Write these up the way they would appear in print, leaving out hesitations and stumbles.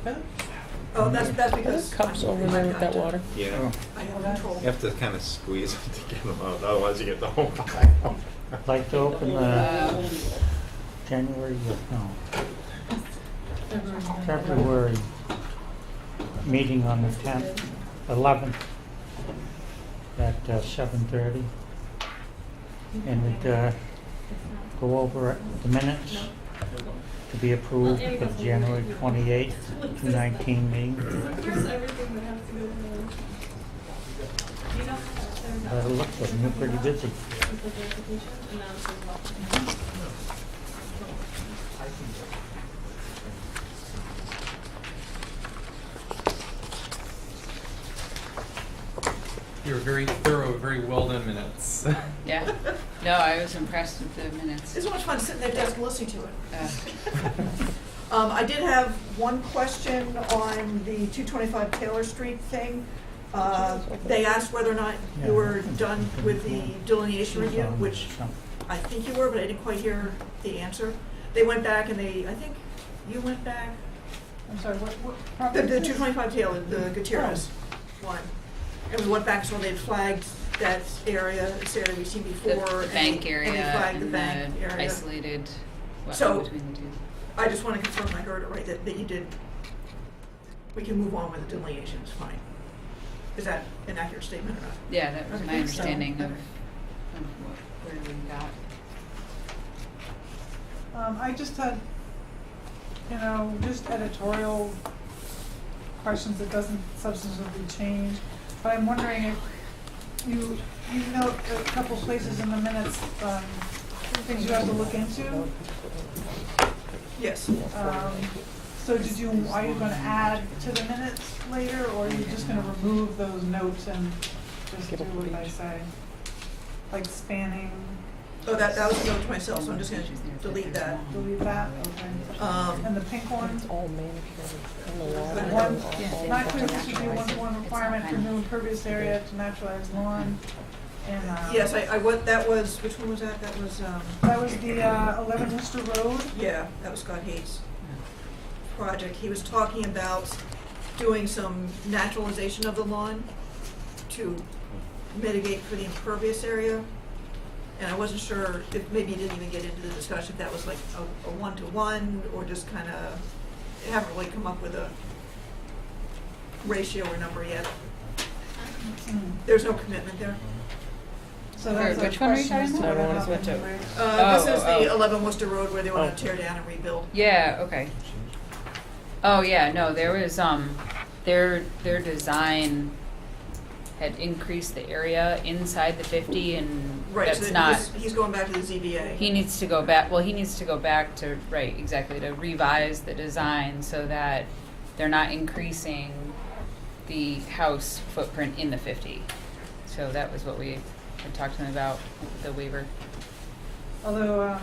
Oh, that's because. Cups over there with that water. Yeah. I have control. You have to kind of squeeze it to get them out, otherwise you get the whole pile. I'd like to open the January, no, February meeting on the 10th, 11th at 7:30. And we'd go over the minutes to be approved for the January 28th, 2019 meeting. Look, you're pretty busy. You were very thorough, very well done minutes. Yeah. No, I was impressed with the minutes. It's so much fun sitting at their desk and listening to it. Uh, I did have one question on the 225 Taylor Street thing. They asked whether or not you were done with the delineation review, which I think you were, but I didn't quite hear the answer. They went back and I think you went back. I'm sorry, what The property? 225 Taylor, the Gutierrez one. And we went back, so they'd flagged that area, this area we've seen before. The bank area And they flagged the and bank the area. isolated So- wetland between the two. I just want to confirm I heard it right, that you did, we can move on with the delineation, it's fine. Is that an accurate statement or not? Yeah, that was I my think so. understanding of Okay. where we got. I just had, just editorial questions that doesn't substantively change. But I'm wondering if you note a couple places in the minutes, things you have to look into. Yes. So are you gonna add to the minutes later, or are you just gonna remove those notes and just do what I say? Like spanning, Oh, that was a note to myself, so I'm just gonna delete that. delete that, okay. And the pink one? All manicured and the water. One, all- not clear this should be a one-to-one requirement for new impervious area to naturalize lawn. And, Yes, that was, which one was that? That was, that was the 11 Worcester Road. yeah, that was Scott Hayes' project. He was talking about doing some naturalization of the lawn to mitigate for the impervious area. And I wasn't sure if, maybe you didn't even get into the discussion, if that was like a one-to-one, or just kind of, haven't really come up with a ratio or number yet. There's no commitment there. So that's a Which one are you question as talking to about? whether or I not don't wanna they switch raise. This is the oh. 11 Worcester Road where they want Oh. to tear down and rebuild. Yeah, okay. Oh, yeah, no, there was, their design had increased the area inside the 50, and Right, that's so not, he's going back to the ZBA. he needs to go back to, right, exactly, to revise the design so that they're not increasing the house footprint in the 50. So that was what we had talked to them about, the waiver. Although,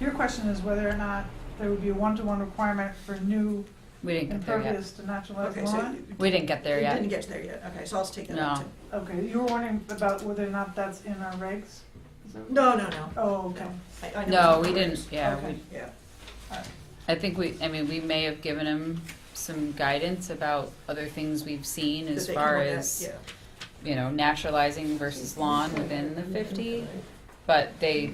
your question is whether or not there would be a one-to-one requirement for new We didn't get there yet. impervious to naturalize Okay, so lawn. We didn't get there you yet. didn't get there yet. Okay, so I'll just take that out No. too. Okay, you were wondering about whether or not that's in our regs? Is that- No. Oh, okay. I know No, it's we not didn't, raised. yeah, Okay. Yeah. I think we may have given him some guidance about other things we've seen as That they far come with that, as, yeah. naturalizing versus lawn within the 50. But they,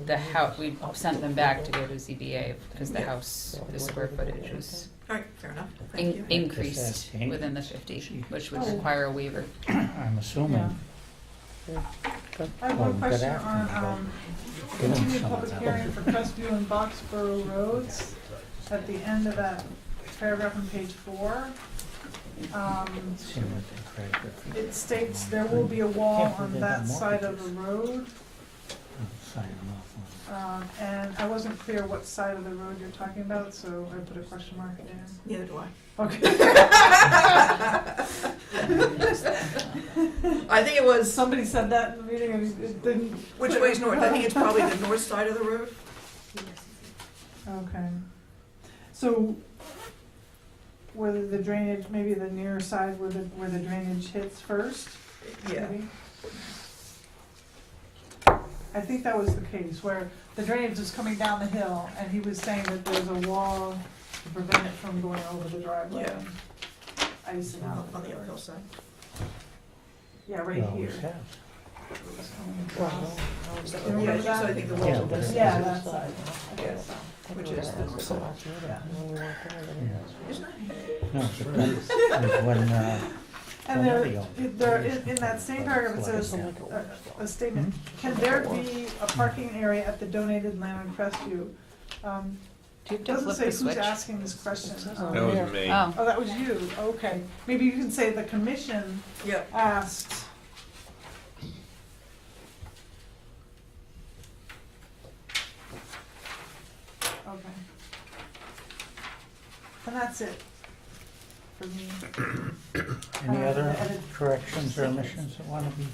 the house, we sent them back to go to ZBA because the Yeah. house, the square footage was All right, fair enough. Thank you. increased within the 50, which would Oh. require a waiver. I'm assuming. I have Well, one good question after. on, continued public hearing for Crestview and Boxborough Roads. At the end of that paragraph on page 4, it states there will be a wall on that side of the road. And I wasn't clear what side of the road you're talking about, so I put a question mark again. Neither do I. Okay. I think it was, Somebody said that in the meeting and it didn't. which way's north? I think it's probably the north side of the road. Okay. So whether the drainage, maybe the near side where the drainage hits first? Yeah. maybe? I think that was the case, where the drainage was coming down the hill, and he was saying that there's a wall to prevent it from going over the driveway. Yeah. and Icing out. On the uphill side. Yeah, It right here. always has. It's coming Well, across. no, You remember Yeah, that? so I think the Yeah, walls will but- be. Yeah, that side, I Yeah. guess so. Which is the north side. Yeah. Isn't it? No, but that's when, And Millennial. there, in that same paragraph, it says, a statement, can there be a parking area at the donated land on Crestview? Do you It have to doesn't flip say the who's switch? asking this question. Oh, That yeah. was me. Oh, Oh, that was you, okay. Maybe you can say the commission Yep. asked. Okay. And that's it for me. any other edit corrections or omissions that want to be?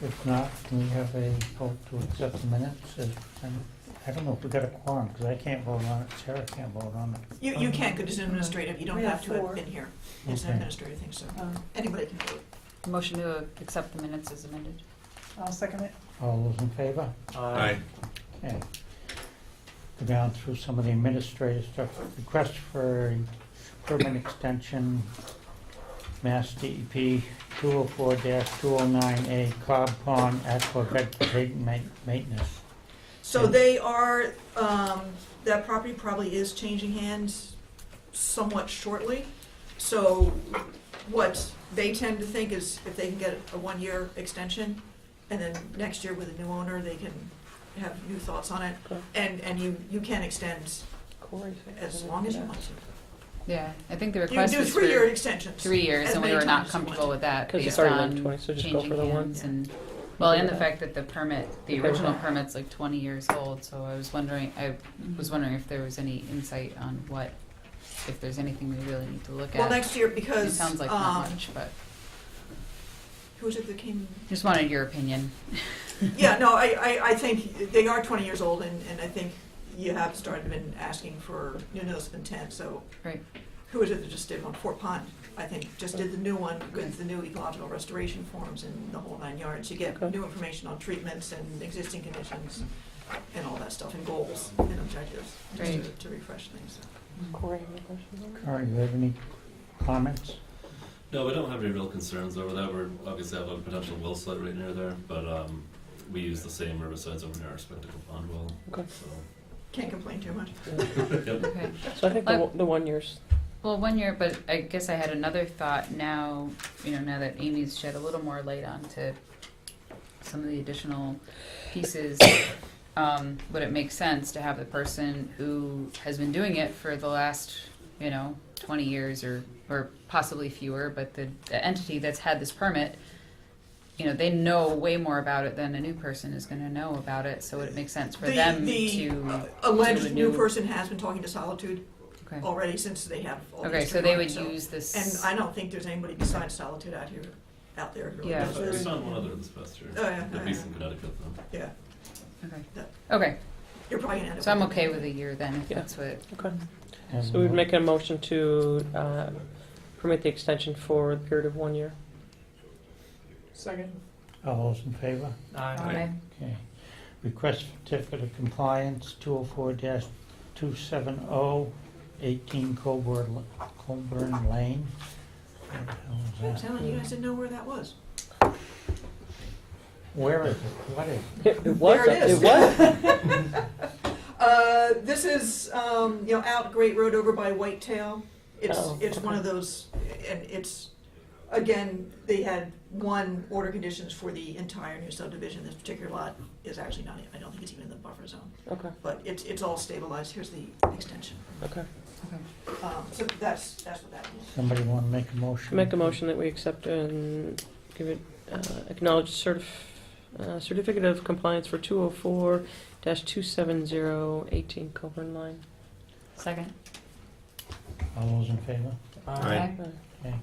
If not, can we have a vote to accept the minutes? I don't know if we got a quorum, because I can't vote on it, Sarah can't vote on it. You can, because it's administrative, you don't We have have to have four. been here. It's an Okay. administrative thing, so Um, anybody can vote. motion to accept the minutes as amended. I'll second it. All those in favor? Aye. Okay. Go down through some of the administrative stuff. Request for a permit extension, Mass DEP 204-209A, Cobb Pond Aqua Vegetation Maintenance. So they are, that property probably is changing hands somewhat shortly. So what they tend to think is if they can get a 1-year extension, and then next year with a new owner, they can have new thoughts on it. Okay. And you can extend Corey said as something long as like you that. want to. Yeah, I think the You can request do was for 3-year extensions. 3 years, as and we many were not times as you want. comfortable with that 'Cause it's based already on like 20, so just go for changing the one. hands and, well, and the Yeah. fact that the permit, the Okay. original permit's like 20 years old, so I was wondering if there was any insight on what, if there's anything we really need to look at. Well, next year, It because, sounds like not much, but who was it that came? just wanted your opinion. Yeah, no, I think they are 20 years old, and I think you have started been asking for new notice of intent, so. Right. Who was it that just did one? Fort Pond, I think, just did the new one with the new ecological restoration forms and the whole 9 yards. You get Okay. new information on treatments and existing conditions and all that stuff, and goals and objectives, just Right. to refresh things. Corey, any questions? All right, you have any comments? No, we don't have any real concerns over that. We're obviously have a potential well site right near there, but we use the same herbicides over near our spectacle pond well. Okay. So, Can't complain too much. yep. Okay. So I think the 1 year's, Well, 1 year, but I guess I had another thought now, now that Amy's shed a little more light onto some of the additional pieces. Would it make sense to have the person who has been doing it for the last, 20 years or possibly fewer, but the entity that's had this permit, they know way more about it than a new person is gonna know about it, so it makes sense for them to Alleged do a new new- person has been talking to Solitude Okay. already since they have all these Okay, so they would treatments, use this. And I don't think there's anybody besides Solitude out there who really Yeah. does We this. found one other this past year. Oh, yeah, The oh, piece yeah. in Connecticut though. Yeah, Okay. That- Okay, you're probably gonna end up. so I'm with okay it. with a year then, if Yeah. that's what. okay. Have So we'd a- make a motion to permit the extension for the period of 1 year. Second. All those in favor? Okay. Okay. Request certificate of compliance, 204-270, 18 Colburn Lane. Where the hell I'm is that? telling you, you guys didn't know where that was. Where is it? What is it? It was, There it is. it was? This is, out Great Road over by Whitetail. It's Oh, one okay. of those, and it's, again, they had one order conditions for the entire new subdivision. This particular lot is actually not, I don't think it's even in the buffer zone. Okay, But it's all stabilized. Here's the extension. okay. So that's what that means. Somebody want to make a motion? Make a motion that we accept and give it, acknowledged certificate of compliance for 204-270, 18 Colburn Line. Second. All those in favor? Aye. Okay.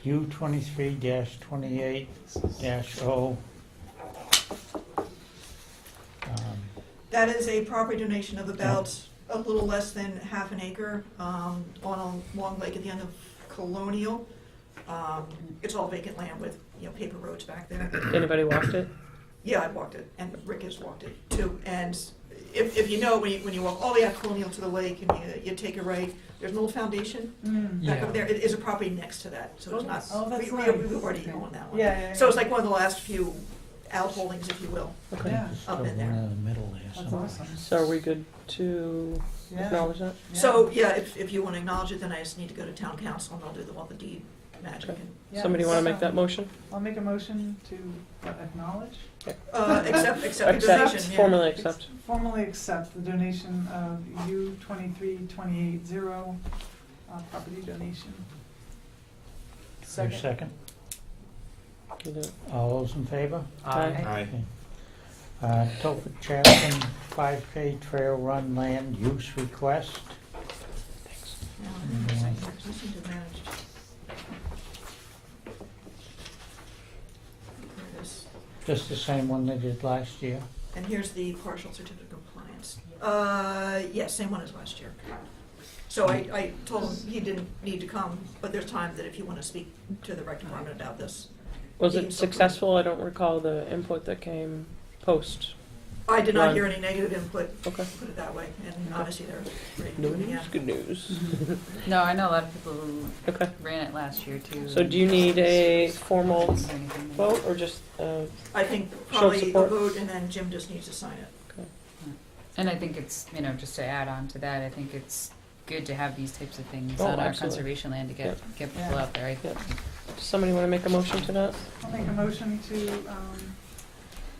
U23-28-0. That is a property donation of about a little less than half an acre on a long lake at the end of Colonial. It's all vacant land with, paper roads back there. Anybody walked it? Yeah, I walked it, and Rick has walked it too. And if you know, when you walk all the way out Colonial to the lake and you take a right, there's an old foundation back Yeah. up there. It is a property next to that, so it's not, Oh, that's we- nice. we've already owned that one. Yeah, yeah, So it's yeah. like one of the last few outholdings, if you will. Okay. Yeah, Just Up throw in one there. in the middle there that's somewhere. awesome. So are we good to Yeah. acknowledge that? Yeah. So, yeah, if you wanna acknowledge it, then I just need to go to town council and they'll do all the deed magic. Okay. and- Yeah, Somebody want to so- make that motion? I'll make a motion to acknowledge, Accept the Accept, donation, yeah. formally accept. formally accept the donation of U 2328-0, property donation. Is there a second? You do it. All those in favor? Aye. Aye. Tophet Chapman 5K Trail Run Land Use Request. Thanks. No, I think it's like, we seem to have managed. There it is. Just the same one they did last year. And here's the partial certificate of compliance. Yes, same one as last year. So I told him he didn't need to come, but there's time that if you want to speak to the rec department about this. Was He it can- successful? I don't recall the input that came post. I did not Ron. hear any negative input, Okay. put it that way, and obviously they're ready to do it again. News, good news. No, I know a lot of people who Okay. ran it last year too. So do you need a formal Or anything. vote or just, I think probably a support. vote, and then Jim just needs to sign it. And I think it's, just to add on to that, I think it's good to have these types of things Oh, on our absolutely. conservation land to get people Yeah. out there. I Yeah. does somebody want to make a motion to that? I'll make a motion to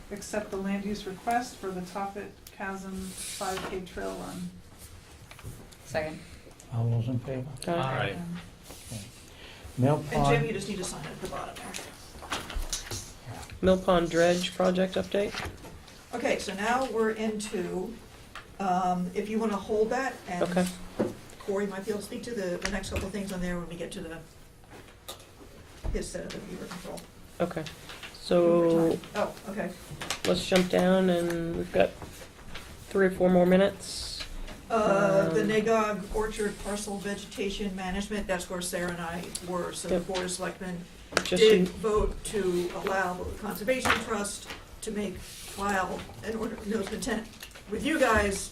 accept the land use request for the Tophet Chasm 5K Trail Run. Second. All those in favor? Aye. Mill And Jim, Pond, you just need to sign it at the bottom there. Mill Pond Dredge project update? Okay, so now we're into, if you want to hold that, and Okay. Corey might be able to speak to the next couple of things on there when we get to his set of the beaver control. Okay. So Oh, okay. let's jump down and we've got 3 or 4 more minutes. The Um, Nagog Orchard Parcel Vegetation Management, that's where Sarah and I were, so the Yep. Board of Selectmen Just did so- vote to allow the Conservation Trust to make file an order of notice of intent with you guys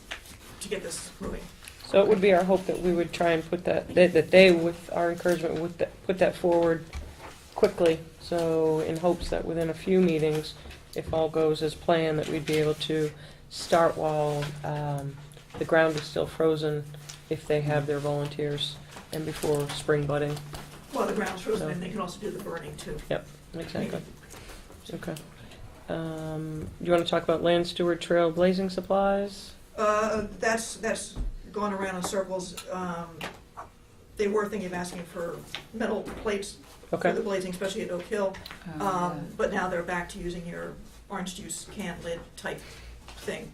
to get this moving. So it would be our hope that we would try and put that they, with our encouragement, would put that forward quickly. So in hopes that within a few meetings, if all goes as planned, that we'd be able to start while the ground is still frozen, if they have their volunteers, and before spring budding. Well, the ground's frozen, So- and they can also do the burning too. Exactly. Okay. You want to talk about land steward trail blazing supplies? That's gone around in circles. They were thinking of asking for metal plates for Okay. the blazing, especially at Oak Hill. Oh, But now they're back to using your orange juice can lid type thing.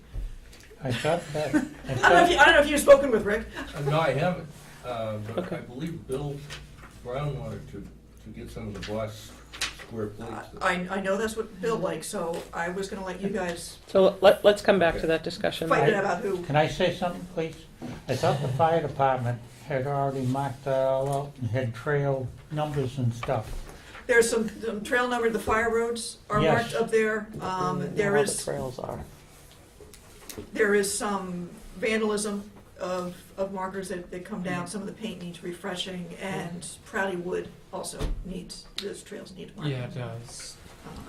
I thought that, I don't know if you've spoken with Rick. No, I haven't, but Okay. I believe Bill Brown wanted to get some of the glass square plates. I know that's what Bill likes, so I was gonna let you guys So let's come back to that discussion. fight it about who. can I say something, please? I thought the fire department had already marked that all out and had trail numbers and stuff. There's some trail number, the fire roads are Yes. marked up there. There All the is, trails are. there is some vandalism of markers that come down. Some of the paint needs refreshing, and Prouty Wood also needs, those trails need marking. Yeah, it does.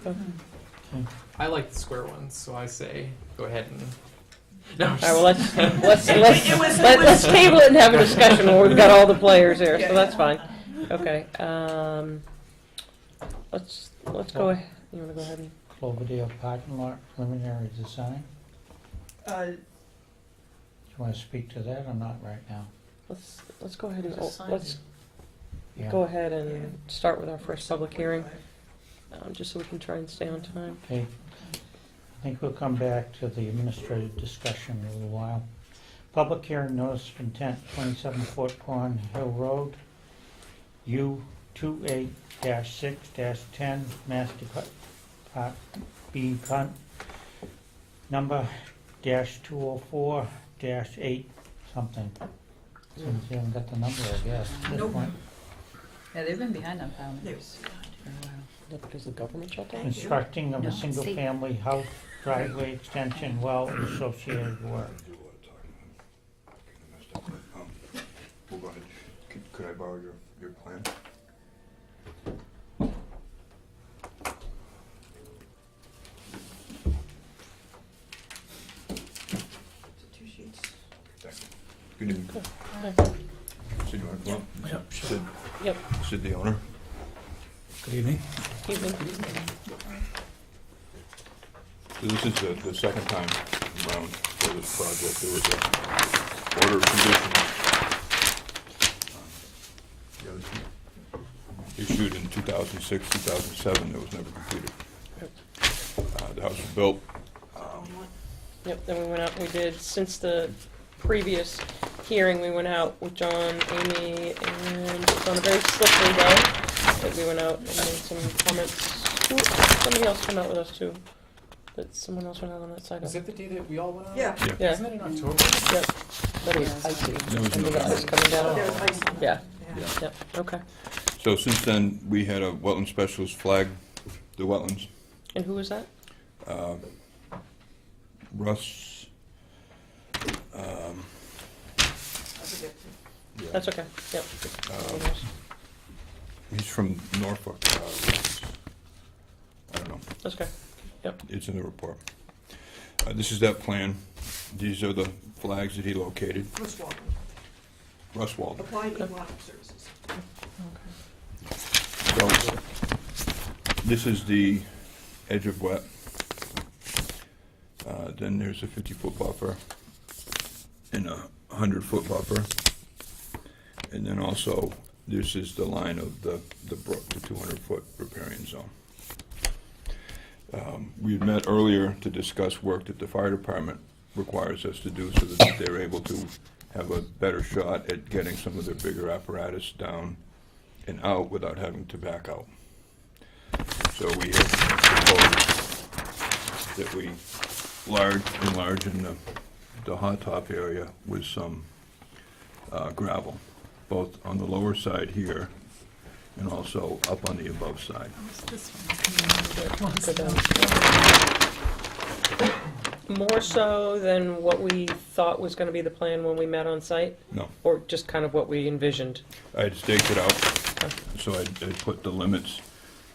Okay. I like the square ones, so I say go ahead and. No, I'm All right, well, let's It was- let's table it and have a discussion where we've got all the players here, Yeah. so that's fine. Okay, let's go ahead. You wanna go ahead and, Cloverdale parking lot preliminary design. Uh, Do you want to speak to that or not right now? let's go ahead and, Just sign let's Yeah. go ahead and start with our first public hearing, just so we can try and stay on time. Okay. I think we'll come back to the administrative discussion in a little while. Public hearing notice of intent, 27 Fort Pond Hill Road, U28-6-10, Master Part B Punt, number -204-8 something. Since you haven't got the number, I guess, at this Nope. point. Yeah, they've been behind on file They- numbers for a while. That because the government shut down? Constructing of No, a state. single-family house, driveway extension, well, and associated work. Hold on. Could I borrow your plan? Two sheets. Thank you. Good evening. Sid, you want to come up? Yep, sure. Sid, Yep. Sid, the owner. Good evening. Evening. So this is the second time around for this project. There was a order of conditions issued in 2006, 2007, that was never completed. The house was built. Yep, then we went out and we did, since the previous hearing, we went out with John, Amy, and it was on a very slippery day, that we went out and made some comments. Somebody else came out with us too, but someone else went out on that side. Was it the day that we all went out? Yeah. Yeah. Isn't it in October? Yep, but it was icy, There was and no we got ice coming down. There was ice. Yeah, Yeah. yep, okay. So since then, we had a wetland specialist flag the wetlands. And who was that? Russ, That's okay, yep. he's from Norfolk. I don't know. That's okay, yep. It's in the report. This is that plan. These are the flags that he located. Russ Walker. Russ Walden. Applied Aquatic Services. So, this is the edge of wet. Then there's a 50-foot buffer and a 100-foot buffer. And then also, this is the line of the brook, the 200-foot riparian zone. We had met earlier to discuss work that the fire department requires us to do so that they're able to have a better shot at getting some of their bigger apparatus down and out without having to back out. So we have proposed that we enlarge in the hot top area with some gravel, both on the lower side here and also up on the above side. More so than what we thought was gonna be the plan when we met on site? No, Or just kind of what we envisioned? I had staked it out, so I put the limits,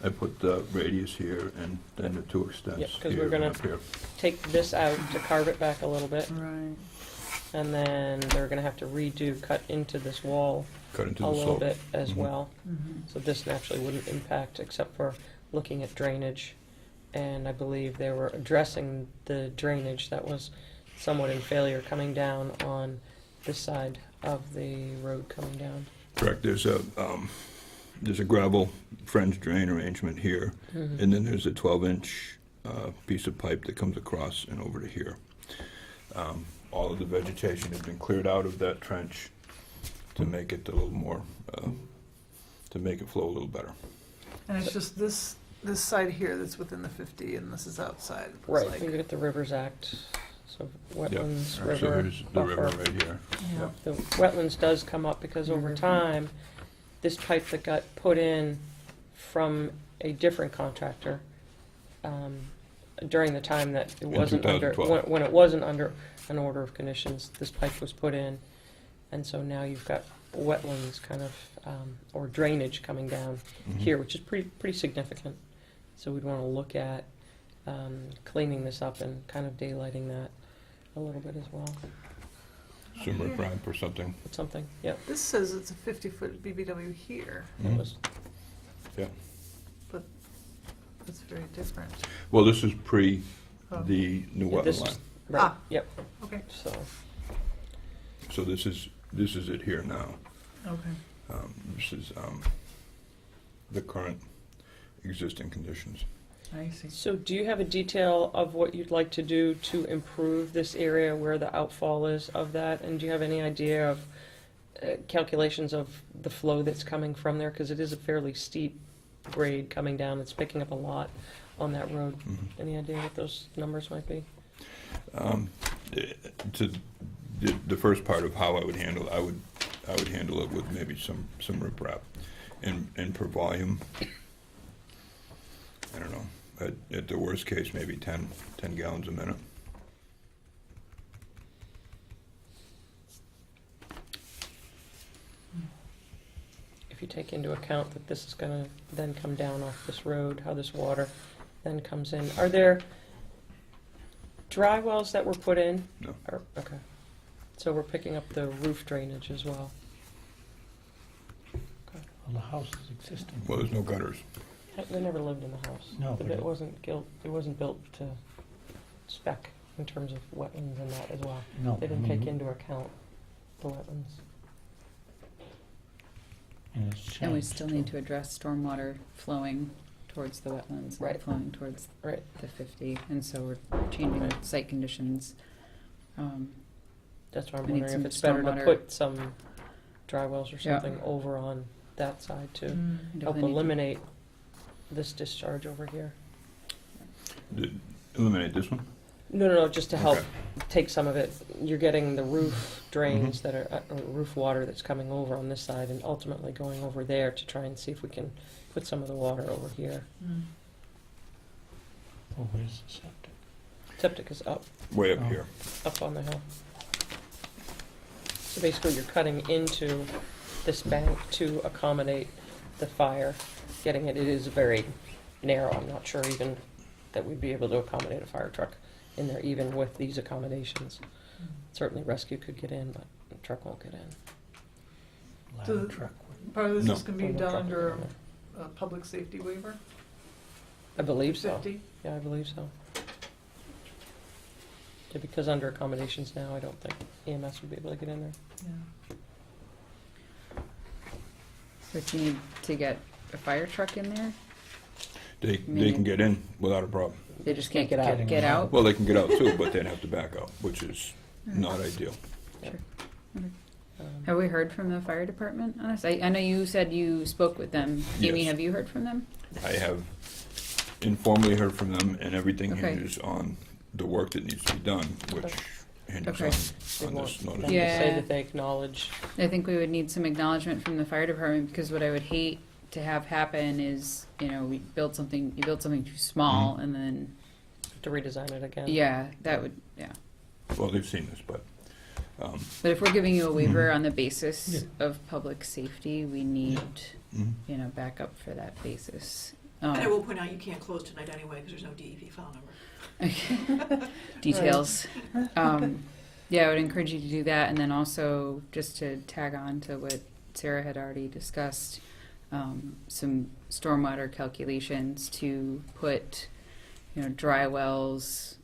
I put the radius here and then the two extents Yeah, 'cause here we're and gonna- up here. Take this out to carve it back a little bit, Right. and then they're gonna have to cut into this wall Cut into a the little slope. bit as Mhm. well. So this naturally wouldn't impact, except for looking at drainage. And I believe they were addressing the drainage that was somewhat in failure coming down on this side of the road coming down. Correct, there's a gravel French drain arrangement here, Mhm. and then there's a 12-inch piece of pipe that comes across and over to here. All of the vegetation has been cleared out of that trench to make it a little more, to make it flow a little better. And it's just this side here that's within the 50, and this is outside. It's Right, like- we get the Rivers Act, so wetlands, So river, there's the river buffer. right here. Yeah. The wetlands does come up because over time, this pipe that got put in from a different contractor, during the time that it wasn't under, 2012. when it wasn't under an order of conditions, this pipe was put in. And so now you've got wetlands kind of, or drainage coming down Mhm. here, which is pretty significant. So we'd want to look at cleaning this up and kind of daylighting that a little bit as well. Some riprap or something. Put something, yep. This says it's a 50-foot BBW here, That Mhm. was, Yeah. but that's very different. Well, this is pre Oh. the new Yeah, this wetland line. is- right, Ah. yep, Okay, so, So this is it here now. okay. This is the current existing conditions. I see. so do you have a detail of what you'd like to do to improve this area where the outfall is of that? And do you have any idea of calculations of the flow that's coming from there? Because it is a fairly steep grade coming down, it's picking up a lot on that road. Mhm. Any idea what those numbers might be? To the first part of how I would handle it, I would handle it with maybe some riprap, and per volume, I don't know, at the worst case, maybe 10 gallons a minute. If you take into account that this is gonna then come down off this road, how this water then comes in, are there dry wells that were put in? No. Okay, so we're picking up the roof drainage as well. Well, the house is existing. Well, there's no gutters. They never lived in the house. No, But but it wasn't built to spec in terms of wetlands and that as well. No, They I didn't mean, take into account the wetlands. and it's And we changed, still so- need to address stormwater flowing towards the wetlands, Right. not flowing towards Right. the 50, and so we're changing Right. site conditions. That's why I'm We need wondering if some it's better to stormwater. put some dry wells or Yeah. something over on that side to We help definitely need to- eliminate this discharge over here. Eliminate this one? No, just to help Okay. take some of it. You're getting the roof drains that are, or roof water that's coming over on this side and ultimately going over there to try and see if we can put some of the water over here. Oh, where's the septic? Septic is up Way up Oh. here. on the hill. So basically, you're cutting into this bank to accommodate the fire, getting it is very narrow. I'm not sure even that we'd be able to accommodate a fire truck in there, even with these accommodations. Certainly rescue could get in, but the truck won't get in. So Ladder the- truck. Part of this No. is gonna be No done truck will under get in there. a public safety waiver? I believe so. 50? Yeah, I believe so. Yeah, because under accommodations now, I don't think EMS would be able to get in there. Yeah. But you need to get a fire truck in there? They Meaning- can get in without a problem. They just can't Get out. get out? Well, they can get out too, but they'd have to back out, which is not ideal. Have we heard from the fire department on this? I know you said you spoke with them. Amy, Yes. have you heard from them? I have informally heard from them, and everything Okay. hinges on the work that needs to be done, which hinges Okay. on We this want notice. them to say Yeah. that they acknowledge. I think we would need some acknowledgement from the fire department, because what I would hate to have happen is, you build something too small, Mm-hmm. and then, To redesign it again. yeah, that would, yeah. Well, they've seen this, but, But if we're giving you a waiver Mhm. on the basis Yeah. of public safety, we need, mhm. backup for that basis. And I will point out, you can't close tonight anyway, because there's no DEP file number. Details. Yeah, I would encourage you to do that, and then also, just to tag on to what Sarah had already discussed, some stormwater calculations to put, dry wells,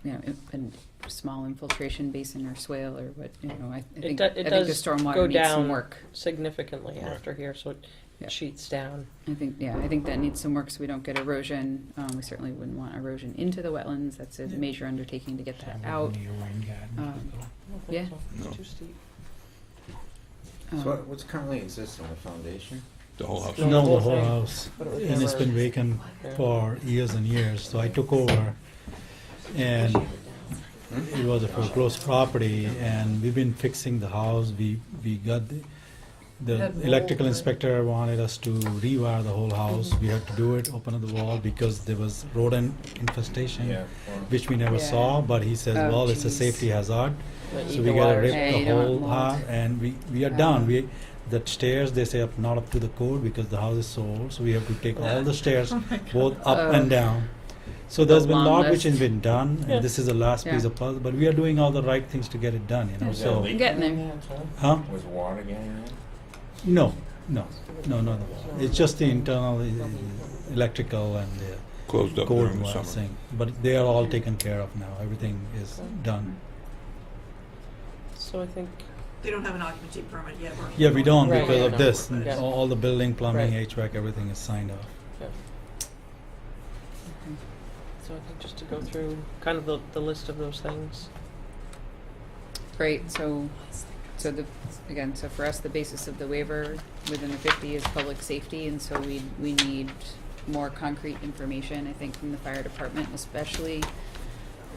in small infiltration basin or swale or what, I think, it I think the does go stormwater needs some down. work. Significantly Right. after here, so it Yeah. sheets down. I think that needs some work so we don't get erosion. We certainly wouldn't want erosion into the wetlands. That's a major undertaking to get that Some out. near rain garden, Um, people. I don't think Yeah. so. No. It's too steep. So what's currently existing, the foundation? The whole house. No, No, the the whole whole thing. house, But it was and it's never- been vacant Yeah. for years and years, so I took over. And it was a foreclosed property, and we've been fixing the house. We got the Had electrical mold, right? inspector wanted us to rewire the whole house. We had to do it, open up the wall, because there was rodent infestation, which we never Yeah. saw, but he says, Oh, well, it's a geez. safety hazard. But So eat we the gotta wires. rip Yeah, the you don't whole want heart, mold. and we are done. The stairs, they say, not up to the code because the house is so old, so we have to take all the stairs, both up and down. So there's been a long lot which has list. been done, Yeah. and this is the last piece Yeah. of puzzle, but we are doing all the right things to get it done, Yeah. so. I'm getting there. Huh? Was water getting in? No. It's just the internal electrical and the Closed up code during the was summer. thing. But they are all taken care of now, everything is done. So I think, They don't have an occupancy permit yet. or- Yeah, we don't Right. because Yeah, of no. this, Yeah. all the building, plumbing, Right. HVAC, everything is signed off. so I think just to go through kind of the list of those things. Great, so for us, the basis of the waiver within the 50 is public safety, and so we need more concrete information, I think, from the fire department, especially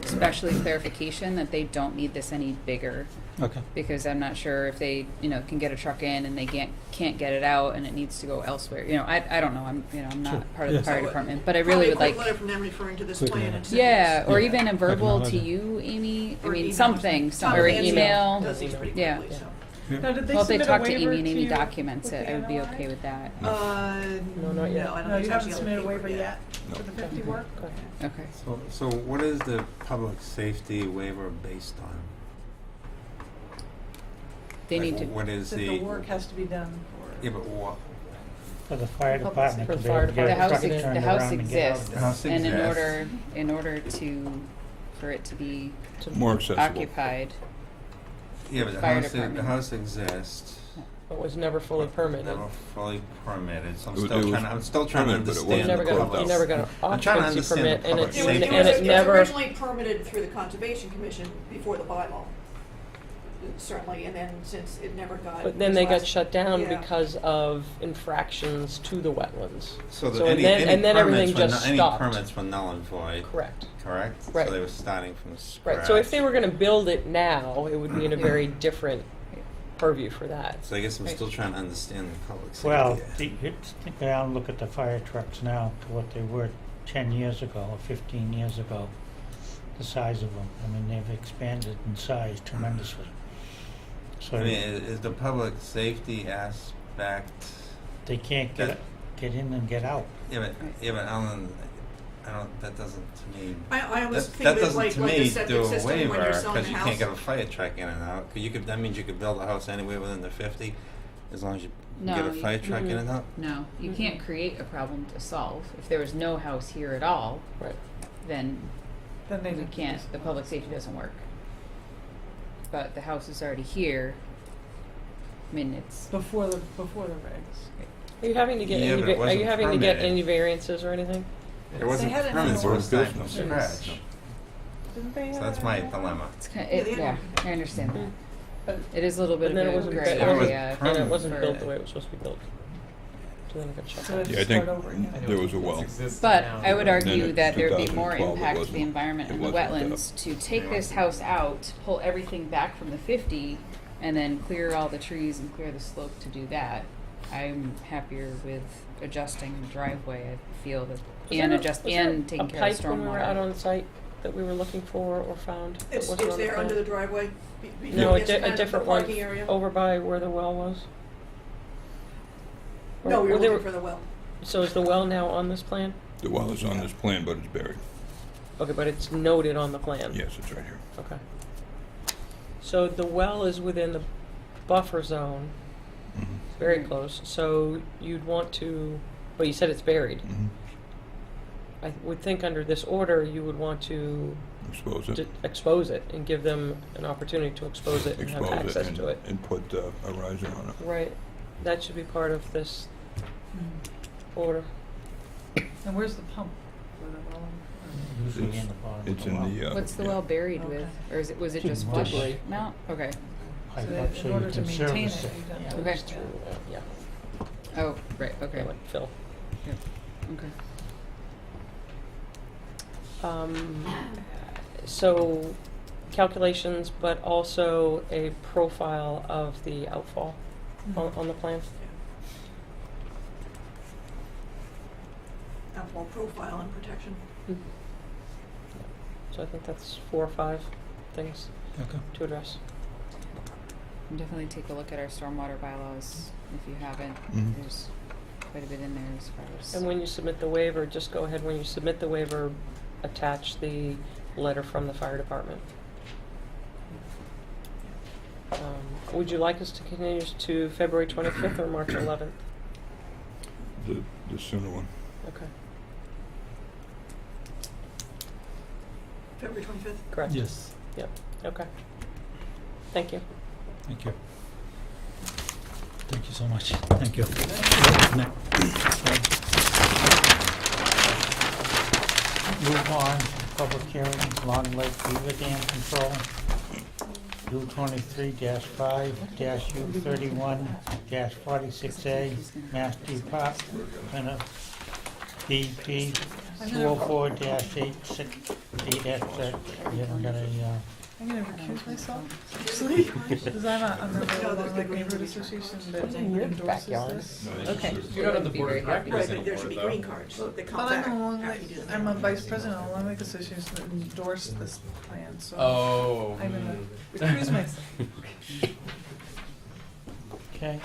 especially clarification that they don't need this any bigger. Okay. Because I'm not sure if they, can get a truck in and they can't get it out and it needs to go elsewhere. I don't know. I'm Sure. not part of the Yeah. fire So, department, but I really would Probably like. a quick letter from them referring to this Quick plan letter. and sending Yeah, or Yeah. even a verbal to Acknowledge it. you, Amy. I Or mean, email something, Tom or Nancy email. does these pretty Yeah. quickly, so. Now, did they Well, if they submit a talk to waiver Amy and Amy you documents with it, the I would be NOI? okay with that. No, not yet. I don't No, think you it's haven't actually submitted a on waiver paper yet for the 50 work? Okay. So what is the public safety waiver based on? They Like, need to. What is That the work has to be done for. Yeah, but what? For the fire Public department safety. to be able to The get a house truck ex- turned the house around and get out exists. of The there. house And exists. in order for it to be More accessible. occupied, Yeah, but Fire the department. house exists. It was never fully permitted. Never fully permitted, so It was I'm still trying to permitted, but it You understand never the got, public. you never got an I'm trying to occupancy understand permit, the and public it, It was, safety. and it it never, was originally permitted through the Conservation Commission before the bylaw, certainly, and then since it never got. but then they got last- shut down yeah. because of infractions to the wetlands. So So, and then everything just any stopped. permits were null and void, Correct. correct? Right. So they were starting from scratch. Right, so if they were gonna build it now, it would be in a very different purview for that. So I guess I'm Right. still trying to understand the public safety. Well, think around, look at the fire trucks now to what they were 10 years ago or 15 years ago, the size of them. I mean, they've expanded in size tremendously. So I mean, is the public safety aspect? they can't that- get in and get out. Yeah, but Alan, that doesn't to me. I almost That think of it doesn't like to the me septic do a system when you're waiver selling because a you house. can't get a fire truck in and out. 'Cause that means you could build a house anywhere within the 50, as long as you No, get a you- fire truck in Mhm. and out. no, you Mhm. can't create a problem to solve. If there was no house here at all, Right. then Then they we can't, the public safety doesn't work. But the house is already here. I mean, it's, Before the regs. Are you having to get Yeah, any, but it are you wasn't having to get permitted. any variances or anything? It wasn't had it in permanent, the so it was order. starting from Yes. scratch. Didn't they So have that's it my in there? dilemma. it's kind Yeah, of, they yeah, don't- I understand that. But It is a little bit And of then it a wasn't, gray It was area. and it permanent. wasn't built the for- way it was supposed to be built. So then it got shut So down. they Yeah, I just think start over again. I know there was a it's well. existing But now, I would but- argue in that there'd be more 2012 it impact to wasn't- the environment it and the wasn't wetlands to take this house out, pull everything back from the 50, and then clear all the trees and clear the slope to do that. I'm happier with adjusting the driveway, I feel that, and taking care of A pipe when we were out stormwater. on site that we were looking for or found? that It's wasn't on the there plan? under the driveway. No, It's kind a of different the one, parking area. over by where the well was? No, Or we were there- looking for the well. So is the well now on this plan? The well is on this plan, but it's buried. Okay, but it's noted on the plan? Yes, it's right here. Okay. So the well is within the buffer zone, Mhm. very close, so you'd want to, well, you said it's buried. Mhm. I would think under this order, you would want to Expose it. expose it and give them an opportunity to expose it and have Expose access it to it. and put a riser on it. Right, that should be part of this order. And where's the pump for the well? Usually in the bottom of It's the in well. the, What's the yeah. well buried Okay. with, or was it It's just in flush? debris. No, okay, Pipe So up that so in you order to can maintain service it, it. you have to- Okay. Through, yeah, oh, right, okay, like fill. okay. So calculations, but also a profile of the outfall on the plan. Outfall profile and protection. So I think that's 4 or 5 things Okay. to address. And definitely take a look at our stormwater bylaws if you haven't. Mhm. There's quite a bit in there as far as. And when you submit the waiver, just go ahead, when you submit the waiver, attach the letter from the fire department. Would you like us to continue to February 25th or March 11th? The sooner one. Okay, February 25th. correct? Yes, Yep, okay. Thank you. thank you. Thank you so much. Thank you. Move on, public hearing, Long Lake Beaver Dam Control. U 23-5 U 31-46A, Mass Department of DEP, I'm gonna, 204-868, you haven't got a, I'm gonna recuse myself, actually, because I'm not a member of the Long Lake Neighborhood Association that Your endorses backyard. this. Okay. You're not on the Be board very of happy. directors Right, but there should be anymore, green though. cards that come But back I'm a Long after you Lake, do the I'm a manual. vice president of the Long Lake Association that endorsed this plan, so Oh. I'm gonna recuse myself. okay.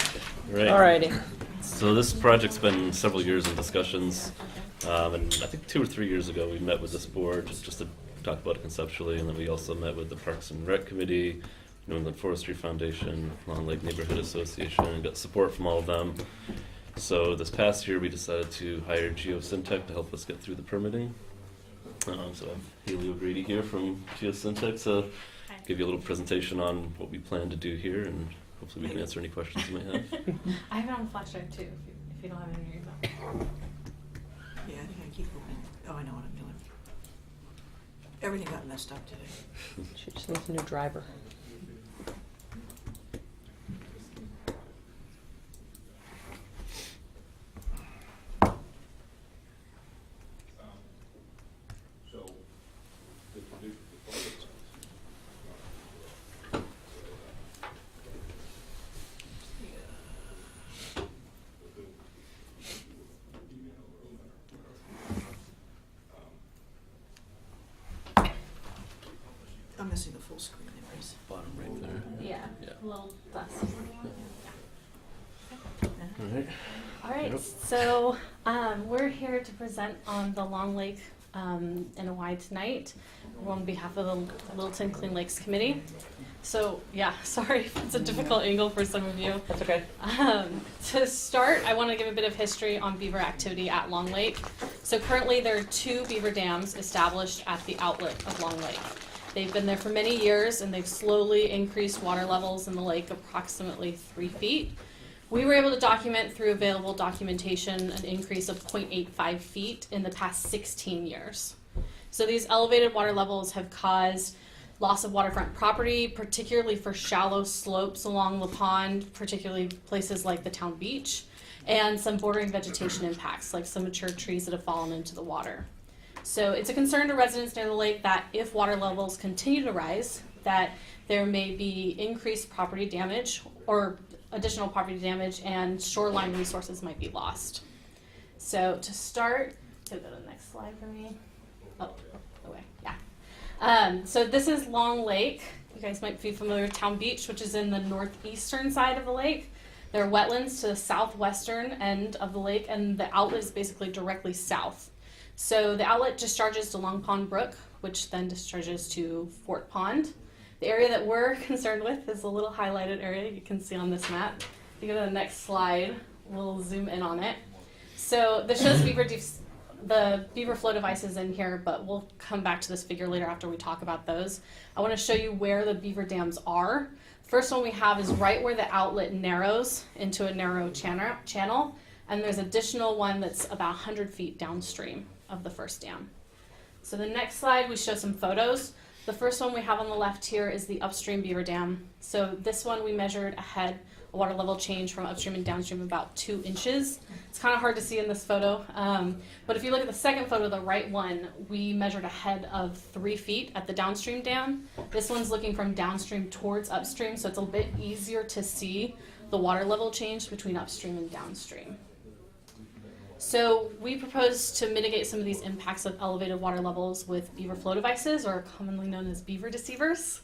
Right. Alrighty. So this project's been several years in discussions, and I think 2 or 3 years ago we met with this board just to talk about it conceptually, and then we also met with the Parks and Rec Committee, New England Forestry Foundation, Long Lake Neighborhood Association, and got support from all of them. So this past year we decided to hire Geosyntec to help us get through the permitting. So I have Haley O'Grady here from Geosyntec to give you a little presentation on what we plan to do here, and hopefully we can answer any questions you may have. I have it on the flash drive too, if you don't have it in your email. Yeah, I think I keep going. Oh, I know what I'm doing. Everything got messed up today. She just needs a new driver. I'm missing the full screen anyways. Bottom right there. Yeah, Yeah. a little dust. All right. All right, Yep. so we're here to present on the Long Lake NOI tonight. We're on behalf of the Littleton Clean Lakes Committee. So yeah, sorry if it's a difficult angle for some of you. That's okay. To start, I want to give a bit of history on beaver activity at Long Lake. So currently there are 2 beaver dams established at the outlet of Long Lake. They've been there for many years and they've slowly increased water levels in the lake approximately 3 feet. We were able to document through available documentation an increase of 0.85 feet in the past 16 years. So these elevated water levels have caused loss of waterfront property, particularly for shallow slopes along the pond, particularly places like the town beach, and some bordering vegetation impacts, like some mature trees that have fallen into the water. So it's a concern to residents near the lake that if water levels continue to rise, that there may be increased property damage or additional property damage and shoreline resources might be lost. So to start, go to the next slide for me. Oh, away, yeah. So this is Long Lake. You guys might be familiar with Town Beach, which is in the northeastern side of the lake. There are wetlands to the southwestern end of the lake, and the outlet is basically directly south. So the outlet discharges to Long Pond Brook, which then discharges to Fort Pond. The area that we're concerned with is a little highlighted area you can see on this map. If you go to the next slide, we'll zoom in on it. So this shows the beaver flow devices in here, but we'll come back to this figure later after we talk about those. I want to show you where the beaver dams are. First one we have is right where the outlet narrows into a narrow channel, and there's additional one that's about 100 feet downstream of the first dam. So the next slide we show some photos. The first one we have on the left here is the upstream beaver dam. So this one we measured ahead a water level change from upstream and downstream about 2 inches. It's kind of hard to see in this photo, but if you look at the second photo, the right one, we measured ahead of 3 feet at the downstream dam. This one's looking from downstream towards upstream, so it's a bit easier to see the water level change between upstream and downstream. So we propose to mitigate some of these impacts of elevated water levels with beaver flow devices, or commonly known as beaver deceivers.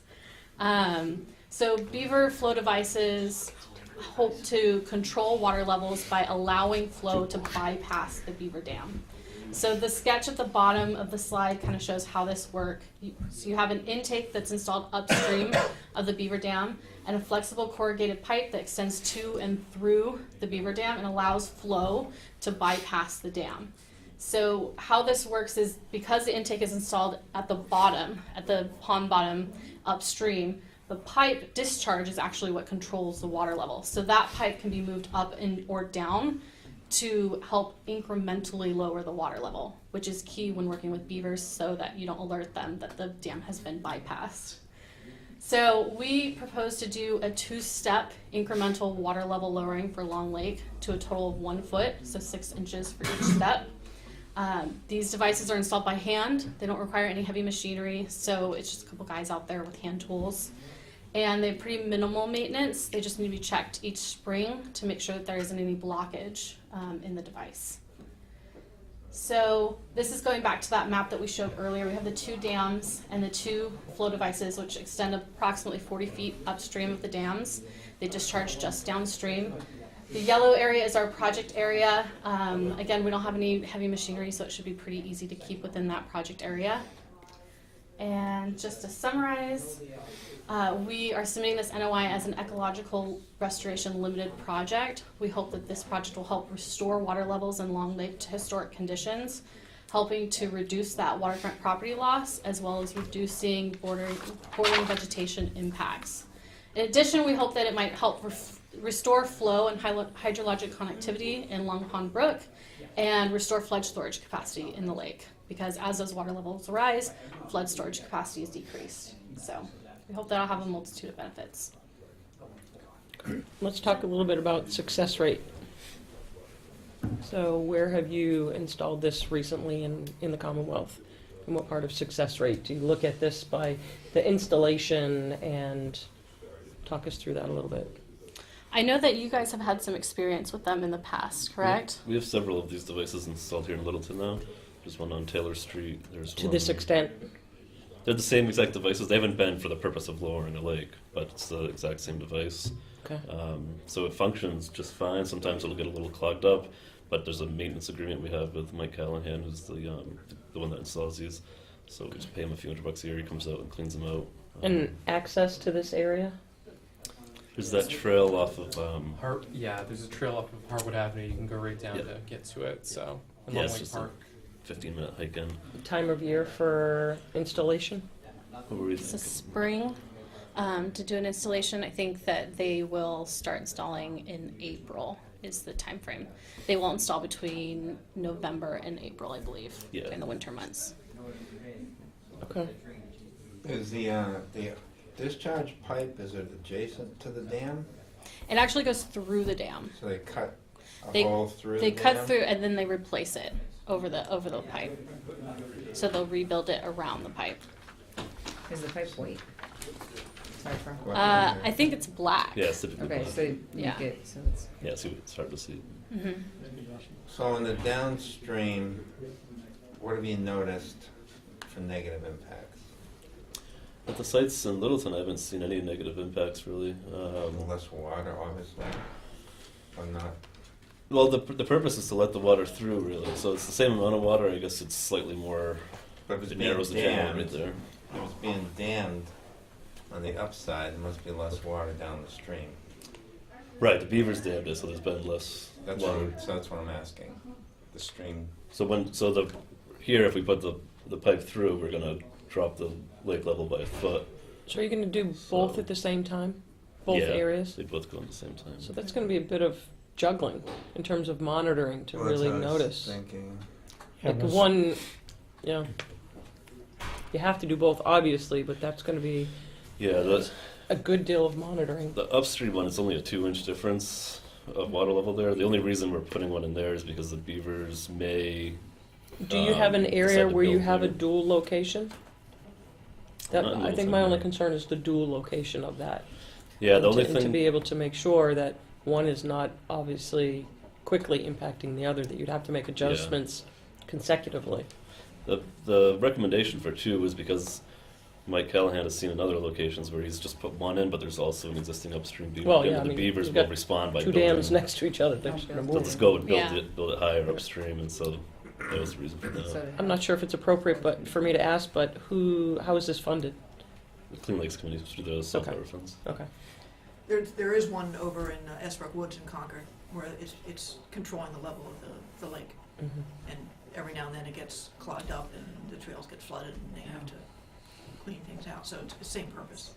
So beaver flow devices hope to control water levels by allowing flow to bypass the beaver dam. So the sketch at the bottom of the slide kind of shows how this works. So you have an intake that's installed upstream of the beaver dam and a flexible corrugated pipe that extends to and through the beaver dam and allows flow to bypass the dam. So how this works is because the intake is installed at the bottom, at the pond bottom upstream, the pipe discharge is actually what controls the water level. So that pipe can be moved up and or down to help incrementally lower the water level, which is key when working with beavers so that you don't alert them that the dam has been bypassed. So we propose to do a 2-step incremental water level lowering for Long Lake to a total of 1 foot, so 6 inches for each step. These devices are installed by hand. They don't require any heavy machinery, so it's just a couple guys out there with hand tools. And they have pretty minimal maintenance. They just need to be checked each spring to make sure that there isn't any blockage in the device. So this is going back to that map that we showed earlier. We have the 2 dams and the 2 flow devices, which extend approximately 40 feet upstream of the dams. They discharge just downstream. The yellow area is our project area. Again, we don't have any heavy machinery, so it should be pretty easy to keep within that project area. And just to summarize, we are submitting this NOI as an ecological restoration limited project. We hope that this project will help restore water levels in Long Lake to historic conditions, helping to reduce that waterfront property loss, as well as reducing bordering vegetation impacts. In addition, we hope that it might help restore flow and hydrologic connectivity in Long Pond Brook and restore flood storage capacity in the lake, because as those water levels rise, flood storage capacity is decreased. So we hope that'll have a multitude of benefits. Let's talk a little bit about success rate. So where have you installed this recently in the Commonwealth? And what part of success rate? Do you look at this by the installation, and talk us through that a little bit? I know that you guys have had some experience with them in the past, correct? We have several of these devices installed here in Littleton now. There's one on Taylor Street. There's To one. this extent? They're the same exact devices. They haven't been for the purpose of lowering a lake, but it's the exact same device. Okay. So it functions just fine. Sometimes it'll get a little clogged up, but there's a maintenance agreement we have with Mike Callahan, who's the one that installs these. So we just pay him a few $100 a year. He comes out and cleans them out. And access to this area? There's that trail off of there's a trail up of Harwood Avenue. You can go right down Yep. to get to it. So, in yeah, Long it's Lake just Park. a 15-minute hike in. Time of year for installation? What were we It's a thinking? spring to do an installation. I think that they will start installing in April is the time frame. They will install between November and April, I believe, Yeah. in the winter months. Okay. Is the discharge pipe, is it adjacent to the dam? It actually goes through the dam. So they cut a They- hole through They the cut dam? through and then they replace it over the pipe. So they'll rebuild it around the pipe. Is the pipe white? Sorry for. What I think it's black. Yeah, it's typically Okay, black. so you Yeah. get, so it's. Yeah, see, it's hard to see. Hmm. So in the downstream, what have you noticed for negative impacts? At the sites in Littleton, I haven't seen any negative impacts really. Less water, obviously, or not? Well, the purpose is to let the water through, really. So it's the same amount of water. I guess it's slightly more. But if it's It being narrows the channel dammed, right there. if it's being dammed on the upside, there must be less water down the stream. Right, the beavers dammed it, so there's been less That's water. that's what I'm asking. The stream. So here, if we put the pipe through, we're gonna drop the lake level by a foot. So are you going to do both So- at the same time? Both Yeah, areas? They both go at the same time. So that's going to be a bit of juggling in terms of monitoring to really notice. Thinking. Yeah, Like but one, you have to do both, obviously, but that's going to be Yeah, a good deal of monitoring. the upstream one, it's only a 2-inch difference of water level there. The only reason we're putting one in there is because the beavers may. Do you have an decide area to where you build have a there. dual location? That, Not in I think Littleton, my only no. concern is the dual location of that. Yeah, the And only to, and to thing. be able to make sure that one is not obviously quickly impacting the other, that you'd have to make adjustments consecutively. The recommendation for 2 was because Mike Callahan has seen in other locations where he's just put one in, but there's also an existing upstream beaver Well, dam yeah, that I the mean, beavers you've will got respond by Two building. dams next to each other, they're just going to They'll move. just go and build Yeah. build it higher upstream, and so that was the reason for that. So I'm not sure if it's appropriate, but for me to ask, but how is this funded? The Clean Lakes Committee through the South Harbor funds. Okay. There is one over in Esbrook Woods in Concord where it's controlling the level of the lake. Mhm. And every now and then it gets clogged up and the trails get flooded and they have to clean things out. So it's the same purpose.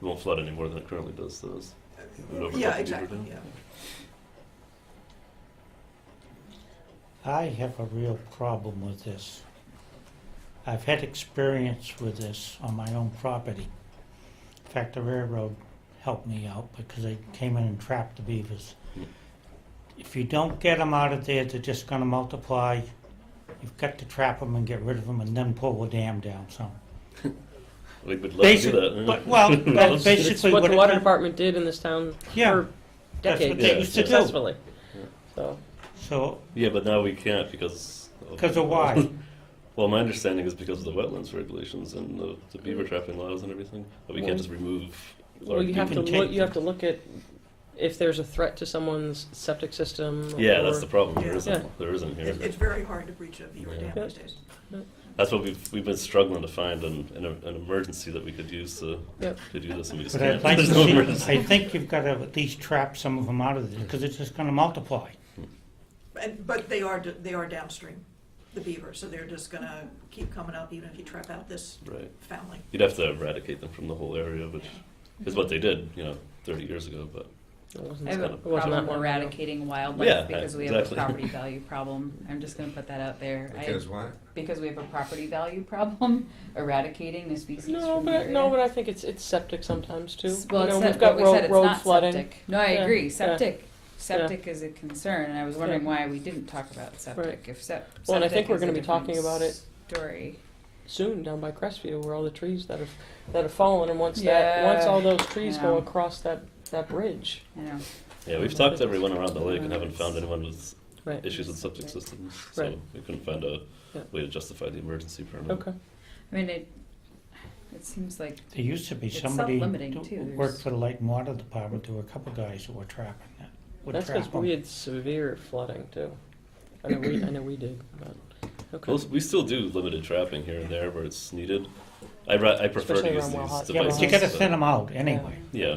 It won't flood any more than it currently does, though. Yeah, exactly, yeah. I have a real problem with this. I've had experience with this on my own property. In fact, the railroad helped me out because they came in and trapped the beavers. Hmm. If you don't get them out of there, they're just going to multiply You've got to trap them and get rid of them and then pull the dam down some. We would love to do that. But, well, that's It's basically what what the it water is. department did in this town Yeah, for that's what decades, they used to do. successfully. So, So, Yeah, but now we can't because. because of why? Well, my understanding is because of the wetlands regulations and the beaver trapping laws and everything. But we Well, can't just remove. well, you have to can look, take you have to look at if there's a threat to someone's septic system. Yeah, or- that's the problem. There Yeah. isn't. Yeah. There isn't here. It's very hard to breach a beaver Yeah. dam these days. That's what we've been struggling to find an emergency that we could use to Yep. to do this, and we just But can't. I'd like to There's no see, emergency. I think you've got to at least trap some of them out of there, because it's just gonna multiply. But they are downstream, the beaver, so they're just gonna keep coming up even if you trap out this Right. family. You'd have to eradicate them from the whole area, which is what they did, 30 years ago. But It wasn't, I have a it wasn't that problem long ago. eradicating wildlife Yeah, because we have exactly. a property value problem. I'm just gonna put that out there. Because what? Because we have a property value problem, eradicating the species No, from the but area. I think it's septic sometimes too. Well, You know, it's we've not, got but we said it's road not flooding. septic. No, I Yeah, agree, yeah. septic is a concern, and I was wondering Yeah. why we didn't talk about septic. Right. If Well, and I septic think we're is a gonna be talking different about it Story. soon down by Crestview where all the trees that have fallen, and once Yeah, all those trees I go know. across that bridge. You know, yeah, we've talked to everyone around the lake and haven't found anyone with Right. issues with septic systems, so Right. we couldn't find a Yeah. way to justify the emergency permit. Okay. I mean, it seems like There used to be It's somebody self-limiting, who too. worked There's- for the Light and Water Department, there were a couple guys who were trapping that. Would That's trap because 'em. we had severe flooding too. I know we did, but, okay. Well, we still do limited trapping here and there where it's needed. I prefer Especially to use around these Well Hot. devices. Yeah, but you gotta but- thin them out anyway. Yeah.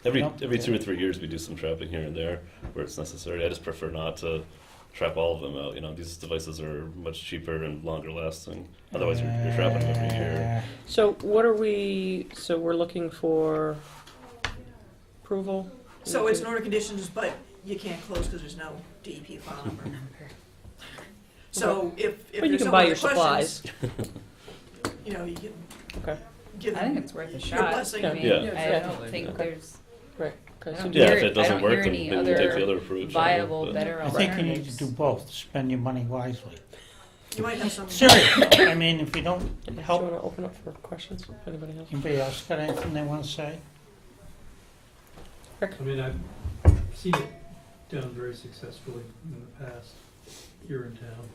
Every No. 2 or 3 years we do some trapping here and there where it's necessary. I just prefer not to trap all of them out. These devices are much cheaper and longer lasting. Otherwise you're trapping them every year. So we're looking for approval? So it's an order of conditions, but you can't close because there's no DEP file number. So if But you there's can no buy other your supplies. questions, you can Okay, give I think them it's worth a your shot. blessing. I mean, Yeah. I Yeah. don't think Okay. there's right. Okay, I so don't do Yeah, hear if it- it doesn't I don't work, hear then any maybe we'll take other the other approach. viable, but- better I think you need to alternatives. do both, spend your money wisely. You might have some. Seriously, I mean, if you don't you help, want to open up for questions, if anybody else? anybody else got anything they wanna say? Rick? I mean, I've seen it done very successfully in the past here in town.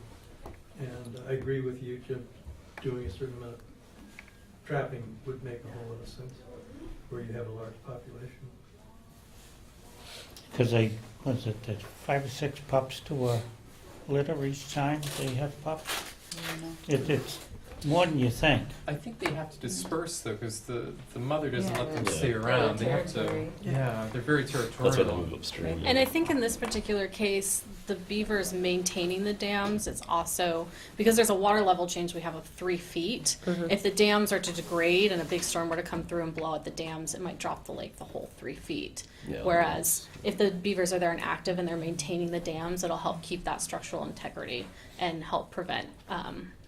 And I agree with you, Jim, doing a certain amount of trapping would make a whole lot of sense where you have a large population. Cause there's 5 or 6 pups to a litter each time they have pups? It's more than you think. I think they have to disperse though, because the mother doesn't Yeah, let them they're- stay they're around. They have to. territory. Yeah, they're very territorial. That's why they move upstream. And I think in this particular case, the beavers maintaining the dams, it's also, because there's a water level change we have of 3 feet. Mhm. If the dams are to degrade and a big storm were to come through and blow out the dams, it might drop the lake the whole 3 feet. Yeah. Whereas if the beavers are there and active and they're maintaining the dams, it'll help keep that structural integrity and help prevent,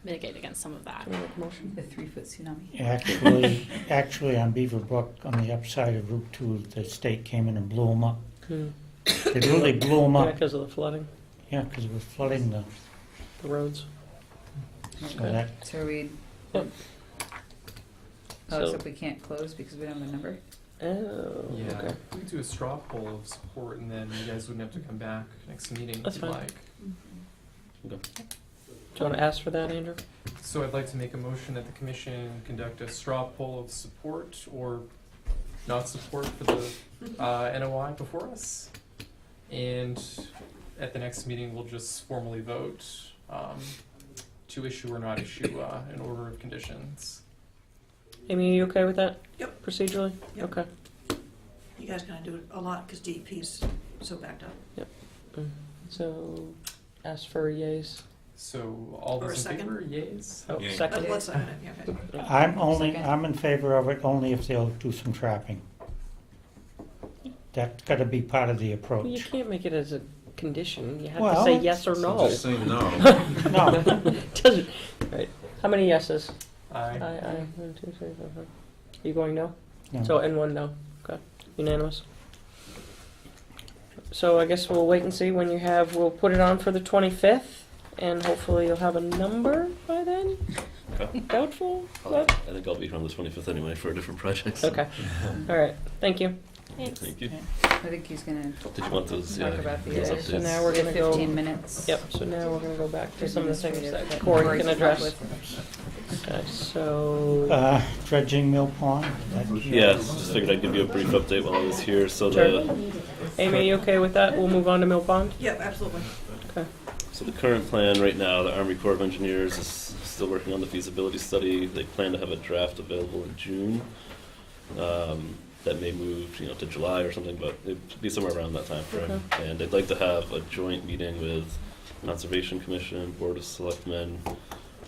mitigate against some of that. Can we make a motion? The 3-foot tsunami. Actually on Beaver Brook, on the upside of Route 2, the state came in and blew them up. Hmm. They really blew them Yeah, up. because of the flooding, Yeah, because it was flooding the, the roads. so that, So we, Yep. oh, So- except we can't close because we don't have a number? Oh, Yeah, okay. we could do a straw poll of support, and then you guys wouldn't have to come back next meeting That's if you'd fine. like. Do you want to ask for that, Andrew? So I'd like to make a motion that the commission conduct a straw poll of support or not support for the NOI before us. And at the next meeting, we'll just formally vote to issue or not issue an order of conditions. Amy, are you okay with that? Yep. Procedurally? Yep. Okay. You guys gonna do it a lot because DEP's so backed up. So, ask for yays. So all Or a those in second? favor, yays? Oh, Yay. second. Let's, yeah, okay. I'm in favor of it only if they'll do some trapping. That's gotta be part of the Well, you approach. can't make it as a condition. You have to Well, say yes or no. Just say no. No, Doesn't, right. How many yeses? Aye. Aye. 1, 2, 3, 4, 5. You going no? no. So, and 1 no. Okay. Unanimous. So I guess we'll wait and see when you have, we'll put it on for the 25th. and hopefully you'll have a number by then. Okay. Doubtful, I but, think I'll be here on the 25th anyway for a different project. so- okay. All right, thank you. Thanks. Thank you. I think he's gonna Did you want those? talk about the those others. So updates? now we're gonna go. 15 minutes. Yep, so now we're gonna go back to some of the things Administrative that that Corey Corey can can address. help with. Okay, so, Dredging Mill Pond? Yeah, just figured I'd give you a brief update while I was here. So Sure. the Amy, you okay with that? We'll move on to Mill Pond? Yep, absolutely. Okay. So the current plan right now, the Army Corps of Engineers is still working on the feasibility study. They plan to have a draft available in June. That may move, to July or something, but it'd be somewhere around that time frame. And they'd like to have a joint meeting with Conservation Commission, Board of Selectmen,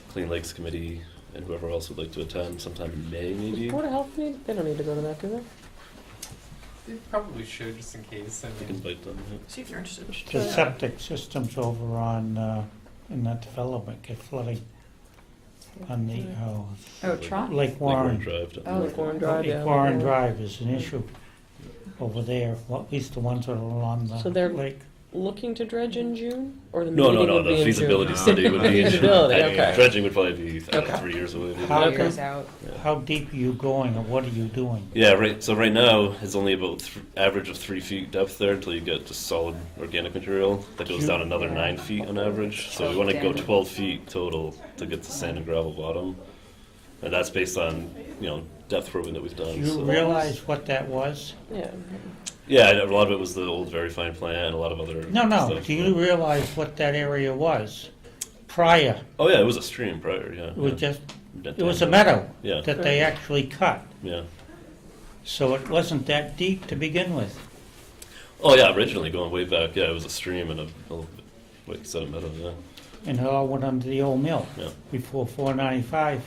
Clean Lakes Committee, and whoever else would like to attend sometime in May, maybe. Board of Health need, they don't need to go to that, do they? They probably should, just in case. I You can mean, invite them. Yeah. See if you're interested. The septic systems over on, in that development get flooding on the, Oh, Trot? Lake Lake Warren Warren. Drive. Oh, Lake Warren Drive, yeah. Lake Warren Drive is an issue over there, well, at least the ones that are along So the they're- lake. Looking to dredge in June? Or the No, meeting would be the in feasibility June? study would be in June. Feasibility, I mean, okay. Dredging would probably be Okay. 3 years away. maybe. How- Years out. How deep are you going, or what are you doing? Yeah, right. So right now it's only about average of 3 feet depth there until you get just solid organic material. That goes down another 9 feet on average. So we want to go 12 feet total to get to sand and gravel bottom, and that's based on depth probing that we've Do done. you so. realize what that was? Yeah. Yeah, a lot of it was the old very fine plant, a lot of other No, stuff. do you realize what that area was prior? Oh yeah, it was a stream prior. Yeah, It was yeah. just, That it was a time. meadow Yeah, that they actually cut, yeah. so it wasn't that deep to begin with. Oh yeah, originally going way back, yeah, it was a stream and like you said, a meadow. Yeah. And it all went under the old mill Yeah. before 495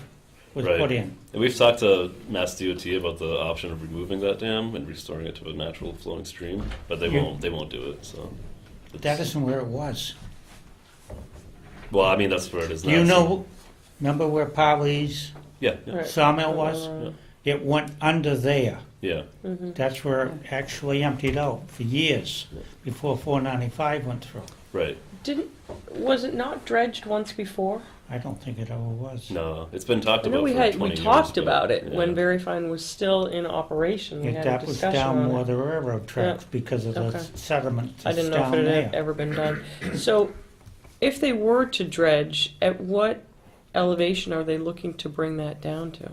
was Right. put in. And we've talked to Mass DOT about the option of removing that dam and restoring it to a natural flowing stream, but they Yeah. won't. They won't do it. So. That isn't where it was. Well, I mean that's where it is now. You so- know, remember where Polly's Yeah. Yeah. Right. sawmill was? Uh, It went under there. Yeah. mhm. That's where it actually emptied out for years before 495 went through. Right. Was it not dredged once before? I don't think it ever was. No, it's been talked I know about we for had, 20 we years. talked but, about it when yeah. Very Fine was still in operation. We If had a that was discussion down on more it. the railroad tracks because of the Okay. sediment I that's didn't know if down it had there. ever been done. So, if they were to dredge, at what elevation are they looking to bring that down to?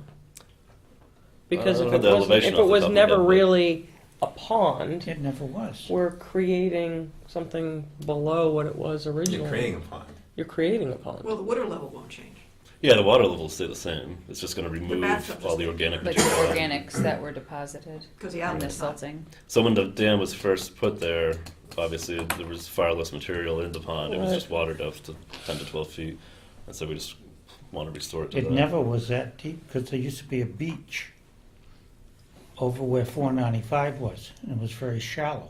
Because I if don't it know the wasn't, elevation if off it the was top of my never head, but- really a pond, It never was. we're creating something below what it was originally. You're creating a pond. You're creating a pond. Well, the water level won't change. Yeah, the water level will stay the same. It's just going to remove bathtub all the just- organic Like the material. organics that were deposited Because the in the outlet's not. silting. So when the dam was first put there, obviously there was far less material in the pond. It was Right. just water depth to 10 to 12 feet, and so we just want to restore it to It that. never was that deep because there used to be a beach over where 495 was, and it was very shallow.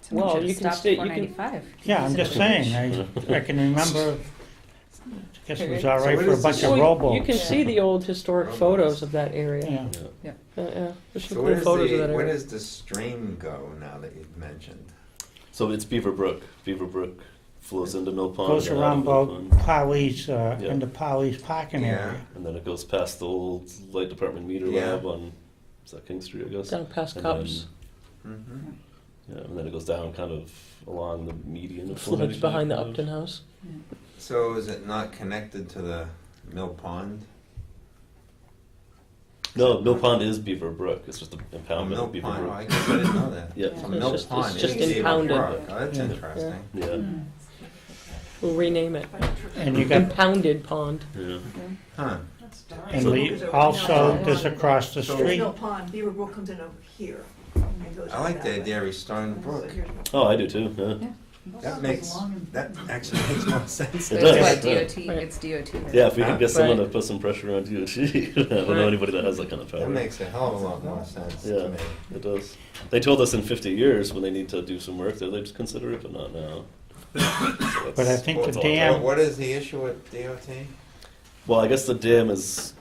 Someone Well, should have you can stopped stay- at you can- 495. Yeah, I'm just saying, I can remember, I guess it was all So right what for a is bunch this- of Well, rowboats. you can see the old historic photos of that area. Yeah. Yeah. Yeah, there's some So cool where does photos of that where area. does the stream go now that you've mentioned? So it's Beaver Brook. Beaver Brook flows into Mill Pond. Goes and out around of Mill about Pond, Polly's, Yeah. into Polly's parking Yeah. area. and then it goes past the old light department meter Yeah. lab on, is that King Street, I guess? Down past And Cubs. Mm-hmm. Yeah, and then it goes down kind of along the median of Floods 495 behind the kind of. Upton House. So is it not connected to the mill pond? No, Mill Pond is Beaver Brook. It's just an impoundment Mill of Beaver pond, Brook. I guess I didn't know that. Yeah. So It's mill just- pond it's just is Beaver impounded. Brook. Oh, that's Yeah. interesting. Yeah. We'll rename it. And you got, Impounded Pond. Yeah. Huh. and So- also, there's across the So- There's street, no pond, Beaver Brook comes in over here. and goes I like that the way. idea of restoring the brook. So here's no Oh, I do too. Yeah. That makes, that actually makes more sense. It That's does. why Yeah. DOT, Right. it's DOT. Yeah, if we Huh? could get someone Right. to put some pressure on DOT, I don't know Right. anybody that has that kind of power. That makes a hell of a lot more sense Yeah. to me. It does. They told us in 50 years when they need to do some work there, they'd consider it, but not now. So but I that's- think well, the it's all dam- talk. What is the issue with DOT? Well, I guess the dam is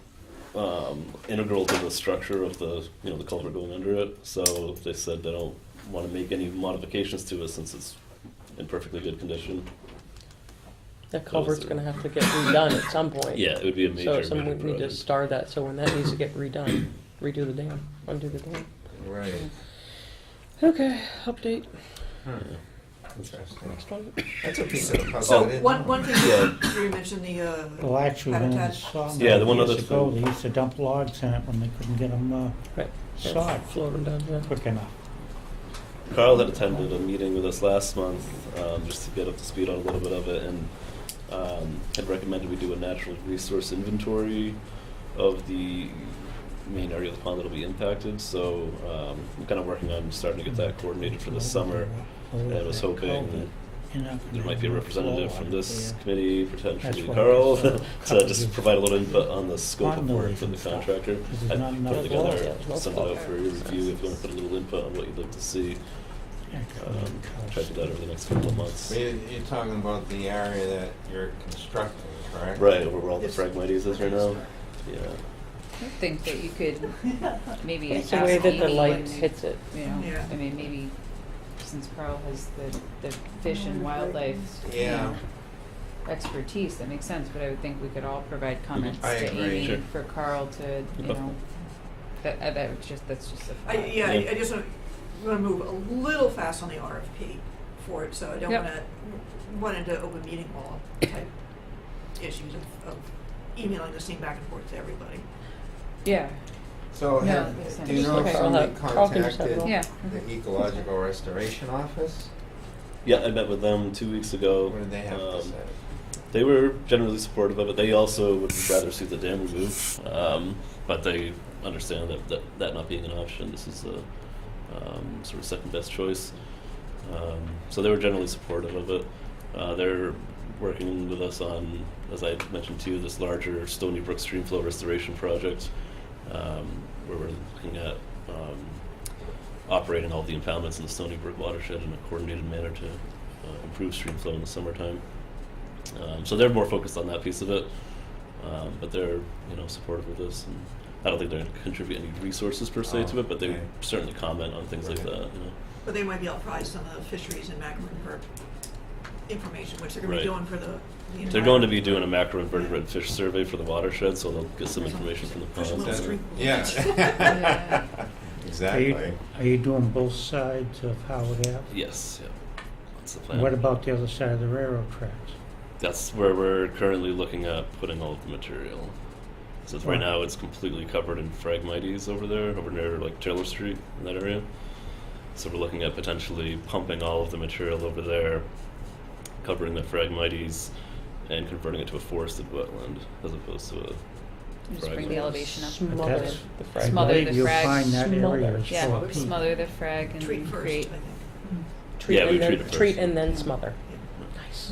integral to the structure of the the culvert going under it. So they said they don't want to make any modifications to it since it's in perfectly good condition. That culvert's gonna have to get redone at some point. Yeah, it would be a major, So major we need to project. start that, so when that needs to get redone, redo the dam, undo the dam. Right. Okay, update. Interesting. Next one. That's a piece of the puzzle. So I didn't one know. thing Yeah. you mentioned the, Well, actually, when the Habitat. sawmill Yeah, the one years other ago, thing- they used to dump logs in it when they couldn't get them Right. sawed Float them down, yeah. quick enough. Carl had attended a meeting with us last month, just to get up to speed on a little bit of it, and had recommended we do a natural resource inventory of the main area of the pond that'll be impacted. So I'm kind of working on starting to get that coordinated for this summer, and I was hoping there might be a representative from this committee, potentially That's why Carl, there's a to just provide a little input on the scope of work continuity for the and stuff, contractor. 'cause there's I'd not enough put it together, water. send it out for your review if you want to put a little input on what you'd like to see. Try to do that over the next couple of months. You're talking about the area that you're constructing, correct? Right, over where all the Yes. Phragmites is right now. Yeah. I think that you could maybe It's ask the way that the Amy light and, hits it. you know, Yeah. I mean, maybe since Carl has the fish and wildlife you Yeah. know, expertise, that makes sense, but I would think we could all provide comments I to agree. Amy Sure. for Carl to, you know, that's just a thought. I just want to move a little fast on the RFP for it, so I don't Yep. want to run into open meeting law type issues of emailing this thing back and forth to everybody. Yeah, So No, have, makes do you sense. know if Okay, somebody Carl can just have it contacted all. yeah. the Ecological Restoration Office? Yeah, I met with them 2 weeks ago. What did they have to Um, say? They were generally supportive of it. They also would rather see the dam removed, but they understand that not being an option, this is a sort of second best choice. So they were generally supportive of it. They're working with us on, as I mentioned to you, this larger Stony Brook stream flow restoration project, where we're looking at operating all the impoundments in the Stony Brook watershed in a coordinated manner to improve stream flow in the summertime. So they're more focused on that piece of it, but they're supportive of this, and I don't think they're going to contribute any resources per se to it, but they okay. certainly comment on things like Right. that. But they might be able to provide some of the fisheries and macroinvert information, which they're going to be Right. doing for the entire. They're going to be doing a macroinvertebrate fish survey for the watershed, so they'll get some information from the There's a ponds. little stream. Yeah. Exactly. Are you doing both sides of Howard Ave? Yes, yeah, that's the plan. What about the other side of the railroad tracks? That's where we're currently looking at putting all of the material. So right now it's completely covered in Phragmites over there, over near like Taylor Street in that area. So we're looking at potentially pumping all of the material over there, covering the Phragmites, and converting it to a forested wetland as opposed to a Just bring the Phragmite. elevation up. Smother that's- the I frag. Smother believe the you'll frag. find that Smother. area is Yeah, full of peat. smother the frag and Treat first, create, I think. Treat Yeah, we and then, treat it first. treat and then smother. Nice.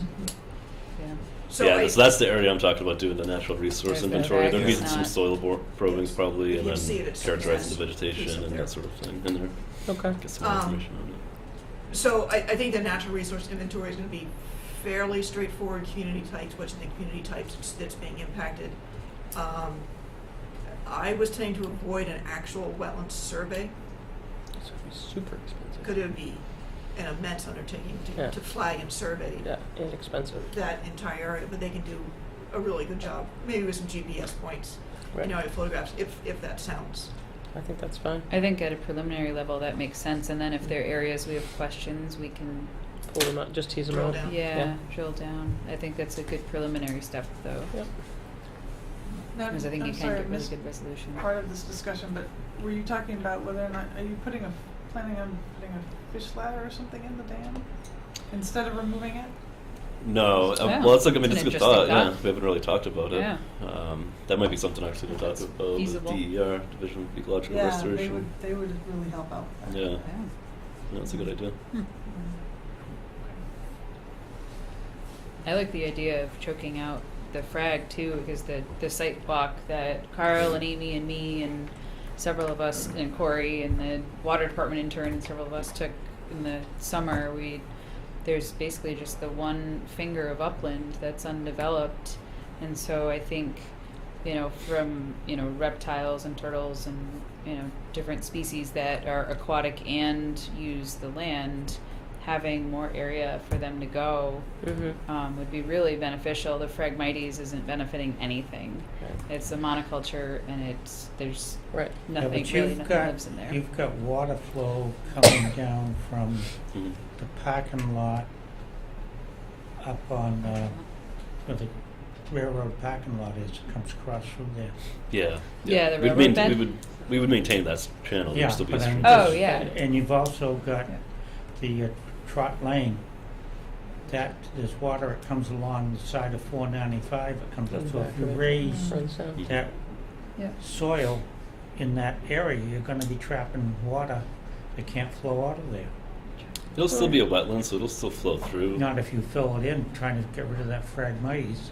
yeah. So yeah, I- so that's the area I'm talking about doing the natural resource There's the inventory. frag, There'll be it's some not- soil probings probably, and You'll see it then at characterizing the Success. vegetation Piece up and there. that sort of thing in there. Okay. Get some more information on it. So I think the natural resource inventory is going to be fairly straightforward. Community types, what's in the community types that's being impacted. I was tending to avoid an actual wetlands survey This would be super expensive. because it would be an immense undertaking Yeah. to flag and survey Yeah, inexpensive. that entire area, but they can do a really good job, maybe with some GPS points, Right. photographs, if that sounds. I think that's fine. I think at a preliminary level that makes sense, and then if there are areas we have questions, we can, Pull them out, just tease them Drill out. down. yeah, drill down. I think that's a good preliminary step, though, Yep. Now, because I think I'm you can sorry, I get really missed good resolution. part of this discussion, but were you talking about whether or not, are you planning on putting a fish ladder or something in the dam instead of removing it? No, Yeah. well, it's like, I mean, It's it's an a good thought, interesting yeah. thought. We haven't really talked about it. Yeah. That might be something actually to talk That's about with feasible. DER, Division of Ecological Yeah, Restoration. they would really help out. with that. Yeah, Yeah. no, that's a good idea. I like the idea of choking out the frag too, because the site walk that Carl and Amy and me and several of us and Corey and the water department intern and several of us took in the summer, there's basically just the one finger of upland that's undeveloped, and so I think, from reptiles and turtles and different species that are aquatic and use the land, having more area for them to go would be really beneficial. The Phragmites isn't benefiting anything. It's a monoculture, and there's Right. nothing, but really you've nothing got- lives in there. You've got water flow coming down from Mhm. the parking lot up on, where the railroad parking lot is, comes across through there. Yeah. Yeah, the We'd railroad main- bed? we would maintain that channel. There'd Yeah, still be a but I stream. mean, Oh, just- yeah. And you've also got Yeah. the Trot Lane. There's water that comes along the side of 495, it comes up, so if you raise Runs down. that Yeah. soil in that area, you're gonna be trapping water that can't flow out of there. It'll still be a wetland, so it'll still flow through. Not if you fill it in, trying to get rid of that Phragmites.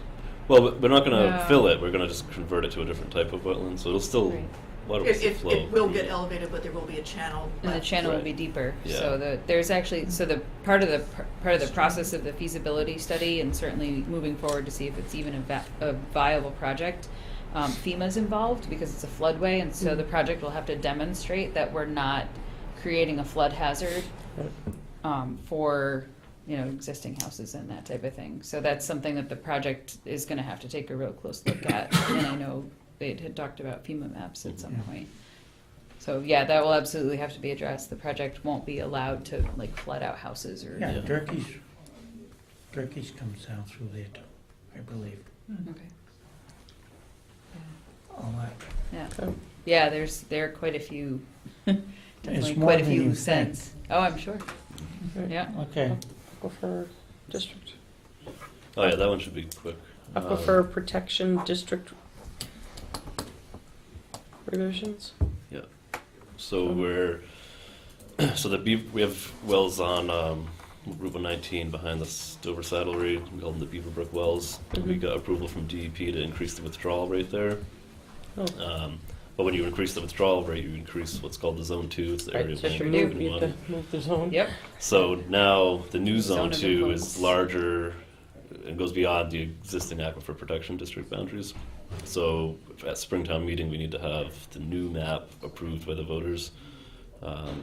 Well, we're not going to No. fill it. We're going to just convert it to a different type of wetland, so it'll still Right. water will still flow. It will through get it. elevated, but there will be a channel. And the left. channel will Right. be deeper, Yeah. so there's actually, so the part of the process of the feasibility study, and certainly moving forward to see if it's even a viable project, FEMA's involved because it's a floodway, and so the project will have to demonstrate that we're not creating a flood hazard for existing houses and that type of thing. So that's something that the project is going to have to take a real close look at, and I know they had talked about FEMA maps at some point. So yeah, that will absolutely have to be addressed. The project won't be allowed to like flood out houses or. Yeah, Yeah. Durkee's comes down through there too, I believe. Okay. All that. Yeah. Oh. Yeah, there are quite a few, definitely more quite a than few you loose think. ends. Oh, I'm sure. Right. Yeah. Okay, Aquifer District. Oh yeah, that one should be quick. Aquifer Protection District revisions. So we have wells on Route 119 behind the Stover Saddlery. We call them the Beaverbrook wells. We got approval from DEP to increase the withdrawal rate there. Oh. But when you increase the withdrawal rate, you increase what's called the Zone 2. It's the area Right, of so land you we're move, moving you have on. to move the zone. Yep. So now the new Zone Zone of 2 influence. is larger and goes beyond the existing aquifer protection district boundaries. So at Springtown meeting, we need to have the new map approved by the voters.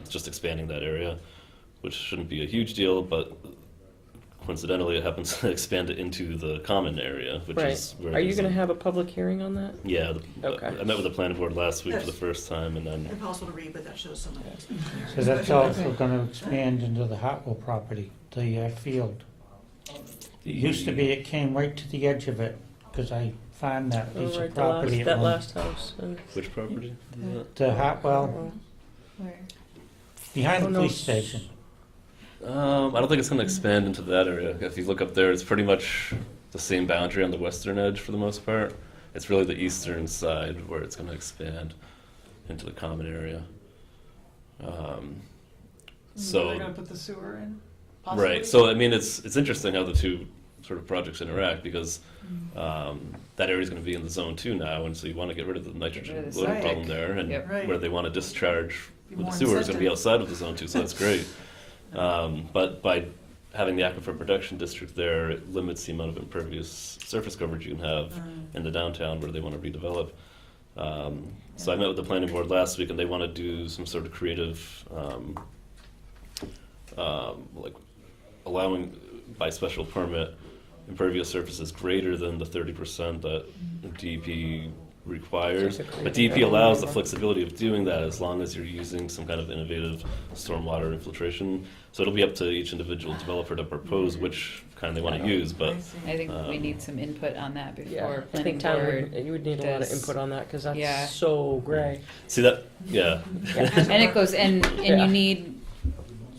It's just expanding that area, which shouldn't be a huge deal, but coincidentally, it happens to expand it into the common area, which is Right. where Are you there's going to a- have a public hearing on that? Yeah, Okay. I met with the planning board last week for the Yes. first time, and then Impossible to read, but that shows some of it. so that's also gonna expand into the Hartwell property, the field. It used to be, it came right to the edge of it, because I found that Oh, piece right, of the property last, at that one. last house. which property? The Hartwell, Where? behind Oh, the no. police station. I don't think it's going to expand into that area. If you look up there, it's pretty much the same boundary on the western edge for the most part. It's really the eastern side where it's going to expand into the common area. So They're gonna put the sewer in? right. So I mean, it's interesting how the two sort of projects interact because that area is going to be in the zone 2 now, and so you want to get rid of the nitrogen rid of the loading site. problem there, and Yep. Right. where they want to discharge Be with the more sewer is going to be incentive. outside of the zone 2, so that's great. But by having the aquifer protection district there, it limits the amount of impervious surface coverage you can have in the downtown where they want to redevelop. So I met with the planning board last week, and they want to do some sort of creative, like allowing by special permit impervious surfaces greater than the 30% that DEP requires. But DEP allows the flexibility of doing that as long as you're using some kind of innovative stormwater infiltration. So it'll be up to each individual developer to propose which kind they want to use, but I think we need some input on that Yeah, before I planning think town board. would, you would need a lot of does- input on that because that's Yeah. so gray. see that, yeah. And it goes, and Yeah. you need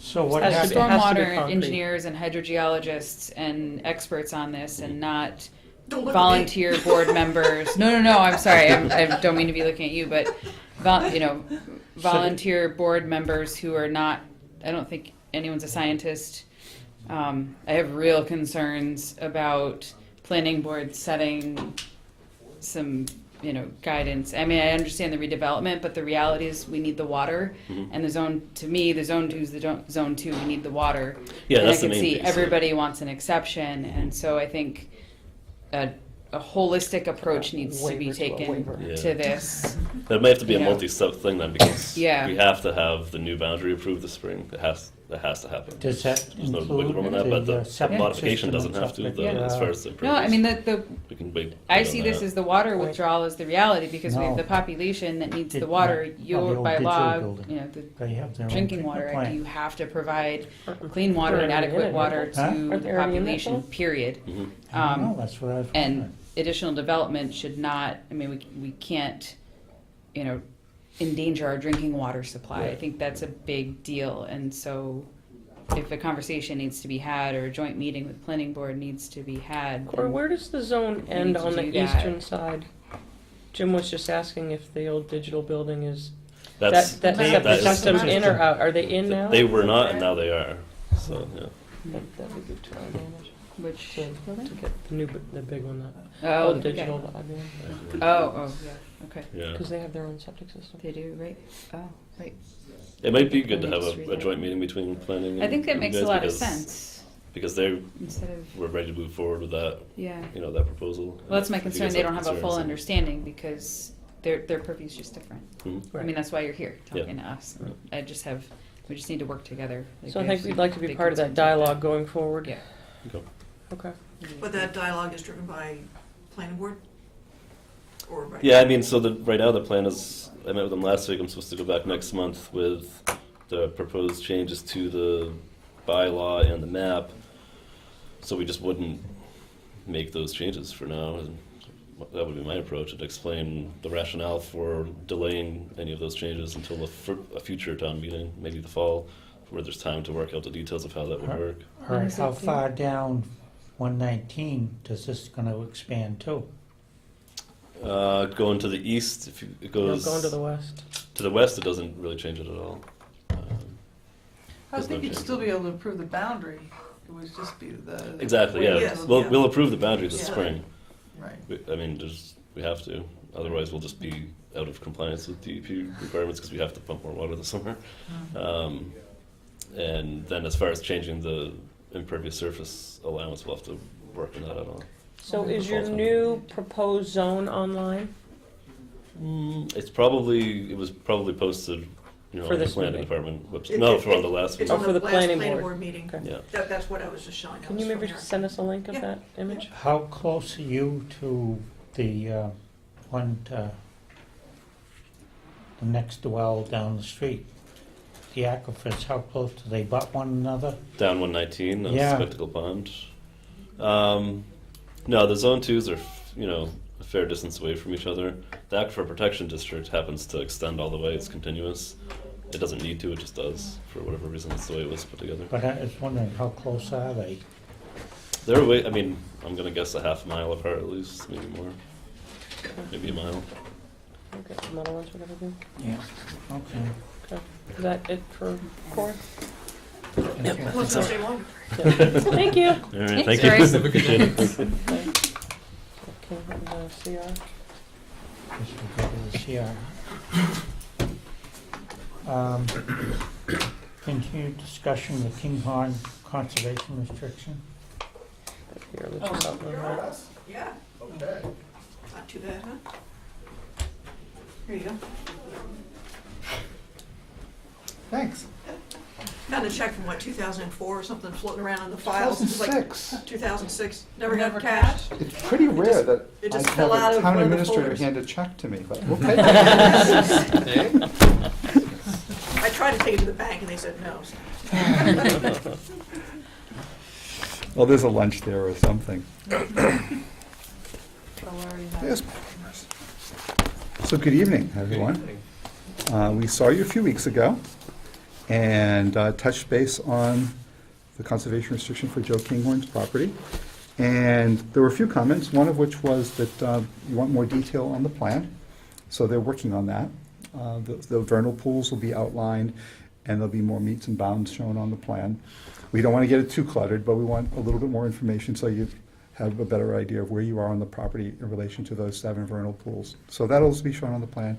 So what Has to be- happened? stormwater concrete. engineers and hydrogeologists and experts on this and not Don't look at me. volunteer board members. No, I'm sorry. I don't mean to be looking at you, but volunteer board members who are not, I don't think anyone's a scientist. I have real concerns about planning board setting some, guidance. I mean, I understand the redevelopment, but the reality is we need the water. And the zone 2 is the zone 2, we need the water. Yeah, And that's I the can main see piece. everybody wants an exception, and so I think a holistic approach needs to be Waiver to a taken waiver. Yeah. to this. That might have to be a Yeah. multi-step thing then, because Yeah. we have to have the new boundary approved this spring. It has that has to happen. Does that There's no include wiggle room on that, but the the septic modification system doesn't and have to, septic? though, Yeah. as far as the No, I mean, impervious. the We can wait. I on see that. this as the water withdrawal as the reality, because we have No. the population that needs the Did- water, well, the your, old by digital law, building. you know, the They have their own Drinking treatment Water Act, plant. you have to provide clean water They're and already in adequate it, water aren't to Huh? Aren't the they already in that, population, though? period. Mhm. I don't know, Um, that's what I was and wondering. additional development should not, I mean, we can't, you know, endanger our drinking water supply. I think that's a big deal, and so if a conversation needs to be had, or a joint meeting with planning board needs to be had. Or where does the zone We end need to on the do that. eastern side? Jim was just asking if the old digital building is, That's, that that septic is- system in or out? Are they in now? They were not, and now they are, so, yeah. That'd be good to manage. Which To building? get the new, the big one, that Oh, old okay. digital, I mean, Oh, yeah, okay. Yeah. because they have their own septic system. They do, right? Oh, right. It might be good to Maybe have just a read that. joint meeting between planning and I think that you makes a guys lot of because- sense, Because they instead of, were ready to move forward with that, yeah. you know, that proposal. Well, that's my If you concern, guys they don't have a full concerns, then- understanding, because their purview's just different. Mhm. I mean, that's why you're here, Yeah. talking to us. Right. We just need to work together. So I we think have we'd some like to be big part of that concerns like dialogue going forward. Yeah. Okay. Okay. But that dialogue is driven by planning board? Or by? Yeah, I mean, so right now the plan is, I met with them last week, I'm supposed to go back next month with the proposed changes to the bylaw and the map. So we just wouldn't make those changes for now, and that would be my approach, and explain the rationale for delaying any of those changes until a future town meeting, maybe the fall, where there's time to work out the details of how that would Huh? work. All right, Is how it clear? far down 119 does this gonna expand to? Going to the east, if you, it No, goes going to the west. to the west, it doesn't really change it at all. I There's no think you'd change. still be able to improve the boundary, it would just be the. Exactly, yeah. Yes, We'll, yeah. we'll approve the boundary this Yeah. spring. Right. I mean, we have to. Otherwise, we'll just be out of compliance with DEP requirements because we have to pump more water this summer. And then as far as changing the impervious surface allowance, we'll have to work on that at all. So is your new proposed zone online? It was probably posted, you know, For on the this planning meeting? department website. It- No, it- for on the last It's Oh, on one. for the the last planning planning board. board meeting. Okay. Yeah. That's what I was just showing. Can you maybe just send us a link of Yeah. that image? How close are you to the one, the next well down the street? The aquifers, how close do they butt one another? Down 119, Yeah. Spectacle Pond. No, the zone twos are, you know, a fair distance away from each other. The Aquifer Protection District happens to extend all the way, it's continuous. It doesn't need to, it just does, for whatever reason, that's the way it was put together. But I was wondering, how close are they? They're away, I mean, I'm gonna guess a half mile apart at least, maybe more. Maybe a mile. Okay, the metal ones, whatever. Yeah. Okay. Okay. Is that it for core? Well, it's gonna stay longer. Thank you. All right, thank Sorry. you. Have a good Appreciate it. Okay, and the CR. This will go to the CR. Continued discussion of Kinghorn conservation restriction. Here, let's just up on that. Yeah. Okay. Not too bad, huh? Here you go. Thanks. Found a check from, what, 2004 or something floating around in the files. It was like 2006. 2006. Never got Never cashed. It's pretty rare that it I just have fell out a of town one of the administrator folders. hand a check to me, but we'll take it. Hey? I tried to take it to the bank and they said no. Well, there's a lunch there or something. Oh, already have. There's my papers. So good evening, everyone. We saw you a few weeks ago and touched base on the conservation restriction for Joe Kinghorn's property. And there were a few comments, one of which was that you want more detail on the plan. So they're working on that. The vernal pools will be outlined and there'll be more meets and bounds shown on the plan. We don't want to get it too cluttered, but we want a little bit more information so you have a better idea of where you are on the property in relation to those 7 vernal pools. So that'll be shown on the plan.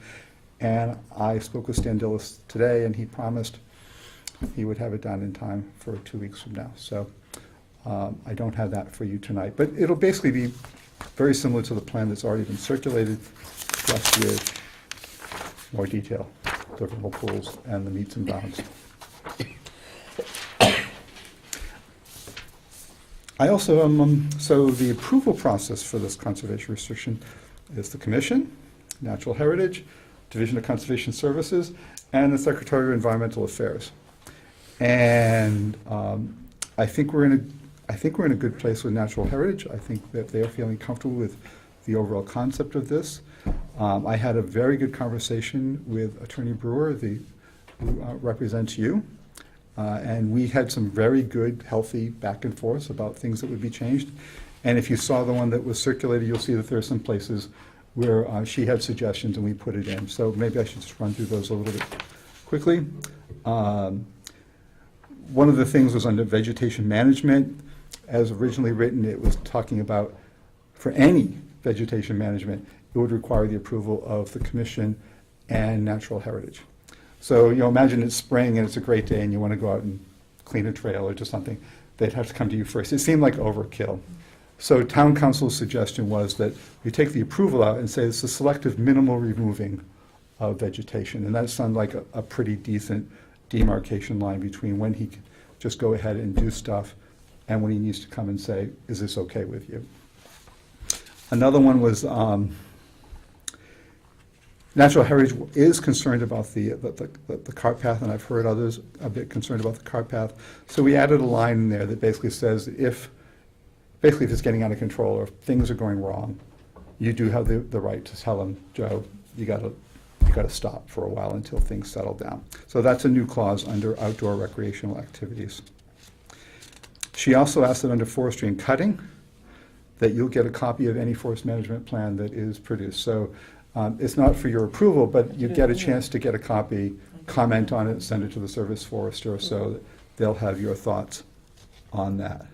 And I spoke with Stan Dillis today, and he promised he would have it done in time for 2 weeks from now. So I don't have that for you tonight. But it'll basically be very similar to the plan that's already been circulated, just with more detail, the vernal pools and the meets and bounds. I also, so the approval process for this conservation restriction is the Commission, Natural Heritage, Division of Conservation Services, and the Secretary of Environmental Affairs. And I think we're in a good place with Natural Heritage. I think that they are feeling comfortable with the overall concept of this. I had a very good conversation with Attorney Brewer, who represents you. And we had some very good, healthy back and forth about things that would be changed. And if you saw the one that was circulated, you'll see that there are some places where she had suggestions and we put it in. So maybe I should just run through those a little bit quickly. One of the things was under vegetation management. As originally written, it was talking about, for any vegetation management, it would require the approval of the Commission and Natural Heritage. So, imagine it's spring and it's a great day and you want to go out and clean a trail or do something. They'd have to come to you first. It seemed like overkill. So Town Council's suggestion was that we take the approval out and say it's a selective minimal removing of vegetation. And that sounded like a pretty decent demarcation line between when he can just go ahead and do stuff and when he needs to come and say, is this okay with you? Another one was Natural Heritage is concerned about the cart path, and I've heard others a bit concerned about the cart path. So we added a line in there that basically says if it's getting out of control or if things are going wrong, you do have the right to tell them, Joe, you got to stop for a while until things settle down. So that's a new clause under outdoor recreational activities. She also asked that under forestry and cutting, that you'll get a copy of any forest management plan that is produced. So it's not for your approval, but you get a chance to get a copy, comment on it, send it to the service forester so that they'll have your thoughts on that.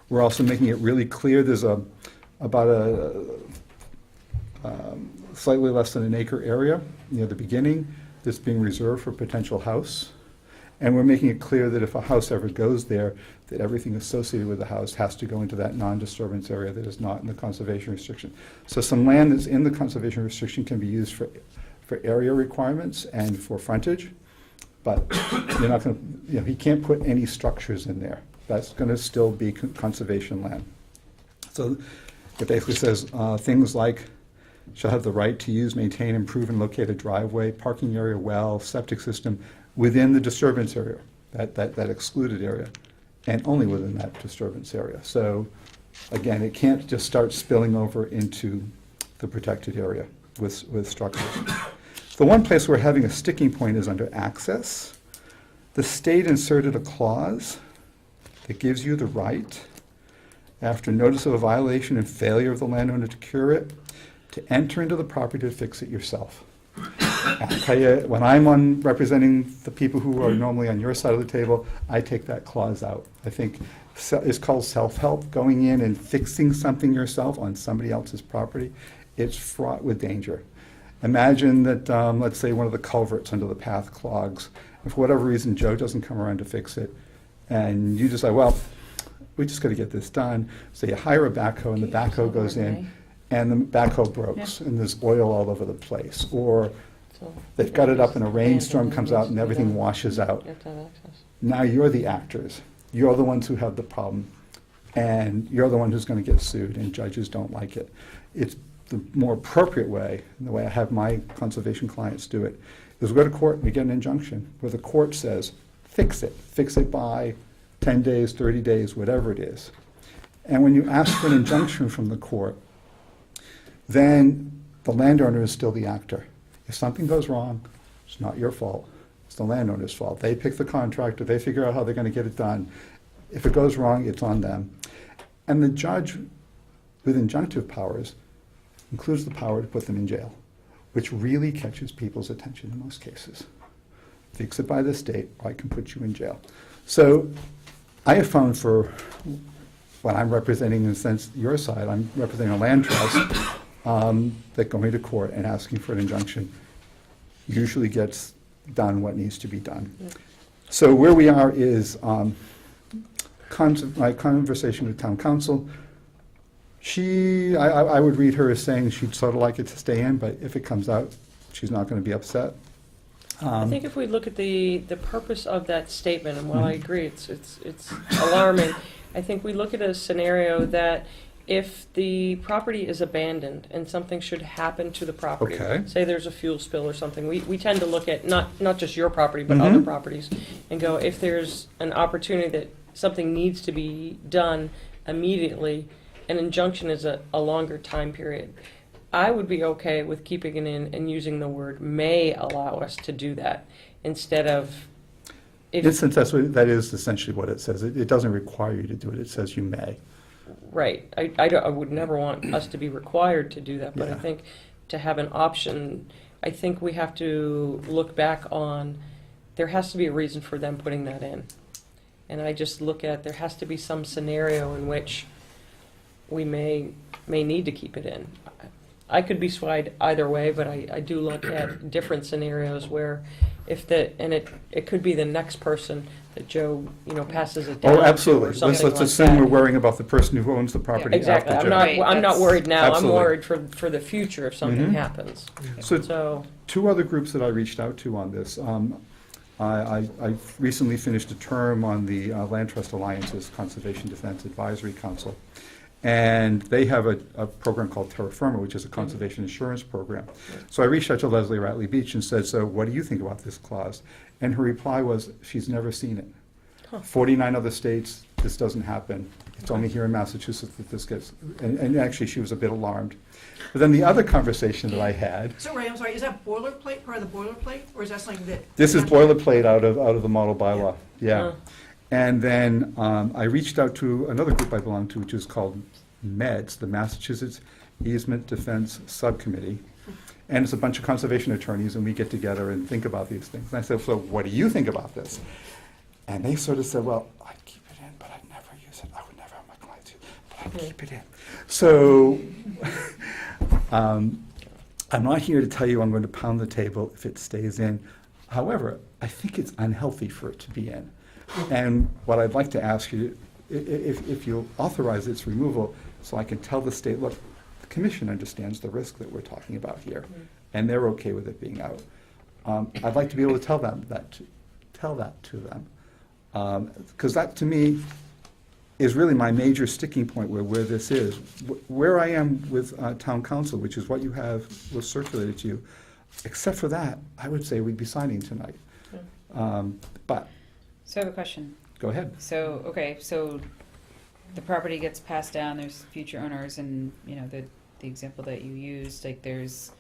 We're also making it really clear there's about a slightly less than an acre area near the beginning that's being reserved for potential house. And we're making it clear that if a house ever goes there, that everything associated with the house has to go into that non-disturbance area that is not in the conservation restriction. So some land that's in the conservation restriction can be used for area requirements and for frontage, but you're not going to, he can't put any structures in there. That's going to still be conservation land. So it basically says things like shall have the right to use, maintain, improve, and locate a driveway, parking area, well, septic system within the disturbance area, that excluded area, and only within that disturbance area. So again, it can't just start spilling over into the protected area with structures. The one place we're having a sticking point is under access. The state inserted a clause that gives you the right, after notice of a violation and failure of the landowner to cure it, to enter into the property to fix it yourself. I'll tell you, when I'm representing the people who are normally on your side of the table, I take that clause out. I think it's called self-help, going in and fixing something yourself on somebody else's property. It's fraught with danger. Imagine that, let's say, one of the culverts under the path clogs, and for whatever reason, Joe doesn't come around to fix it, and you decide, well, we just got to get this done. So you hire a backhoe, and the backhoe goes in, and the backhoe breaks, and there's oil all over the place. Or they've got it up and a rainstorm comes out and everything washes out. Now you're the actors. You're the ones who have the problem. And you're the one who's going to get sued, and judges don't like it. It's the more appropriate way, and the way I have my conservation clients do it, is we go to court and we get an injunction where the court says, fix it. Fix it by 10 days, 30 days, whatever it is. And when you ask for an injunction from the court, then the landowner is still the actor. If something goes wrong, it's not your fault. It's the landowner's fault. They pick the contractor. They figure out how they're going to get it done. If it goes wrong, it's on them. And the judge with injunctive powers includes the power to put them in jail, which really catches people's attention in most cases. Fix it by the state, or I can put you in jail. So I have found for when I'm representing, in a sense, your side, I'm representing a land trust, that going to court and asking for an injunction usually gets done what needs to be done. Yep. So where we are is my conversation with town council. I would read her as saying she'd sort of like it to stay in, but if it comes out, she's not going to be upset. I think if we look at the purpose of that statement, and while I agree, it's alarming, I think we look at a scenario that if the property is abandoned and something should happen to the property, Okay. say there's a fuel spill or something, we tend to look at not just your property, but other Mhm. properties, and go, if there's an opportunity that something needs to be done immediately, an injunction is a longer time period. I would be okay with keeping it in and using the word may allow us to do that, instead of, Since that is essentially what it says. It doesn't require you to do it. It says you may. right, I would never want us to be required to do that, but I Yeah. think to have an option, I think we have to look back on, there has to be a reason for them putting that in. And I just look at, there has to be some scenario in which we may need to keep it in. I could be swayed either way, but I do look at different scenarios where and it could be the next person that Joe, passes it down Oh, to absolutely. or something Let's like assume that. we're worrying about the person who owns the property Exactly. after I'm Joe. not. Right, I'm not that's- worried now. Absolutely. I'm worried for the future if something Mhm. happens. So So two other groups that I reached out to on this. I recently finished a term on the Land Trust Alliance's Conservation Defense Advisory Council. And they have a program called Terra Firma, which is a conservation insurance program. So I reached out to Leslie Ratley Beach and said, so what do you think about this clause? And her reply was, she's never seen it. Huh. 49 other states, this doesn't happen. It's only here in Massachusetts that this gets, and actually she was a bit alarmed. But then the other conversation that I had, So Ray, I'm sorry, is that boilerplate, part of the boilerplate, or is that something that? this is boilerplate out of the model bylaw, yeah. Huh. And then I reached out to another group I belong to, which is called MEDS, the Massachusetts Easement Defense Subcommittee. And it's a bunch of conservation attorneys, and we get together and think about these things. And I said, so what do you think about this? And they sort of said, well, I'd keep it in, but I'd never use it. I would never have my clients use it, but I'd keep it in. So I'm not here to tell you I'm going to pound the table if it stays in. However, I think it's unhealthy for it to be in. And what I'd like to ask you, if you'll authorize its removal, so I can tell the state, look, the commission understands the risk that we're talking about here, and they're okay with it being out. I'd like to be able to tell that to them, because that to me is really my major sticking point where this is. Where I am with town council, which is what you have was circulated to you, except for that, I would say we'd be signing tonight. But So I have a question. go ahead. So, okay, so the property gets passed down, there's future owners, and, the example that you used, like, there's,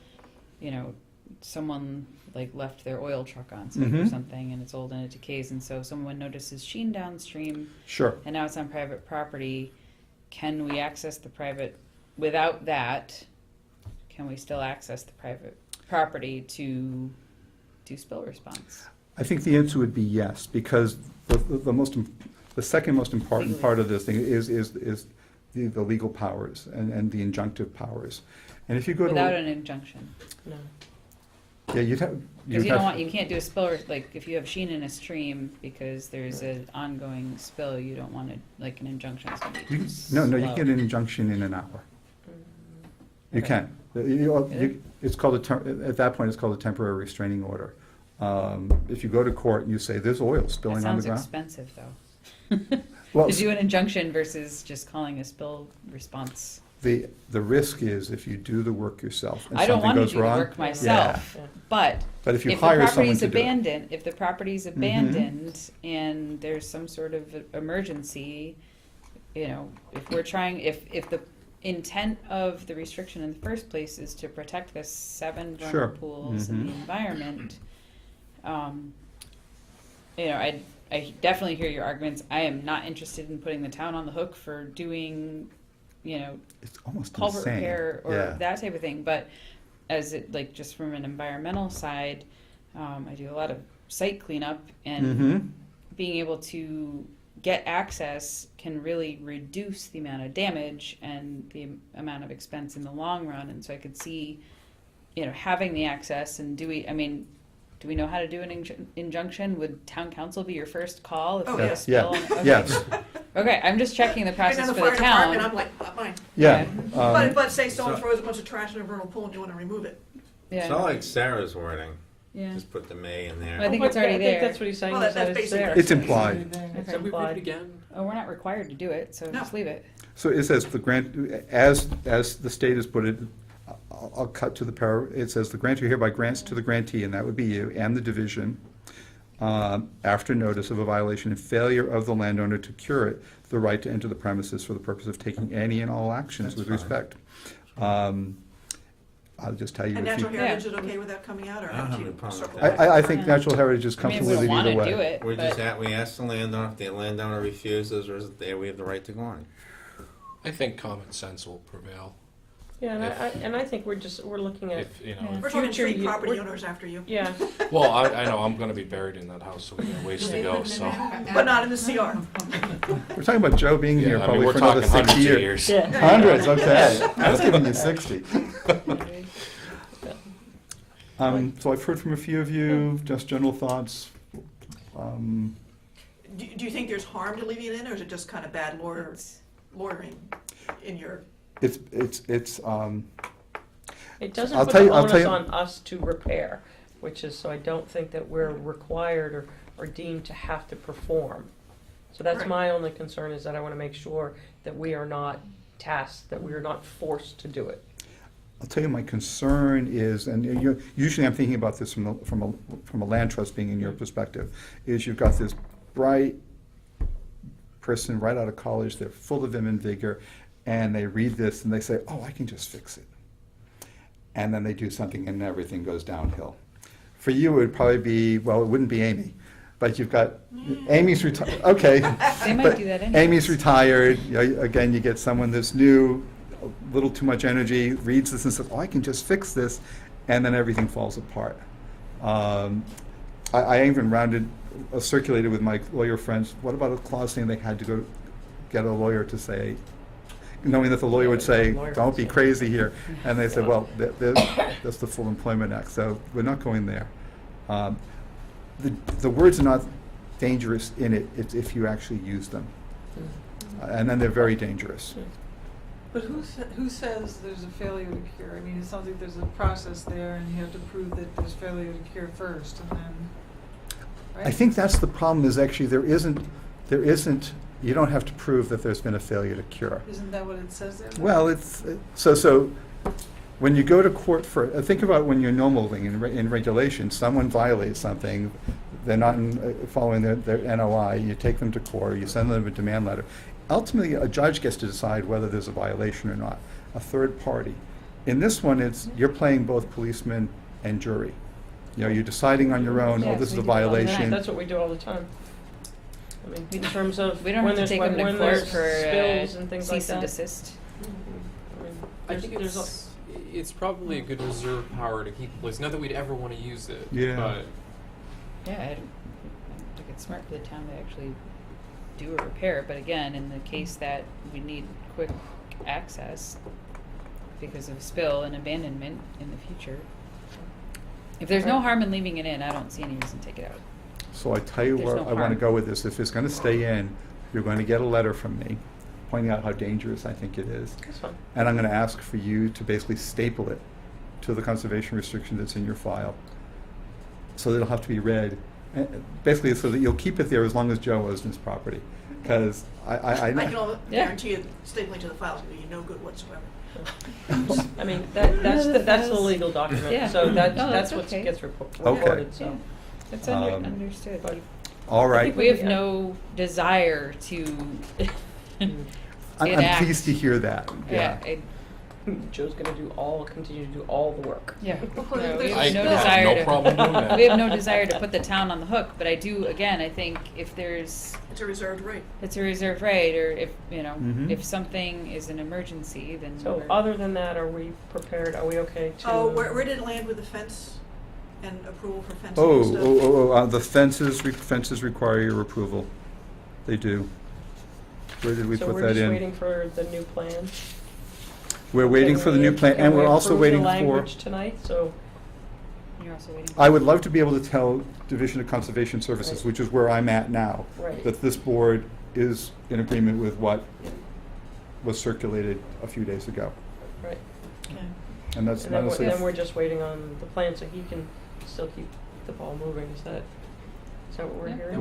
someone, like, left their oil truck on site or Mhm. something, and it's old and it decays, and so someone notices sheen downstream, Sure. and now it's on private property. Can we access the private, without that, can we still access the private property to do spill response? I think the answer would be yes, because the second most important Legally. part of this thing is the legal powers and the injunctive powers. And if you go Without to, an injunction? no. yeah, you'd have. Because you can't do a spill, like, if you have sheen in a stream because there's an ongoing spill, you don't want like an injunction. No, you can get an injunction in an hour. You Okay. can. It's called at that point, it's called a temporary restraining order. If you go to court and you say, there's oil spilling That on the sounds ground. expensive, though. Well, To do an injunction versus just calling a spill response. the risk is if you do the work yourself and I don't something want to goes do the wrong. work myself, Yeah. but But if you if the hire someone property's to do it. abandoned, if the property's Mhm. abandoned and there's some sort of emergency, if we're trying, if the intent of the restriction in the first place is to protect the 7 Sure. vernal pools and the Mhm. environment, I definitely hear your arguments. I am not interested in putting the town on the hook for doing, It's almost culvert insane. repair or Yeah. that type of thing, but as it, like, just from an environmental side, I do a lot of site cleanup, and Mhm. being able to get access can really reduce the amount of damage and the amount of expense in the long run, and so I could see, having the access. And do we know how to do an injunction? Would town council be your first call if Oh, you have a yes. spill? Yeah. Okay. Yes. Okay, I'm just checking the And process then the for fire the department, I'm town. like, not mine. Yeah. But say someone throws a bunch of trash in a vernal pool and you wanna remove it. It's Yeah, not like Sarah's wording. Yeah. Just put the may in there. I think it's already I there. think that's what he's saying, Well, is that that's it's there. basically- It's implied. It's Okay. Can we read implied. it again? Oh, we're not required to do it, so No. just leave it. So it says the grant, as the state has put it, I'll cut to the power, it says the grantor hereby grants to the grantee, and that would be you, and the division, after notice of a violation and failure of the landowner to cure it, the right to enter the premises for the purpose of taking any and all actions That's with fine. respect. I'll just tell you. And if you- natural heritage is okay with that coming out, or I don't have do you any problem with circle that. back? I think natural heritage is I mean, if comfortable we with don't it either wanna do way. it, We're just but we ask the landowner, if the landowner refuses, or is it there, we have the right to go on. I think common sense will prevail. Yeah, and I think we're looking at, If, you know, Yeah. We're talking future three ye- property we're- owners after you, yeah, well, I know I'm gonna be buried in that house, so we got a ways to go, so. but not in the CR. We're talking about Joe being here Yeah, I mean, probably we're for another talking 60 hundreds of years. years. yeah. Hundreds, okay. I was giving you 60. So I've heard from a few of you, just general thoughts. Do you think there's harm to leaving it in, or is it just kind of bad lawyering in your? It's, It doesn't I'll put tell the you- I'll tell onus you- on us to repair, which is, so I don't think that we're required or deemed to have to perform. So that's Right. my only concern, is that I want to make sure that we are not tasked, that we are not forced to do it. I'll tell you, my concern is, and usually I'm thinking about this from a land trust being in your perspective, is you've got this bright person right out of college, they're full of vim and vigor, and they read this and they say, oh, I can just fix it. And then they do something and everything goes downhill. For you, it would probably be, well, it wouldn't be Amy, but you've got, Amy's retired, okay. they might but do that anyway. Amy's retired, again, you get someone that's new, a little too much energy, reads this and says, oh, I can just fix this, and then everything falls apart. I even circulated with my lawyer friends, what about a clause saying they had to go get a lawyer to say, knowing that the lawyer would say, don't be crazy here, and they said, well, that's the Full Employment Act, so we're not going there. The words are not dangerous in it, it's if you actually use them. And then they're very dangerous. But who says there's a failure to cure? I mean, it sounds like there's a process there, and you have to prove that there's failure to cure first, and then, right? I think that's the problem, is actually there isn't, you don't have to prove that there's been a failure to cure. Isn't that what it says there? Well, it's, so when you go to court think about when you're normally in regulation, someone violates something, they're not following their NOI, you take them to court, you send them a demand letter. Ultimately, a judge gets to decide whether there's a violation or not, a third party. In this one, you're playing both policeman and jury. You're deciding on your own, oh, Yes, this is we a do all the time. violation. That's what we do all the time. I mean, in terms of We don't when have to there's, take them to when court there's for spills and things like cease and that. desist. I mean, I think there's it's probably a good reserve power to keep in place. Not that we'd ever want to use it, Yeah. but Yeah, I think it's smart for the town to actually do a repair, but again, in the case that we need quick access because of spill and abandonment in the future, if there's no harm in leaving it in, I don't see any reason to take it out. So I tell you There's where no I want to harm. go with this. If it's going to stay in, you're going to get a letter from me pointing out how dangerous I think it is. That's fine. And I'm going to ask for you to basically staple it to the conservation restriction that's in your file, so that it'll have to be read. Basically, so that you'll keep it there as long as Joe owns this property. Because I I can almost Yeah. guarantee you, stapling to the files will be no good whatsoever. I mean, that's the That's- legal document, yeah. so No, that's that's what okay. gets Okay. reported, so. Yeah. It's understood. But all I right. think We have no desire to I'm enact. pleased to hear that. Yeah, Joe's gonna continue to do all the work. yeah. Well, No, we there's- have no I have desire no to. problem doing that. We have no desire to put the town on the hook, but I do, again, I think if there's, It's a reserved right. it's a reserve right, or if, Mhm. if something is an emergency, then So we're- other than that, are we prepared, are we okay to? Oh, where did it land with the fence and approval for fencing Oh, and stuff? the fences require your approval. They do. Where did we So put we're that just in? waiting for the new plan? We're waiting for the new plan, Can and we we're also approve waiting the for. language tonight, so, you're also waiting. I would love to be able to tell Division of Conservation Services, Right. which is where I'm at now, right. that this board is in agreement with what was circulated a few days ago. Right. Okay. And that's And then honestly, then we're just waiting on the plan, so he can still keep the ball moving. Is that what we're hearing?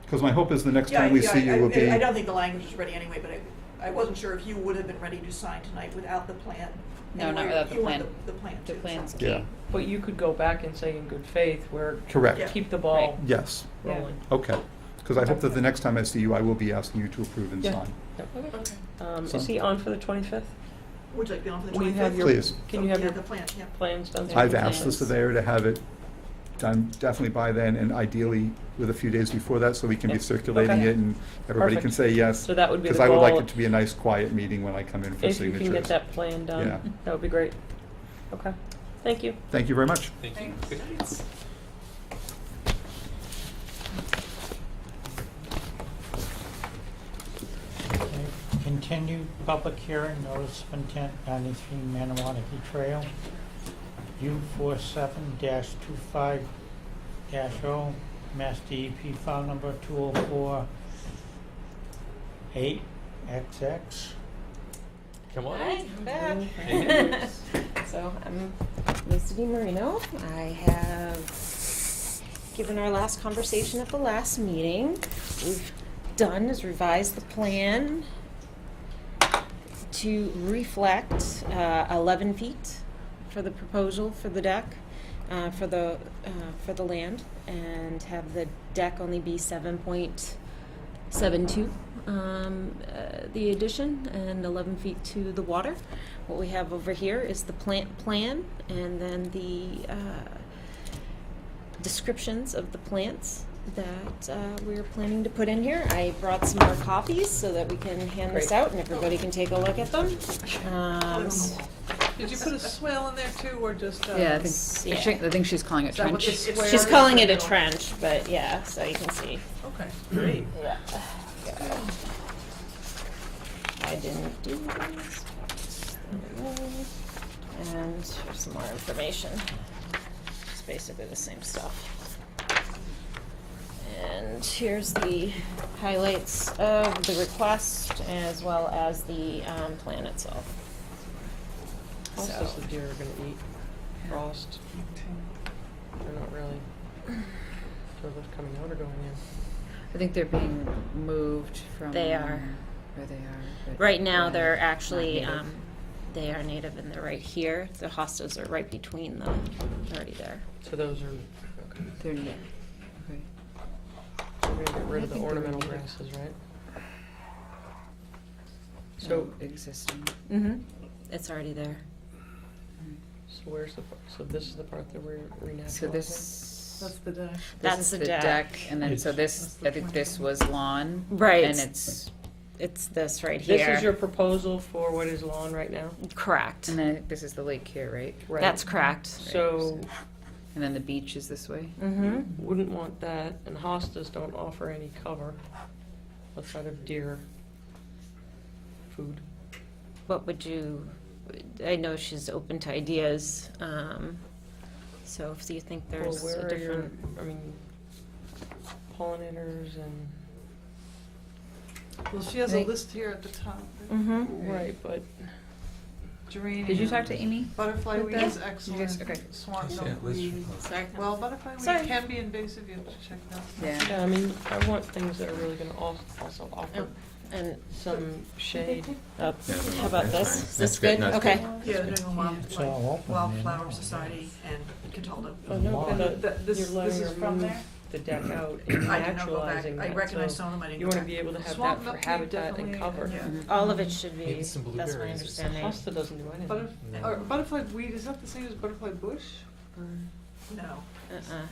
Because my hope is the next Yeah, time we yeah, see you will be. I don't think the language is ready anyway, but I wasn't sure if you would have been ready to sign tonight without the plan. No, not Anyway, without the you want plan. the plan The too, so. plan's key. Yeah, But you could go back and say in good faith, we're correct. Yeah. keep the ball Yes, Yeah. rolling. okay. Because I hope that the next time I see you, I will be asking you to approve and Yeah. sign. Yep. Okay. Is he on for the 25th? Would you like to be on for the Will you 25th? have your, Please. can you have your the plan, yeah. plans done? I've asked the plans. surveyor to have it done definitely by then, and ideally with a few days before that, so we can be Yeah. circulating Okay. it and everybody can Perfect. say yes. So that would be the Because I would like goal. it to be a nice, quiet meeting when I come in for If you signatures. can get that plan done, Yeah. that would be great. Okay, thank you. Thank you very much. Thank you. Good night. Okay, continued public hearing, notice of intent, 93 Manawanaki Trail, U47-25-0, Mass DEP file number 2048XX. Come on. Hi, I'm back. Hey. So I'm Lisa DiMarino. I have given our last conversation at the last meeting. We've done is revise the plan to reflect 11 feet for the proposal for the deck, for the land, and have the deck only be 7.72. The addition and 11 feet to the water. What we have over here is the plant plan and then the descriptions of the plants that we're planning to put in here. I brought some more copies so that we can hand this Great. out and everybody can take a look at them. Did you put a swale in there too, or just? Yeah, Yeah. I think she's calling it Is that what trench. the square She's is? calling it a trench, but yeah, so you can see. Okay. Great. Yeah. I didn't do this. And here's some more information. It's basically the same stuff. And here's the highlights of the request as well as the plan itself. How else So- is the deer gonna eat? Frost? They're not really. Sure those coming out or going in? I think they're being moved from. They are. Where they are. but Right now, not- they're not actually, native. they are native and they're right here. The hostas are right between them, they're already there. So those are, okay. They're na- okay. So we're gonna get rid I of the think they're ornamental native. grasses, right? So, No, existing. Mm-hmm. It's already there. so where's the, so this is the part that we're renaturalizing? So this. That's the deck. That's This is the the deck. deck, and then so It's- this, I think this was lawn. Right. And it's, It's this right here. This is your proposal for what is lawn right now? Correct. and then this is the lake here, right? Right. That's correct. So, And then the beach is this way. Mm-hmm. wouldn't want that, and hostas don't offer any cover outside of deer food. What would you, I know she's open to ideas, so if you think there's Well, a where are your, different. I mean, pollinators and, Well, she has a They- list here at the top. Mm-hmm. right, but Geranium. Did you talk to Amy? Butterfly weed is excellent. Yes, okay. Swan Yeah, milk list. weed. Sorry. Well, butterfly weed Sorry. can be invasive, you have to check that. Yeah. yeah, I mean, I want things that are really gonna also offer And, some shade. how about That's this? fine. Is That's this good. good? No, it's Okay. Yeah, they're doing It's all open, Wildflower man. Society and Cataldo. Oh, no, Lawn. but This you're letting is her from move there? the deck out and I did not go back. naturalizing I that, recognize so some of them, I didn't you go wanna back. be able to have Swamp that for milkweed habitat and definitely, cover. Yeah. All of it should be, Maybe some that's my blueberries. understanding. Hosta doesn't do anything. Or butterfly weed, is that the same as butterfly bush? No. I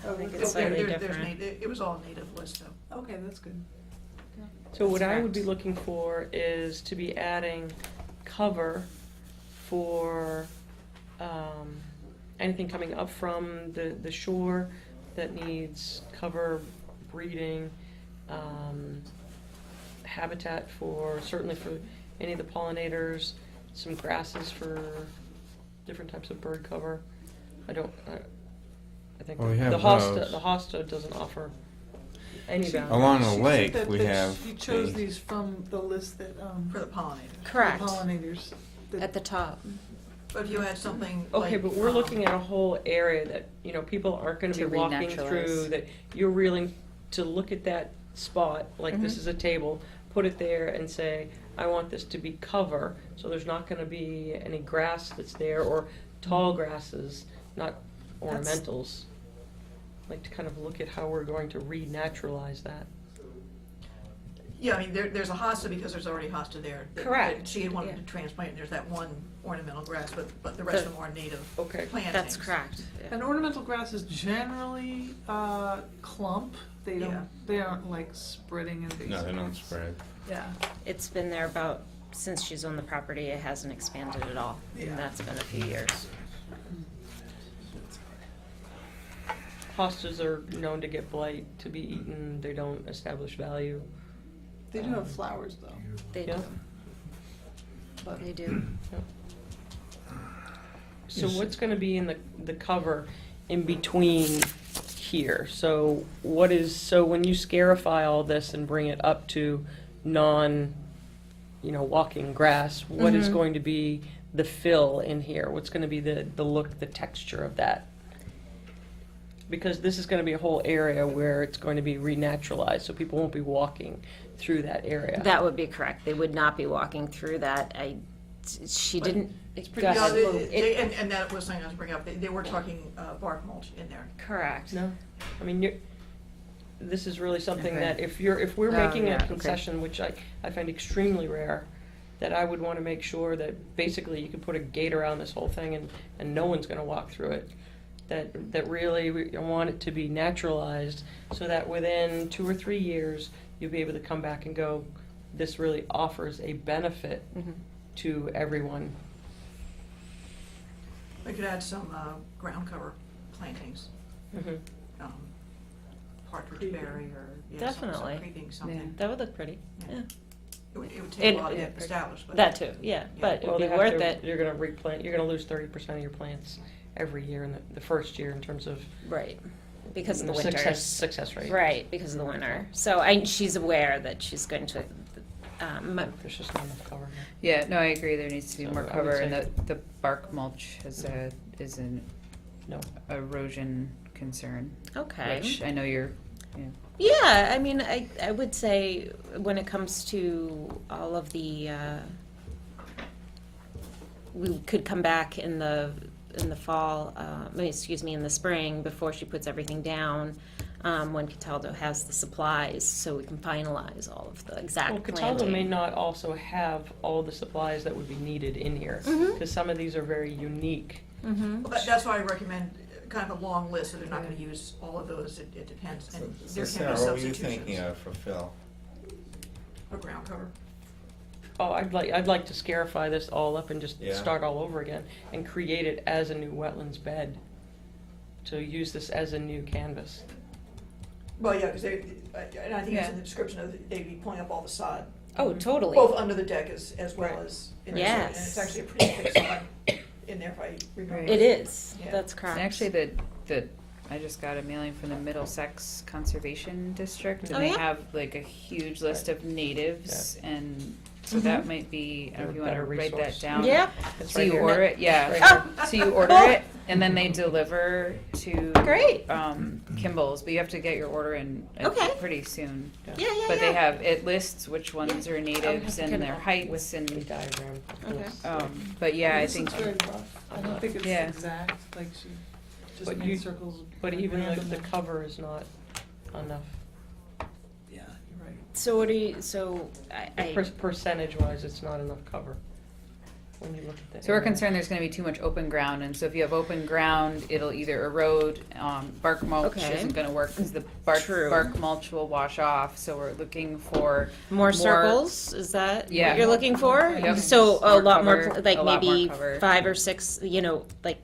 Oh, think there- it's slightly There's different. native, it was all native list though. Okay, that's good. So what I would be Correct. looking for is to be adding cover for, anything coming up from the shore that needs cover, breeding, habitat for, certainly for any of the pollinators, some grasses for different types of bird cover. I think Well, we have the hosta, those. the hosta doesn't offer any value. Along the She said lake, that- we that have She chose the- these from the list that, For the pollinators. Correct, pollinators. that- at the top. But if you had something like. Okay, but we're looking at a whole area that, you know, people aren't gonna be To walking renaturalize. through, that you're willing to look at that spot, like this Mhm. is a table, put it there and say, I want this to be cover, so there's not gonna be any grass that's there, or tall grasses, not ornamentals. Like to kind of look at how we're going to renaturalize that. Yeah, I mean, there's a hosta because there's already hosta there. Correct, She had wanted yeah. to transplant, and there's that one ornamental grass, but the rest of them are native Okay. plantings. That's correct. Yeah. And ornamental grasses generally clump. Yeah. They aren't like spreading and things. No, they don't spread. Yeah. It's been there about, since she's owned the property, it hasn't expanded at all. Yeah. And that's been a few years. Hostas are known to get blight, to be eaten, they don't establish value. They do have flowers though. They Yeah. do. But They do. So what's gonna be in the cover in between here? So what is, so when you scarify all this and bring it up to walking grass, what is Mhm. going to be the fill in here? What's gonna be the look, the texture of that? Because this is gonna be a whole area where it's going to be renaturalized, so people won't be walking through that area. That would be correct. They would not be walking through that. She But didn't. it's go pretty ahead. Yeah, It- and that was something I was bringing up, they were talking bark mulch in there. Correct. No, I mean, this is really something Okay. that if we're Oh, making yeah, a okay. concession, which I find extremely rare, that I would wanna make sure that basically you can put a gate around this whole thing and no one's gonna walk through it. That really, we want it to be naturalized, so that within 2 or 3 years, you'll be able to come back and go, this really offers a benefit Mhm. to everyone. We could add some ground cover plantings, Mhm. partridge berry or, Definitely. some creeping something. That would look pretty. Yeah. Yeah. It would take a while to It- get established, but. That too, yeah, but Well, it'd be they have worth to- it. You're gonna replant, you're gonna lose 30% of your plants every year in the first year in terms of Right, because of the success- winters. success rate. Right, because of the winter. So she's aware that she's going to, There's just not enough cover here. Yeah, no, I agree, there needs to be So more I would cover, and say- the bark mulch is an No. erosion concern. okay. Which I know you're, Yeah, I mean, I would say when it comes to all of the, we could come back in the fall, in the spring, before she puts everything down, when Cataldo has the supplies, so we can finalize all of the exact Well, planting. Cataldo may not also have all the supplies that would be needed in here, Mhm. because some of these are very unique. Mhm. Well, that's why I recommend kind of a long list, so they're not gonna use all of those, it depends, and So there Sarah, can be what were you thinking substitutions. of for Phil? A ground cover. Oh, I'd like to scarify this all up and just Yeah. start all over again and create it as a new wetlands bed. To use this as a new canvas. Well, yeah, because and I think it's Yeah. in the description of, they'd be pulling up all the sod, Oh, totally. both under the deck as well Right. as in the sod. And it's Yes. actually a pretty thick sod in there, if I remember. Right. It is, Yeah. that's correct. and actually I just got a mailing from the Middlesex Conservation District, and Oh, they yeah? have like a huge list of natives, and so Mhm. that might be, I don't know if you wanna Better write that resource. down. Yeah, It's So right you here. order it, yeah. Right here. So you order it, and then they deliver to Great. Kimball's, but you have to get your order in Okay. pretty soon. yeah, yeah, But they yeah. have, it lists which ones are natives to and get their it heights With a and, diagram. Okay. Yes. but yeah, I This think, looks very rough. I don't think it's Yeah. exact, like she just But made you- circles. But even random the and- cover is not enough. Yeah, you're right. So what do you, so I. Percentage wise, it's not enough cover. When you look at that. so we're concerned there's gonna be too much open ground, and so if you have open ground, it'll either erode, bark mulch Okay. isn't gonna work, cause the True. bark mulch will wash off, so we're looking for More circles, is that Yeah. what you're looking for? Yep. So a More lot more, cover, like a lot more maybe cover. 5 or 6, like,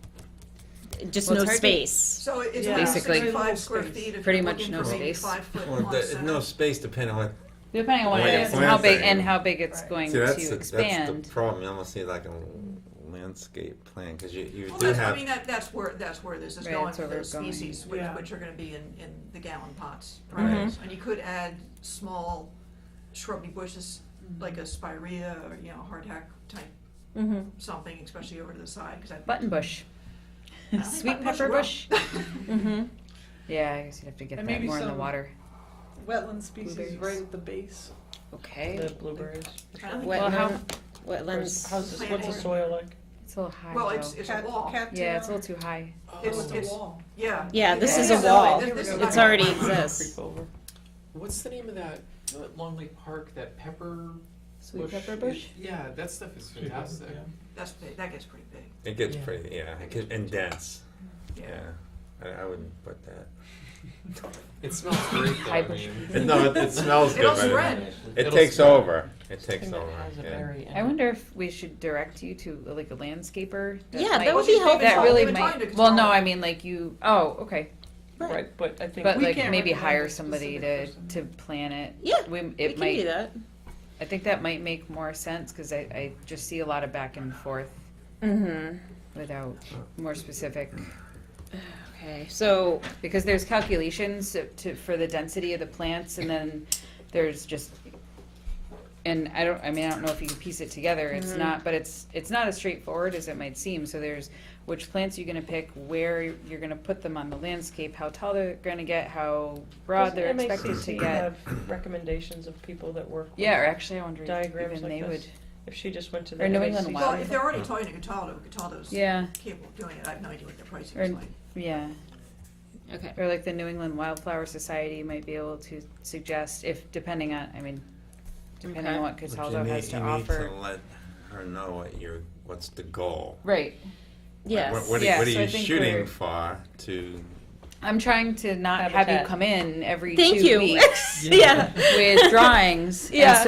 just Well, no it's hard to- space. So it's Yeah. about Basically- 65 square feet if Pretty you're much looking no for maybe space. 5 foot Well, on there's no center. space depending on what. depending on what it Yeah, is and how big, planting. it's Right. going See, to that's expand. the problem. You almost need like a landscape plan because you Well, do that's, I have. mean, that's where this is Right, going that's for where those we're going. species, Yeah. which are gonna be in the gallon pots. Mhm. Right. And you could add small shrubby bushes, like a spirea or, hardtack type Mm-hmm. something, especially over to the side, because I. Button bush. I don't think Sweet button bush pepper will. bush. Mm-hmm. Yeah, I guess you'd have to get And that maybe more in the some- water. Wetland species Blueberries. right at the base. Okay. The blueberries. I don't think Well, how- Wetlands. How's this, what's the soil like? It's a little high. Well, though. it's a wall. Yeah, it's a little too high. It's a wall. Yeah. Yeah, this is Yeah, a no, wall. this is It's not- already exists. Creep over. What's the name of that Long Lake Park? That pepper Sweet bush? pepper bush? Yeah, that stuff is fantastic. That's big, that gets pretty big, It gets Yeah. pretty, yeah, and dense, yeah. yeah. I wouldn't put that. It smells great though. High I bush. mean, No, it smells good, It'll but spread. it It'll takes spread. over. It takes Thing that over, has a yeah. berry in I it. wonder if we should direct you to like a landscaper. Yeah, might- that would be helpful. That really We've been talking might. to Well, no, Conscom. I mean like you. Oh, okay. Right, but I think. But We like can't maybe recommend hire a somebody specific to person. plan it. Yeah, We, we it can might. do that. I think that might make more sense because I just see a lot of back and forth Mm-hmm. without more specific. Okay, so Because there's calculations for the density of the plants, and then there's just, and I don't know if you can piece it together. It's Mhm. not, but it's not as straightforward as it might seem. So there's which plants you're going to pick, where you're going to put them on the landscape, how tall they're going to get, how broad they're Doesn't expected to MACC get. have recommendations of people that work with Yeah, or actually, I wonder if diagrams even like they this? would. If she just went to the Or New England MACC. Wild. Well, if they're already talking to Cataldo, Cataldo's Yeah. capable of doing it, I have no idea what their pricing Or- is like. Yeah. okay. Or like the New England Wildflower Society might be able to suggest, if depending on Okay. on what But Cataldo has to you offer. need to let her know what's the goal. Right. Yes. What Yeah, are so I you think shooting we're- for to, I'm trying to not have Habitat. you come in every Thank 2 you. weeks Yeah. with drawings. Yeah. And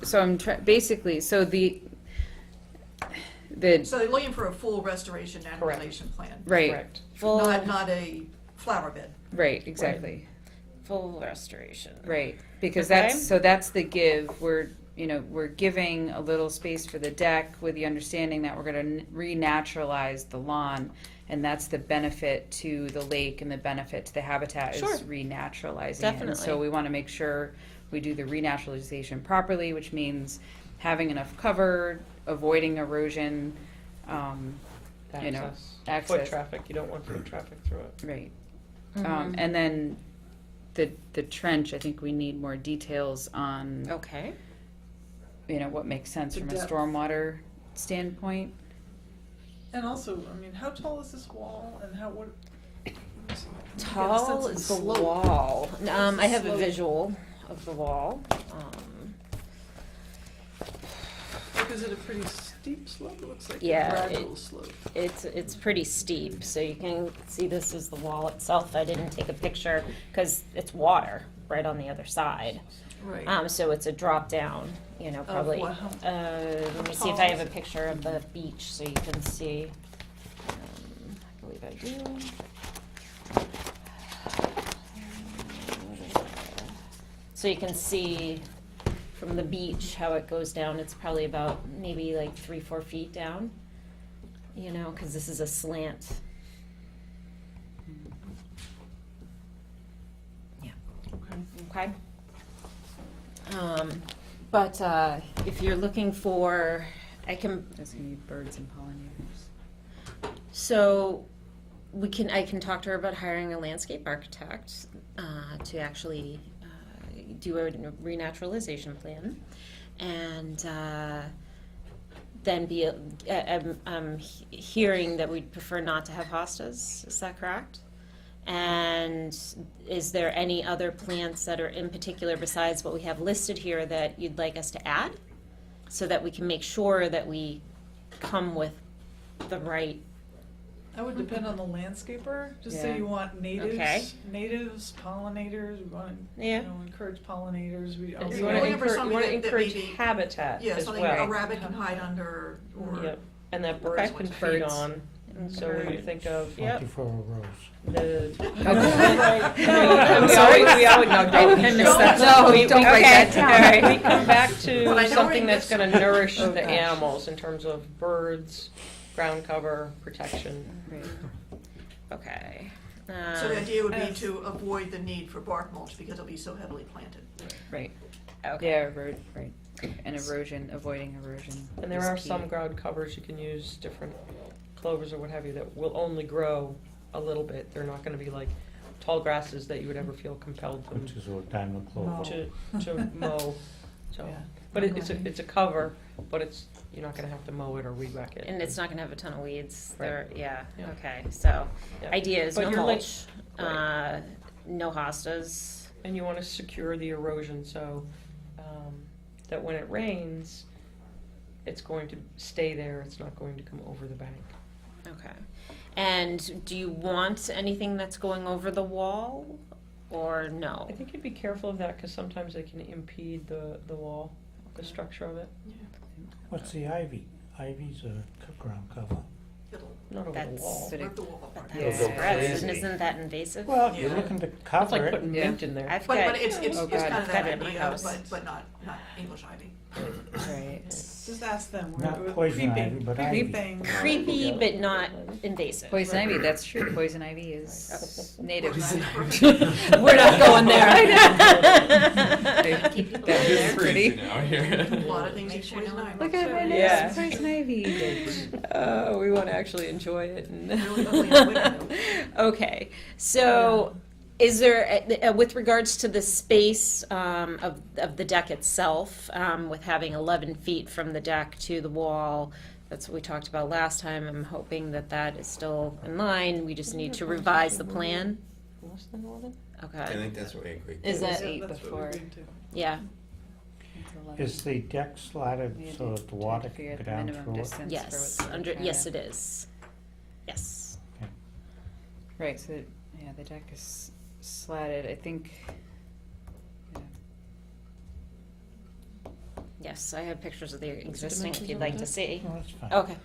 so I'm basically so the So they're looking for a full restoration naturalization plan, right, Correct. Full not a flower bed. right, exactly. full restoration. Right, because Okay. that's the give. We're giving a little space for the deck with the understanding that we're going to renaturalize the lawn, and that's the benefit to the lake and the benefit to the habitat Sure. is renaturalizing it. And Definitely. so we want to make sure we do the renaturalization properly, which means having enough cover, avoiding erosion, you know, Access. access. Foot traffic, you don't want foot traffic through it. Right. Mhm. And then the trench, I think we need more details on, Okay. what makes sense The from a depth. stormwater standpoint. And also, I mean, how tall is this wall and what? Tall sense is of the slope. wall. I have a Slope. visual of the wall. Like, is it a pretty steep slope? It looks like Yeah, a gradual slope. It's pretty steep, so you can see this is the wall itself. I didn't take a picture because it's water right on the other side. Right. So it's a drop down, probably. what, how Let me see if I have a picture of the beach so you can see. I believe I do. So you can see from the beach how it goes down. It's probably about maybe like 3-4 feet down, because this is a slant. Yeah. Okay. But if you're looking for, I can. Does it need birds and pollinators? So I can talk to her about hiring a landscape architect to actually do a renaturalization plan, and then I'm hearing that we'd prefer not to have hostas. Is that correct? And is there any other plants that are in particular besides what we have listed here that you'd like us to add, so that we can make sure that we come with the right? That would depend on the landscaper. Just say Yeah. you want natives, Okay. pollinators. We want to Yeah. encourage pollinators. We And also you want looking to for encourage, something that encourage maybe- habitat Yeah, as something well. a rabbit can hide under, or. Yep, and that birds Okay. can feed Birds. on. So when you think of Yep. 24 rows. the. I'm We sorry. always, no, I don't. missed that. No, We- don't we- write okay. that down. All right. We come back But I to know something it that's is- gonna nourish Oh, the gosh. animals in terms of birds, ground cover, protection. Right. Okay. So the idea would be to avoid the need for bark mulch because it'll be so heavily planted. Right. Okay. Yeah, right. And erosion, avoiding erosion. And there is are key. some ground covers, you can use different clovers or what have you that will only grow a little bit. They're not gonna be like tall grasses that you would ever feel compelled Which is a diamond clover. to mow, so. Yeah. But it's a cover, but you're not gonna have to mow it or weed whack it. And it's not gonna have a ton of weeds, Right. there, yeah, Yeah. okay, so, Yeah. idea is But no you're like- mulch, Right. no hostas. And you wanna secure the erosion so, that when it rains, it's going to stay there, it's not going to come over the bank. Okay. And do you want anything that's going over the wall, or no? I think you'd be careful of that, cause sometimes they can impede the wall, the structure of it. What's the ivy? Ivy's a ground cover. It'll Not over the That's- wall. But rip the wall But apart. Yeah. that's It'll go spreads, crazy. and isn't that invasive? Well, if you're Yeah. looking to It's cover like it, putting Yeah. mint in there. I've But got, it's Oh, kind God, of that I've got it in my idea, house. but not English ivy. Right. Just ask them, Not we're poison creeping, ivy, but ivy. creeping. creepy but not invasive. Poison ivy, that's true. Poison ivy is native. We're not going there. Keep people That is there. pretty. Pretty. Out here. A lot of things use poison ivy. Look at my nose, Yeah. poison ivy. We wanna actually enjoy it and. Really ugly in winter, though. Okay, so is there, with regards to the space of the deck itself, with having 11 feet from the deck to the wall, that's what we talked about last time, I'm hoping that that is still in line, we just need to revise the plan. Less than 11? I Okay, think that's what we agreed to. Is that Yeah, 8 that's what we before? agreed to. yeah, Is the deck slatted We had so to- that the to water figure can out go the down minimum through it? distance for yes, what they're trying yes to- it is, yes. Right, so, yeah, the deck is slatted, I think, yeah. Yes, I have pictures of the existing if dimensions you'd on like that? to see. Oh, that's fine. Okay.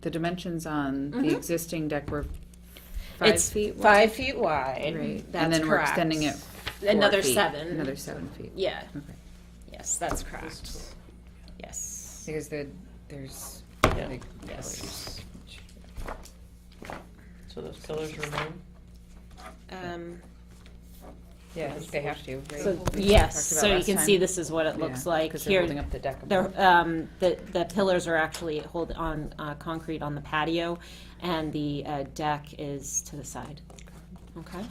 The dimensions on the Mhm. existing deck were 5 It's feet wide? 5 feet wide, Right, that's and then we're correct. extending it 4 Another feet. 7. Another 7 feet. Yeah, Okay. yes, that's correct. Yes. Because there's Yeah. big Yes. pillars. So those pillars remain? Yeah, they have to, right? So, We yes, talked about so you last can time. see this is what it looks Yeah, like 'cause here. they're holding up the deck They're, above. the pillars are actually on concrete on the patio, and the deck is to the side. Okay?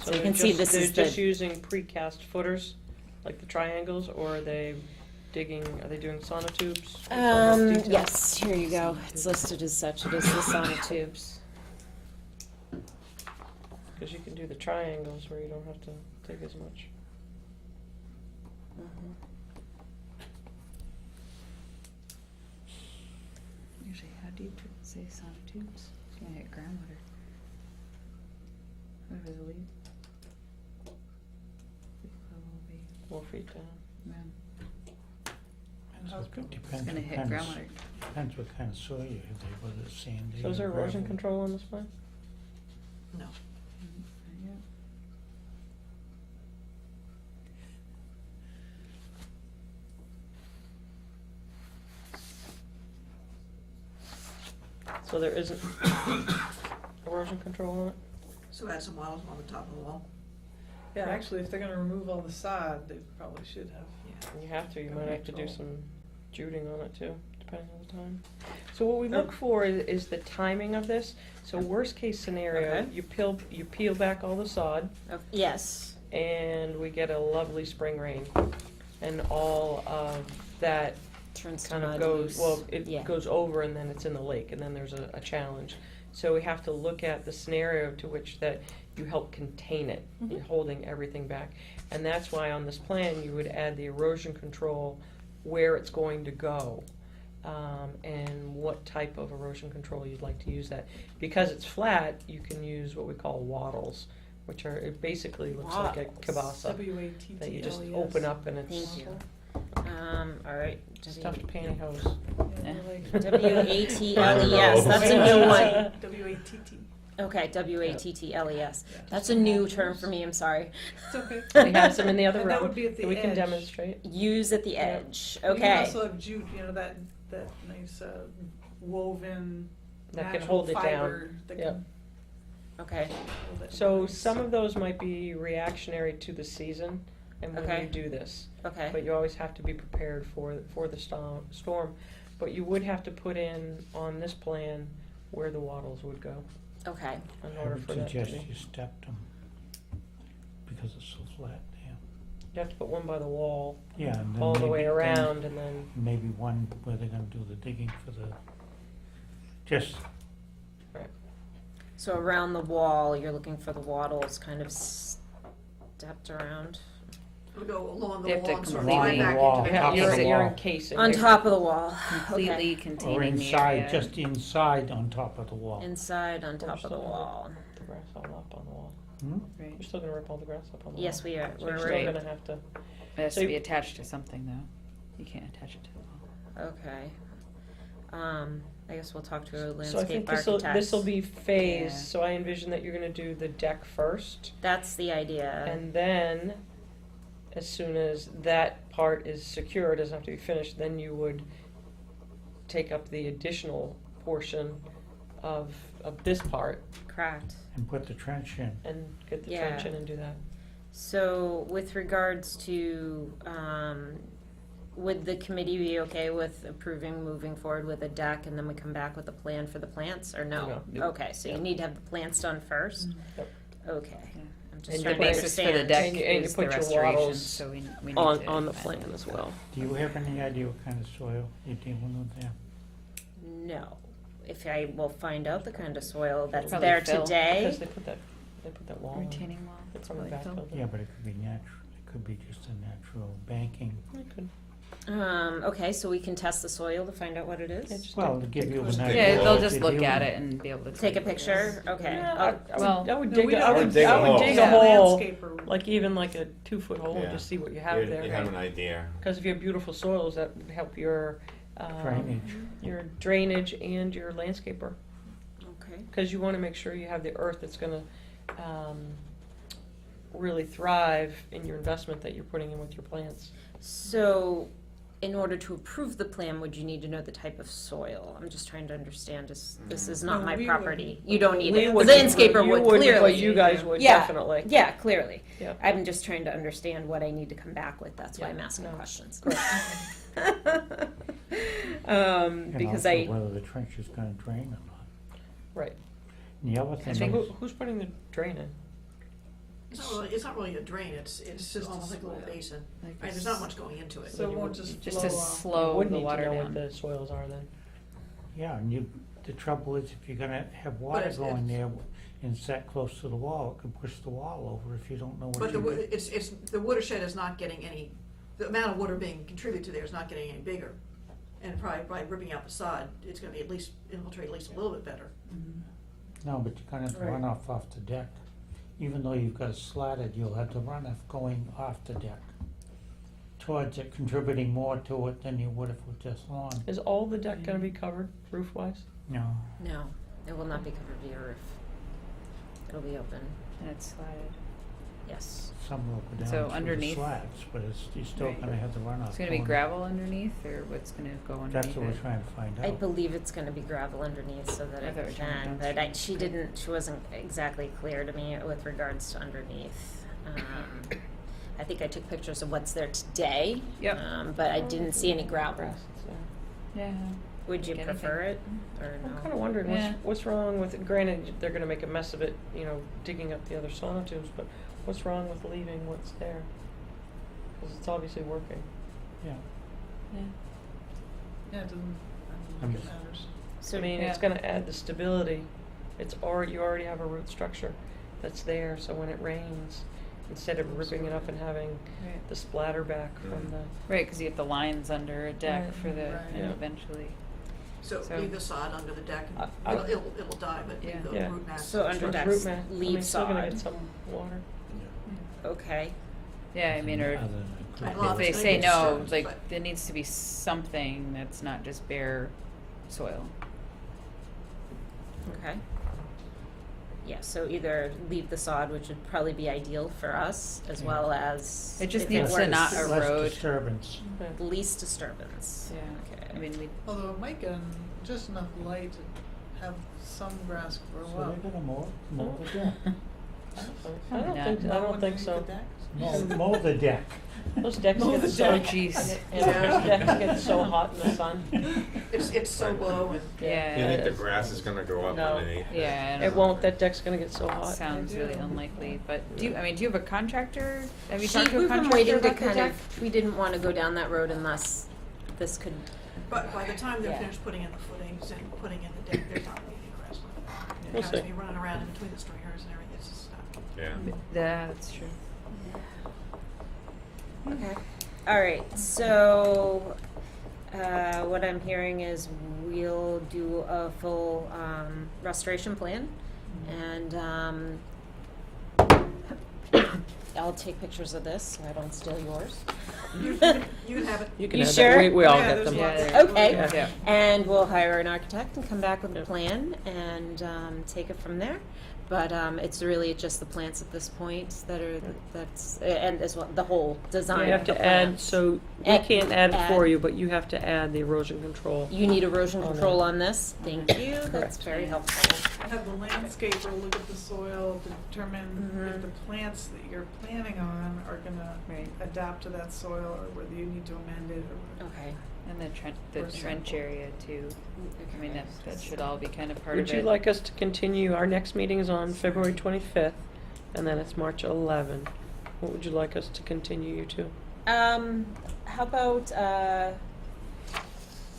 So you they're can see just- this is They're just the, using precast footers, like the triangles, or are they are they doing sonotubes? with all those details? yes, here you go. It's listed as such. It is the sonotubes. Because you can do the triangles where you don't have to dig as much. Mhm. Usually, how deep would it say sonotubes? It's gonna hit groundwater. What is the lead? Lead level will be, 4 feet down. yeah, Depends it's what gonna hit kind of, groundwater. depends what kind of soil you have there, whether it's sandy So is or there erosion gravel. control on this plan? No. Yeah. So there isn't erosion control on it? So add some walls on the top of the wall. Yeah, actually, if they're gonna remove all the sod, they probably should have. You have to, you might have to do Control. some juding on it too, depending on the time. So what we look for is the timing of this. So worst case scenario, Okay. you peel back all the sod Yes. and we get a lovely spring rain. And all of that Turns to kind of mud goes, loose. well, it Yeah. goes over and then it's in the lake and then there's a challenge. So we have to look at the scenario to which that you help contain it. Mhm. You're holding everything back. And that's why on this plan, you would add the erosion control where it's going to go. And what type of erosion control you'd like to use that. Because it's flat, you can use what we call wattles, which are, it basically looks like a Wattles. kibasa W-A-T-T-L-E-S. that you just open up and it's Thank you. All right. stuffed pantyhose. Yeah, they're like- W-A-T-L-E-S, that's a new one. W-A-T-T. Okay, W-A-T-T-L-E-S. Yeah. That's a new term for me, I'm sorry. It's okay. We have some in the other And that room would be at the that we can edge. demonstrate. Use at the Yeah. edge, You can okay. also have jute, you know, that nice woven That can natural hold it down. fiber that Yep. can Okay, hold it in So place. some of those might be reactionary to the season. and when Okay. you do this. Okay, But you always have to be prepared for the storm. But you would have to put in on this plan where the wattles would go okay. in I order would for that to suggest be. you stepped them, because it's so flat there. You have to put one by the wall, Yeah, and then all the way maybe- then around, and then, Maybe one where they're gonna do the digging for the, just, So around the wall, you're looking for the wattles kind of stepped around? It'll go along They the have wall to and sort of completely- right back Wall, into the top house. of you're, the you're wall. encasing. On you're- top of the wall, Completely okay. or containing the inside, area. just inside on top of the wall. Inside on We're top of still the gonna wall. rip the grass all up on the wall. Hmm? Right. We're still gonna rip all the grass up on the wall. Yes, we are. So you're We're still right. gonna have to, It has So to you- be attached to something though. You can't attach it to the wall. Okay. I guess we'll talk to a so I landscape think architect. this'll be phased, Yeah. so I envision that you're gonna do the deck first. That's the idea. And then, as soon as that part is secure, it doesn't have to be finished, then you would take up the additional portion of this part Correct. And put the trench in. and get the Yeah. trench in and do that. So with regards to, would the committee be okay with approving moving forward with a deck and then we come back with a plan for the plants, or no? No. Okay, so you need to have the plants done first? Yep. Okay. Yeah. I'm just And The trying to basis for the understand. deck And you- and you is the put your restoration, wattles so we need On, to. on the plan as well. Do you have any idea what kind of soil you're dealing with there? No. If I will find out the kind of soil that's Probably there fill. today. Because they put that wall in. Retaining wall. It's from the Probably fill. backfill. Yeah, but it could be natural, it could be just a natural banking. It could. Okay, so we can test the soil to find out what it Yeah, is? just Well, take- to give you Take an a idea. Yeah, they'll wall. just if look you- at it and be able to. Take a tell you. picture? Okay. Yeah, I'll- I would No, dig, we I don't. would, Dig a I would hole. dig Yeah, a hole, landscaper. like even like a 2-foot hole, and Yeah. just see what you have there. You have an idea. Because if you have beautiful soils, that would help your, Drainage. your drainage and your landscaper. Okay. Because you want to make sure you have the earth that's gonna, really thrive in your investment that you're putting in with your plants. So, in order to approve the plan, would you need to know the type of soil? I'm just trying to understand, this is not No, my we property. You don't need We it. The would- landscaper you would but clearly. you guys would Yeah. definitely. Yeah, clearly. Yeah. I'm just trying to understand what I need to come back with, that's why Yeah, I'm asking no. questions. And Because also I, whether the trench is gonna drain or not. Right. And the other thing So is, who's putting the drain in? It's not really a drain, it's just a almost like a little swale. basin. Like Right, there's not much going into it. So it you won't would- just Just flow to off. slow You would the need to water know down. what the soils are then. yeah, and the trouble is, if you're gonna have water it's- going there and set close to the wall, it could push the wall over if you don't know what But you're. the watershed is not getting any, the amount of water being contributed to there is not getting any bigger. And probably by ripping out the sod, it's gonna be at least, infiltrate at least a little bit better. No, but you're gonna have the Right. runoff off the deck. Even though you've got it slatted, you'll have the runoff going off the deck towards it, contributing more to it than you would if it was just lawn. Is all the deck gonna be covered roof-wise? No, no, it will not be covered via roof. It'll be open, And it's slided. yes. some will go So down through the underneath? slats, but you're still Right. gonna have the runoff. It's gonna be going. gravel underneath, or what's gonna go underneath That's what we're it? trying to find out. I believe it's gonna be gravel underneath so that I it thought we were talking can, about but she downstream. she wasn't exactly clear to me with regards to underneath. I think I took pictures of what's there today. Yep. But I didn't see any gravel. Grass, so. Yeah. Would you Like prefer it, or no? I'm kinda wondering, Yeah. what's wrong with, granted, they're gonna make a mess of it, digging up the other sonotubes, but what's wrong with leaving what's there? Cause it's obviously working. Yeah, Yeah. Yeah, it doesn't, I I'm don't think it just- matters. I mean, it's Yeah. gonna add the stability. You already have a root structure that's there, so when it rains, instead of ripping it up and having Right. the splatter back from the, Right, because you get the lines under a deck Right. for the, Right. and Yeah. eventually. So So- leave the sod under the deck, and I- it'll die, but Yeah. leave the Yeah. root mass. So under root decks, mat. I mean, leave still gonna sod. get some water. Okay, Yeah, I mean, or other than Right, if well, they it's gonna say be no, disturbed, like, but- there needs to be something that's not just bare soil. okay. Yeah, so either leave the sod, which would probably be ideal for us, as Yeah. well as. It just if needs to works, not less erode. disturbance. Least disturbance. Yeah, Okay. I mean, we, Although it might get just enough light to have some grass grow So up. they're gonna mow the deck. I don't think so. Mow the deck. Those decks Mow get the so, deck. Jeez. yeah, those decks get so hot in the sun. It's so low and. Yeah. Do you think the grass is gonna go up No. underneath? Yeah, I It don't won't, that deck's gonna get so hot. Sounds really unlikely, but do you have a contractor? Have you She, talked to a we've been contractor waiting to about the kind deck? of, we didn't want to go down that road unless this could, But by the time they're Yeah. finished putting in the footings and putting in the deck, there's not gonna be any grass left. We'll It has to see. be running around in between the stringers and everything, it's just stuff. Yeah. Yeah, that's true. okay. All right, so, what I'm hearing is we'll do a full, restoration plan, and, I'll take pictures of this, so I don't steal yours. You can have it. You can You have sure? that, we all Yeah, get there's them. lots. Yeah. Okay, Yeah. and we'll hire an architect and come back with a plan and take it from there. But it's really just the plants at this point that are, and as well, the whole design You have of the to add, plants. so we Add- can't add it for add- you, but you have to add the erosion control. You need erosion On control that. on this, thank you, that's Correct. very helpful. Have the landscaper look at the soil, determine if Mhm. the plants that you're planning on are gonna Right. adapt to that soil, or whether you need to amend it, or. Okay. And the Or trench area too. I mean, that should all be kind of part Would of it. you like us to continue, our next meeting is on February 25th, and then it's March 11. What would you like us to continue you to? How about,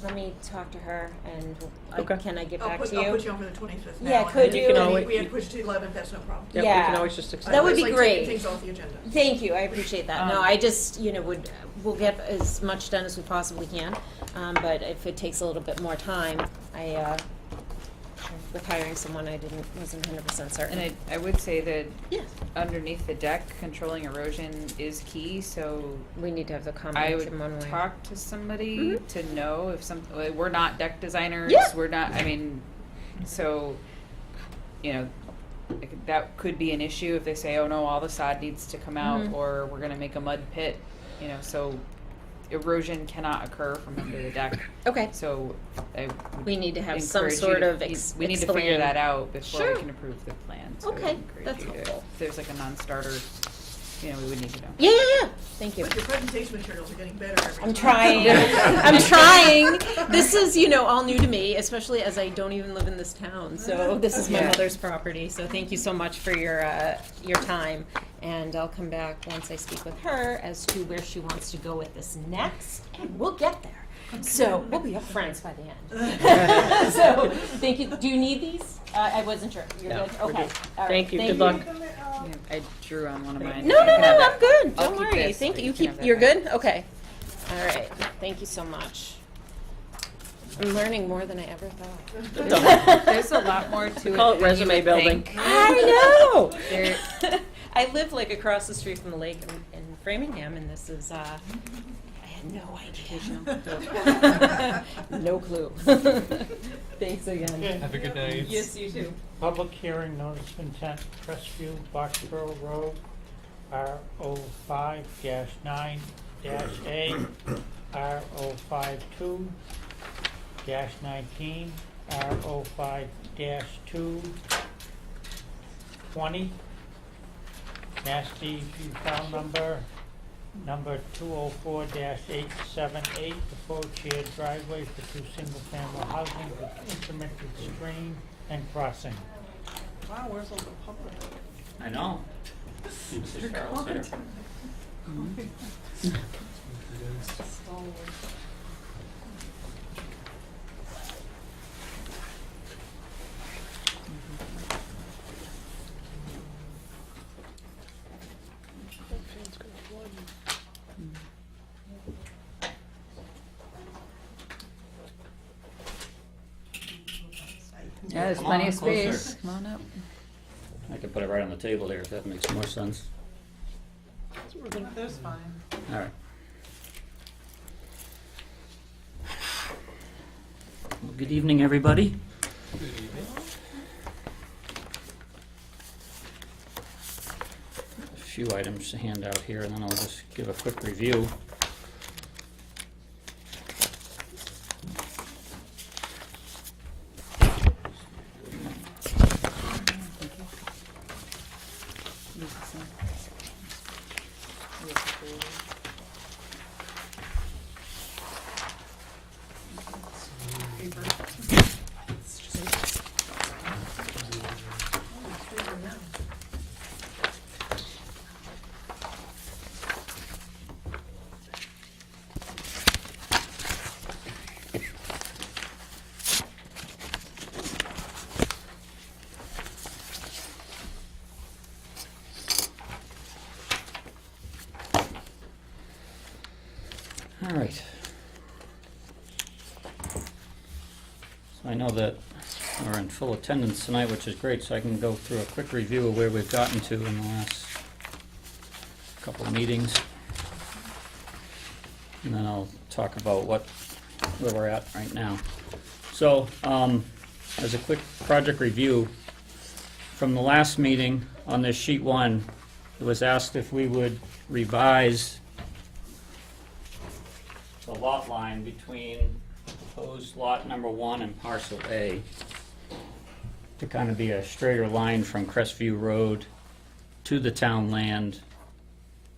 let me talk to her and Okay. can I get I'll back put, to you? I'll put you on for the 25th now. Yeah, and could then you? You can we- always- We had pushed to the 11th, that's no problem. Yep, we Yeah. can always just accept That would It's be like great. taking things off the agenda. Thank you, I appreciate that. No, Um, I just, we'll get as much done as we possibly can. But if it takes a little bit more time, with hiring someone, wasn't 100% certain. And I would say that Yeah. underneath the deck, controlling erosion is key, so We need to have the I combination one would way. talk to somebody Mhm. to know if we're not deck designers, Yeah. we're not, I mean, so, that could be an issue if they say, oh no, all the sod needs to come out, Mhm. or we're gonna make a mud pit, so erosion cannot occur from under the deck. Okay, So I would we need to have some encourage you sort to- of we need to figure explain. that out before Sure. we can approve the plan. So I would Okay, encourage that's you to- helpful. If there's like a non-starter, we would need to know. Yeah, thank you. But your presentation materials are getting better every time. I'm trying. I'm trying. This is, all new to me, especially as I don't even live in this town. So this is my Yeah. mother's property. So thank you so much for your time. And I'll come back once I speak with her as to where she wants to go with this next, and we'll get there. So we'll be up friends by the end. So thank you. Do you need these? I wasn't sure. You're No, good. we're Okay. good. All right. Thank you. Good luck. Yeah, I drew on one of mine. No, You no, can have no, that. I'm good. I'll Don't keep worry. this, Thank but you. you can have that You're back. good? Okay. All right. Thank you so much. I'm learning more than I ever thought. There's a lot more to it. Call it than you resume would building. think. I know. There- I live like across the street from the lake in Framingham, and this is, I had no idea. No clue. Thanks again. Have a good night. Yes, you too. Public hearing notice of intent, Crestview, Boxborough Road, R05-9-A, R052-19, R05-220, Nasty file number 204-878, the full shared driveway for two single-family housing with intermittent stream and crossing. Wow, where's all the public? I know. Yeah, there's Come plenty on, of space. closer. Come on up. I could put it right on the table there if that makes more sense. That's fine. All right. Well, good evening, everybody. Good evening. A few items to hand out here, and then I'll just give a quick review. I know that we're in full attendance tonight, which is great, so I can go through a quick review of where we've gotten to in the last couple of meetings. And then I'll talk about where we're at right now. So, as a quick project review, from the last meeting on this sheet 1, it was asked if we would revise the lot line between proposed lot number 1 and parcel A to kind of be a straighter line from Crestview Road to the town land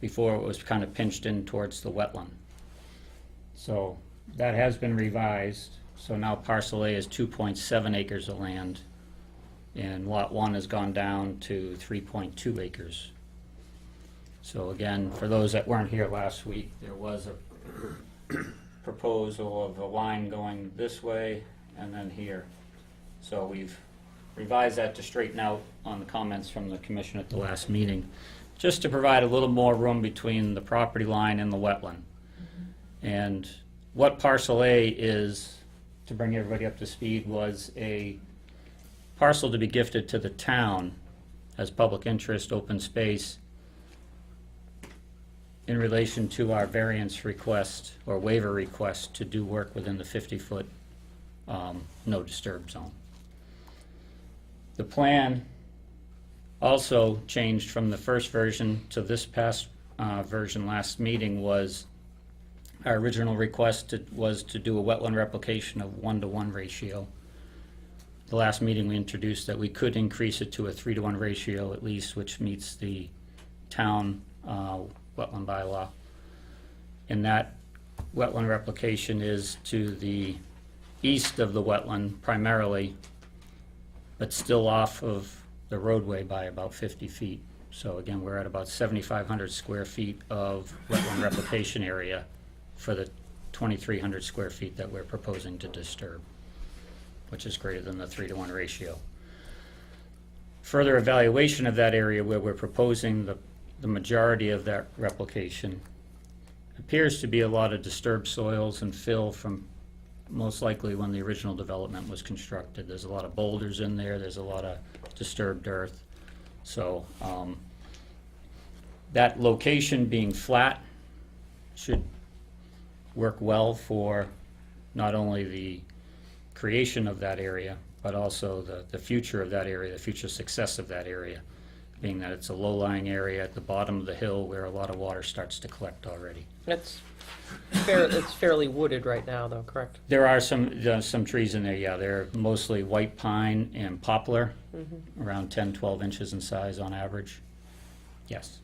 before it was kind of pinched in towards the wetland. So that has been revised. So now parcel A is 2.7 acres of land, and lot 1 has gone down to 3.2 acres. So again, for those that weren't here last week, there was a proposal of a line going this way and then here. So we've revised that to straighten out on the comments from the commission at the last meeting, just to provide a little more room between the property line and the wetland. And what parcel A is, to bring everybody up to speed, was a parcel to be gifted to the town as public interest, open space, in relation to our variance request or waiver request to do work within the 50-foot no disturb zone. The plan also changed from the first version to this past version last meeting. Was our original request was to do a wetland replication of 1-to-1 ratio. The last meeting we introduced that we could increase it to a 3-to-1 ratio at least, which meets the town wetland bylaw. And that wetland replication is to the east of the wetland primarily, but still off of the roadway by about 50 feet. So again, we're at about 7,500 square feet of wetland replication area for the 2,300 square feet that we're proposing to disturb, which is greater than the 3-to-1 ratio. Further evaluation of that area where we're proposing the majority of that replication appears to be a lot of disturbed soils and fill from most likely when the original development was constructed. There's a lot of boulders in there, there's a lot of disturbed earth. So that location being flat should work well for not only the creation of that area, but also the future of that area, the future success of that area, being that it's a low-lying area at the bottom of the hill where a lot of water starts to collect already. It's fairly wooded right now, though, correct? There are some trees in there, yeah. They're mostly white pine and poplar, around 10, 12 inches in size on average. Yes.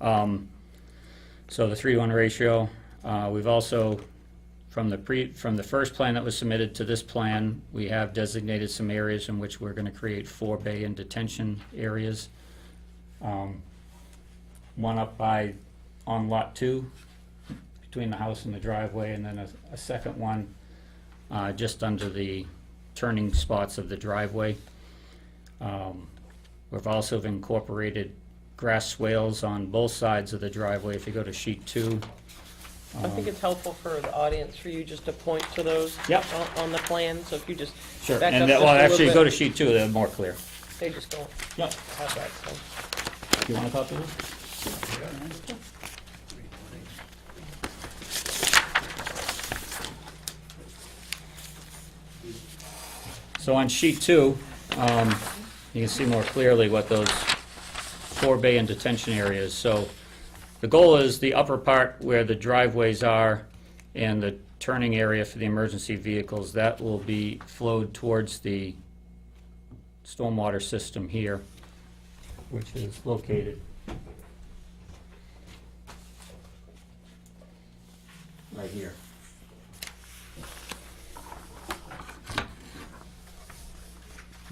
So the 3-to-1 ratio, we've also, from the first plan that was submitted to this plan, we have designated some areas in which we're going to create 4 bay and detention areas. One up on lot 2, between the house and the driveway, and then a second one just under the turning spots of the driveway. We've also incorporated grass swales on both sides of the driveway. If you go to sheet 2, I think it's helpful for the audience for you just to point to those Yep. on the plan. So if you just sure. back And up that, just well, a little actually, bit, go to sheet 2. They're more clear. They just don't Yep. have that. So. Do you want a copy of this? So on sheet 2, you can see more clearly what those 4 bay and detention areas. So the goal is the upper part where the driveways are and the turning area for the emergency vehicles, that will be flowed towards the stormwater system here, which is located right here.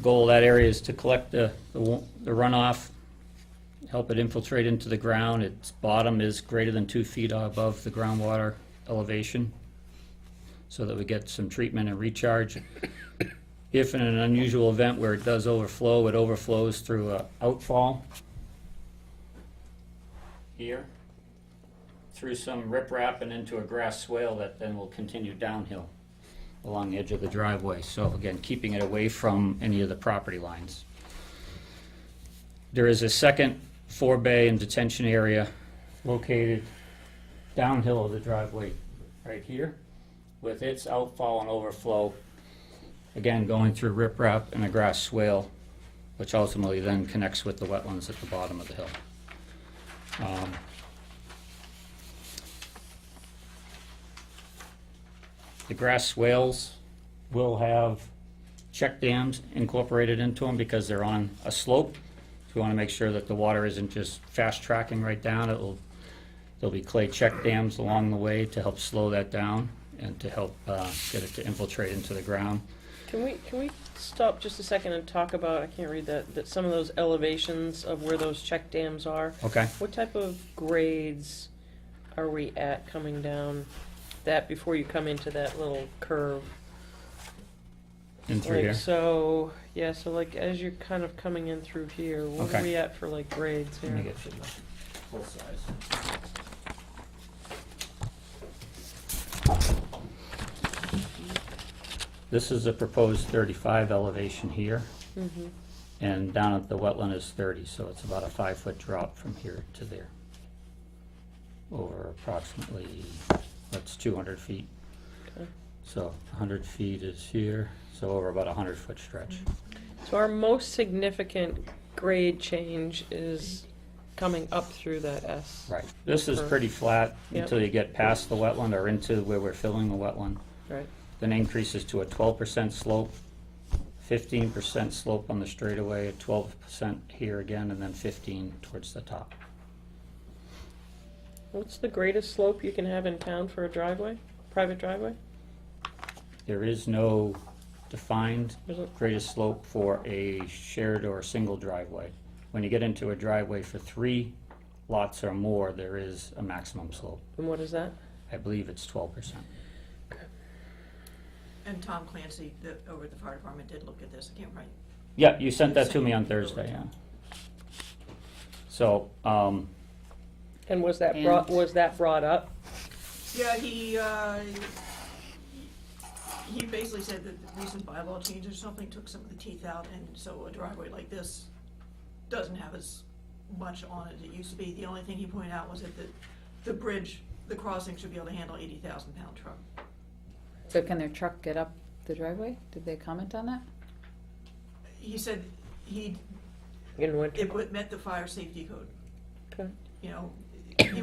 Goal of that area is to collect the runoff, help it infiltrate into the ground. Its bottom is greater than 2 feet above the groundwater elevation, so that we get some treatment and recharge. If in an unusual event where it does overflow, it overflows through an outfall here, through some riprap and into a grass swale that then will continue downhill. along the edge of the driveway. So again, keeping it away from any of the property lines. There is a second forebay and detention area located downhill of the driveway right here, with its outfall and overflow, again, going through riprap and a grass swale, which ultimately then connects with the wetlands at the bottom of the hill. The grass swales will have check dams incorporated into them because they're on a slope. So we want to make sure that the water isn't just fast tracking right down. There'll be clay check dams along the way to help slow that down and to help get it to infiltrate into the ground. Can we stop just a second and talk about, I can't read that some of those elevations of where those check dams are? Okay. What type of grades are we at coming down that before you come into that little curve? In through Like, here? so, yeah, so like as you're kind of coming in through here, what Okay. are we at for like grades here? Let me get you the full size. This is a proposed 35 elevation here, Mhm. and down at the wetland is 30, so it's about a 5-foot drop from here to there. Over approximately, that's 200 feet. Okay. So 100 feet is here, so over about a 100-foot stretch. So our most significant grade change is coming up through that S. Right. This is curve. pretty flat Yep. until you get past the wetland or into where we're filling the wetland. Right. Then increases to a 12% slope, 15% slope on the straightaway, a 12% here again, and then 15 towards the top. What's the greatest slope you can have in town for a driveway, private driveway? There is no defined Is it? greatest slope for a shared or single driveway. When you get into a driveway for 3 lots or more, there is a maximum slope. And what is that? I believe it's 12%. And Tom Clancy, over at the fire department, did look at this, I can't remember. Yeah, you sent that to me on Thursday, yeah. So, And was that brought up? Yeah, he basically said that the recent bylaw change or something took some of the teeth out, and so a driveway like this doesn't have as much on it as it used to be. The only thing he pointed out was that the bridge, the crossing should be able to handle 80,000-pound truck. So can their truck get up the driveway? Did they comment on that? He said In winter? it met the fire safety code. Okay. You know, he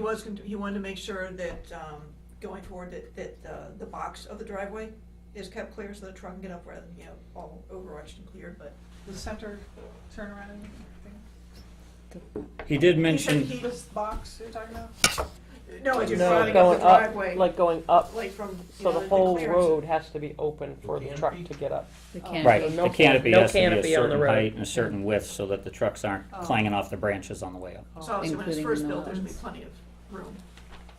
wanted to make sure that, going forward, that the box of the driveway is kept clear so the truck can get up rather than, you know, all overarched and cleared, but. The center turnaround and everything. he did He mention, said This box you're talking about? No, it's just No, running up going the up, driveway. like going up, Like from, you so know, the whole clearance. road has to be open for the truck to get up. The Oh. canopy. right, No the canopy no has to be a canopy on the certain road. height and a certain width so that the trucks aren't Oh. clanging off the branches on the way up. So obviously when it's Including first the built, there's gonna be lawns. plenty of room,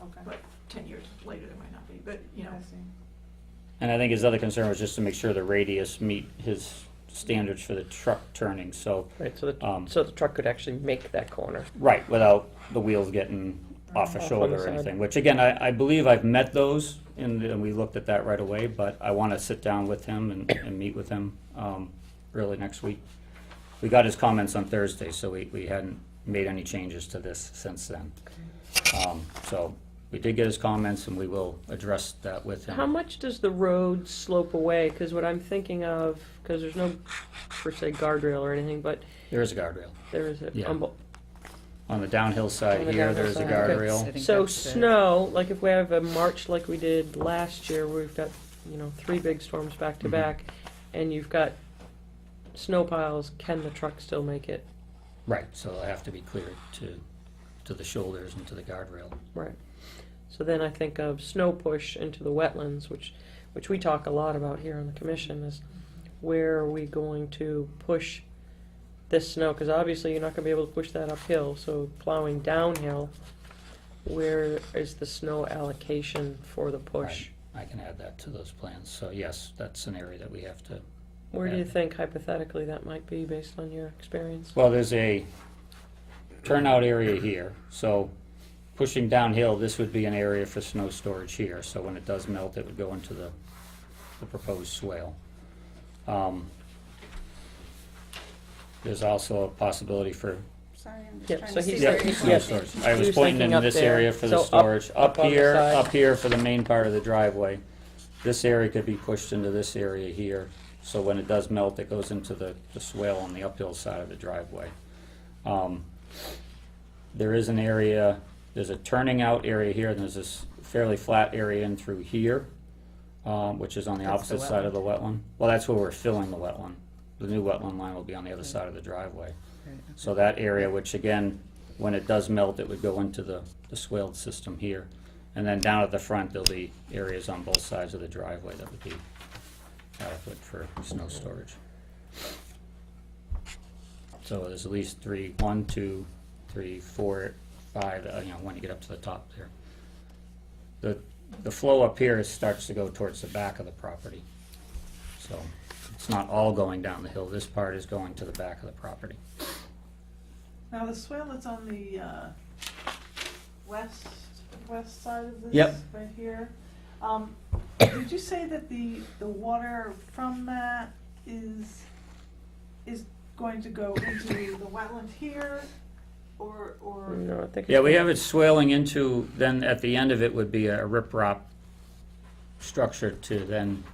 Okay, but 10 years later, there might not be, but, you know. I see. And I think his other concern was just to make sure the radius meet his standards for the truck turning, so, Right, so Um, so the truck could actually make that corner. right, without the wheels getting off a Off on shoulder the or side. anything, which again, I believe I've met those, and we looked at that right away, but I want to sit down with him and meet with him early next week. We got his comments on Thursday, so we hadn't made any changes to this since then. So we did get his comments, and we will address that with him. How much does the road slope away? Because what I'm thinking of, because there's no per se guardrail or anything, but There is a guardrail. there is a. Yeah. on On the downhill On side the here, downhill there's a side, okay. guardrail. I think So that's the- snow, like if we have a March like we did last year, where we've got, 3 big storms back to Mhm. back, and you've got snow piles, can the truck still make it? Right, so it'll have to be cleared to the shoulders and to the guardrail. Right. So then I think of snow push into the wetlands, which we talk a lot about here on the commission, is where are we going to push this snow? Because obviously you're not going to be able to push that uphill, so plowing downhill, where is the snow allocation for the push? I can add that to those plans. So yes, that's an area that we have to. Where do you Yeah. think hypothetically that might be based on your experience? Well, there's a turnout area here. So pushing downhill, this would be an area for snow storage here. So when it does melt, it would go into the the proposed swale. There's also a possibility for Sorry, I'm just Yep, trying so to see he's- where yeah, you're yeah. snow storage. I He was was pointing thinking in up this there. area for the So up- storage. up on the side. Up here for the main part of the driveway. This area could be pushed into this area here. So when it does melt, it goes into the swale on the uphill side of the driveway. There is an area, there's a turning out area here, and there's this fairly flat area in through here, which is on the That's the opposite side of the wetland. Well, that's where we're filling the wetland. The new wetland line will be on the other side of the driveway. So that area, which again, when it does melt, it would go into the swaled system here. And then down at the front, there'll be areas on both sides of the driveway that would be adequate for snow storage. So there's at least 1, 2, 3, 4, 5, when you get up to the top there. The flow up here starts to go towards the back of the property. So it's not all going down the hill. This part is going to the back of the property. Now, the swale that's on the west side of this, Yep. right here, did you say that the water from that is going to go into the wetland here, or? No, I think. Yeah, we have it swaling into, then at the end of it would be a riprap structure to then,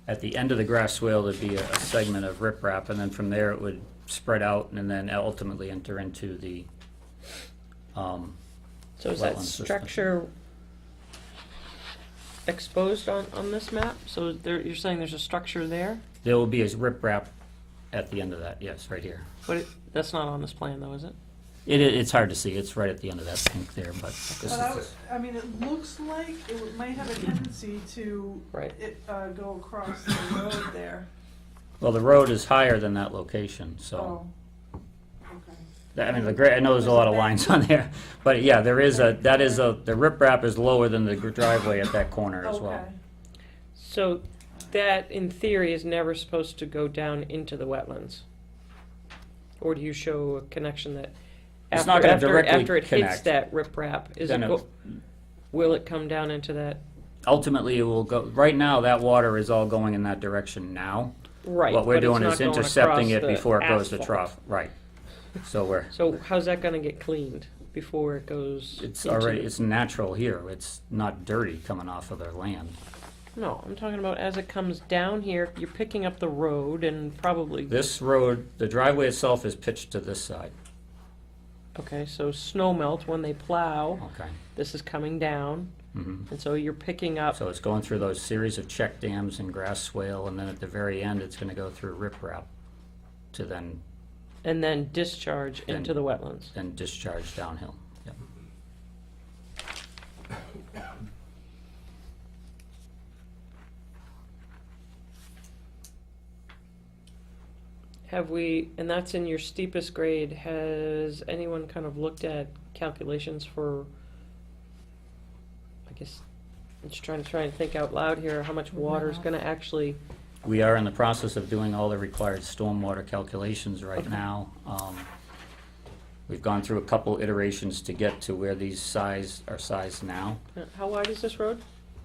at the end of the grass swale, there'd be a segment of riprap, and then from there it would spread out and then ultimately enter into the So is that wetland system. structure exposed on this map? So there, you're saying there's a structure there? There will be a riprap at the end of that, yes, right here. But that's not on this plan though, is it? It's hard to see, it's right at the end of that pink there, but this But is, I mean, it looks like might have a tendency to Right. go across the road there. well, the road is higher than that location, so. Oh, okay. I mean, I know there's a lot of lines on there, but yeah, the riprap is lower than the driveway at that corner as well. Okay. So that, in theory, is never supposed to go down into the wetlands? Or do you show a connection that It's not gonna after directly it hits connect. that riprap, Then it- will it come down into that? Ultimately, it will go, right now, that water is all going in that direction now. Right. What we're but it's doing not is going intercepting across it the before it goes to asphalt. trough, right. So So how's that gonna get cleaned before it goes? it's into already, the- it's natural here, it's not dirty coming off of their land. No, I'm talking about as it comes down here, you're picking up the road and probably. This road, the driveway itself is pitched to this side, Okay, so snow melt when they plow, okay. this is coming down, Mhm. and so you're picking up, So it's going through those series of check dams and grass swale, and then at the very end, it's gonna go through riprap to then and then discharge Then- into the wetlands. discharge downhill. Yep. Have we, and that's in your steepest grade, has anyone kind of looked at calculations for, I guess, I'm just trying to think out loud here, how much water's gonna actually, We are in the process of doing all the required stormwater calculations right Okay. now. We've gone through a couple iterations to get to where these are sized now. how wide is this road?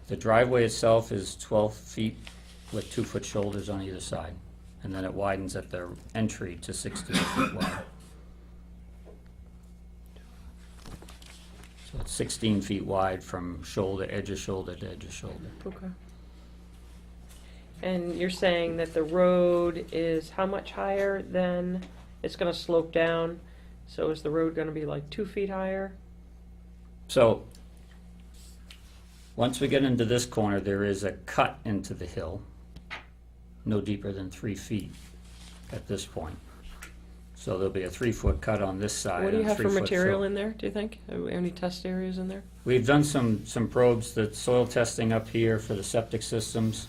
The driveway itself is 12 feet with 2-foot shoulders on either side. And then it widens at the entry to 16 feet wide. So it's 16 feet wide from edge of shoulder to edge of shoulder. Okay. And you're saying that the road is how much higher than, it's gonna slope down, so is the road gonna be like 2 feet higher? So, once we get into this corner, there is a cut into the hill, no deeper than 3 feet at this point. So there'll be a 3-foot cut on this side. What do you and a have for 3-foot material fill. in there, do you think? Any test areas in there? We've done some probes, the soil testing up here for the septic systems,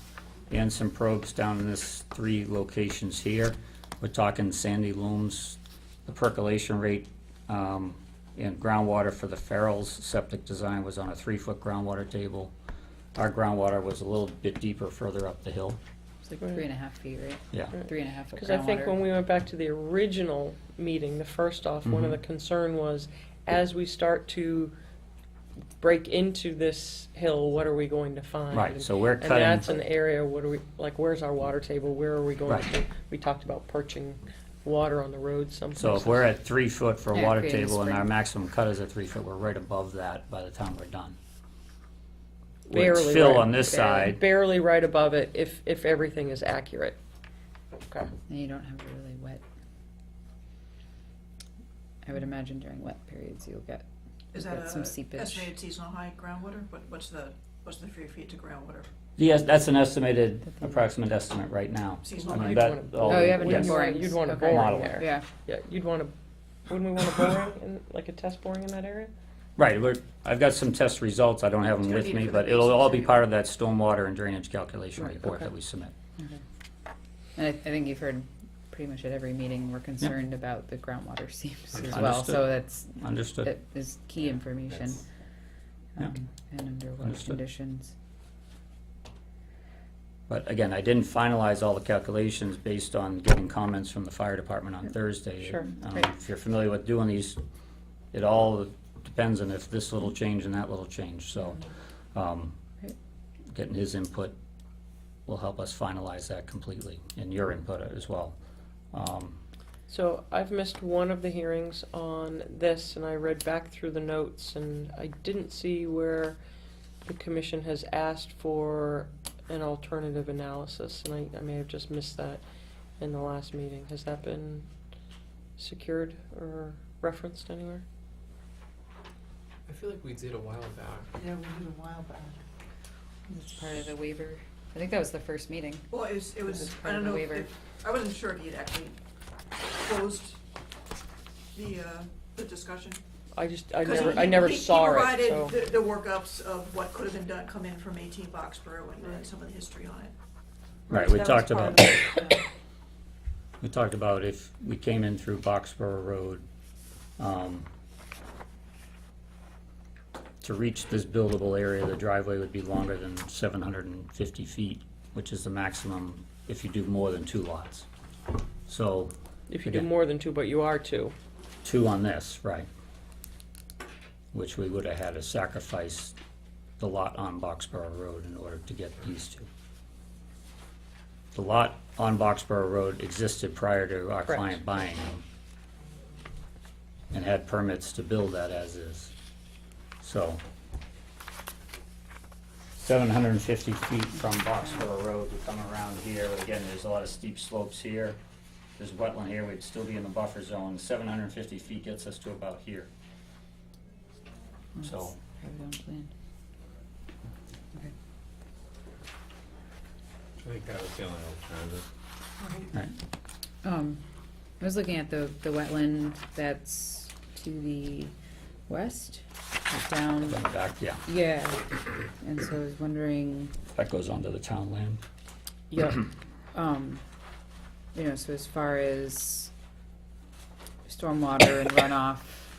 and some probes down in this 3 locations here. We're talking sandy looms, the percolation rate, and groundwater for the Farrell's septic design was on a 3-foot groundwater table. Our groundwater was a little bit deeper further up the hill. It's like 3.5 feet, right? Yeah. 3.5 foot Because I think groundwater. when we went back to the original meeting, the first off, one of the concern was, as we start to break into this hill, what are we going to find? Right, so we're And cutting. that's an area, what are we, like, where's our water table, where are we going Right. to? We talked about perching water on the road someplace. So if we're at 3 foot for a Yeah, water creating a table and our spring. maximum cut is at 3 foot, we're right above that by the time we're done. Barely It's fill right- on this side. Barely right above it, if everything is accurate. Okay. And you don't have really wet. I would imagine during wet periods you'll get Is that some a seepage. estimated seasonal high groundwater? What's the 3 feet to groundwater? Yes, that's an estimated, approximate estimate right now. Seasonal I mean, height. that. You'd all- Oh, you haven't yes. done borings. You'd want a Okay. boring Model. there. Yeah. Yeah, wouldn't we want a boring, like a test boring in that area? Right, I've got some test results, I don't have them It's gonna with be me, for but the it'll all be basins part of that stormwater and drainage calculation Right, report okay. that we submit. And I think you've heard pretty much at every meeting, we're concerned about the groundwater seeps as well, Understood. so that's, Understood. that is key information. Yeah. And under what Understood. conditions. But again, I didn't finalize all the calculations based on getting comments from the fire department on Thursday. Sure. Right. If you're familiar with doing these, it all depends on if this little change and that little change, so, Right. getting his input will help us finalize that completely, and your input as well. So I've missed one of the hearings on this, and I read back through the notes, and I didn't see where the commission has asked for an alternative analysis, and I may have just missed that in the last meeting. Has that been secured or referenced anywhere? I feel like we did a while back. Yeah, we did a while back. It's part of the waiver. I think that was the first meeting. Well, it was, It's I part of don't the know, waiver. I wasn't sure if you'd actually closed the discussion. I 'Cause never he saw it, provided so. the workups of what could have been done, come in from 18 Boxborough and some of the history on it. Right, so we that talked was part about, of it. we talked about if we came in through Boxborough Road, to reach this buildable area, the driveway would be longer than 750 feet, which is the maximum if you do more than 2 lots. So, If you do again, more than 2, but you are 2. 2 on this, right. Which we would have had to sacrifice the lot on Boxborough Road in order to get these 2. The lot on Boxborough Road existed prior to our Correct. client buying them and had permits to build that as is. So, 750 feet from Boxborough Road, we come around here, again, there's a lot of steep slopes here. There's wetland here, we'd still be in the buffer zone. 750 feet gets us to about here. So, Probably on plan. Okay. I think that was the only alternative. right. I was looking at the wetland that's to the west, down, On the back, yeah, yeah, and so I was wondering, that goes onto the town land. yep, so as far as stormwater and runoff,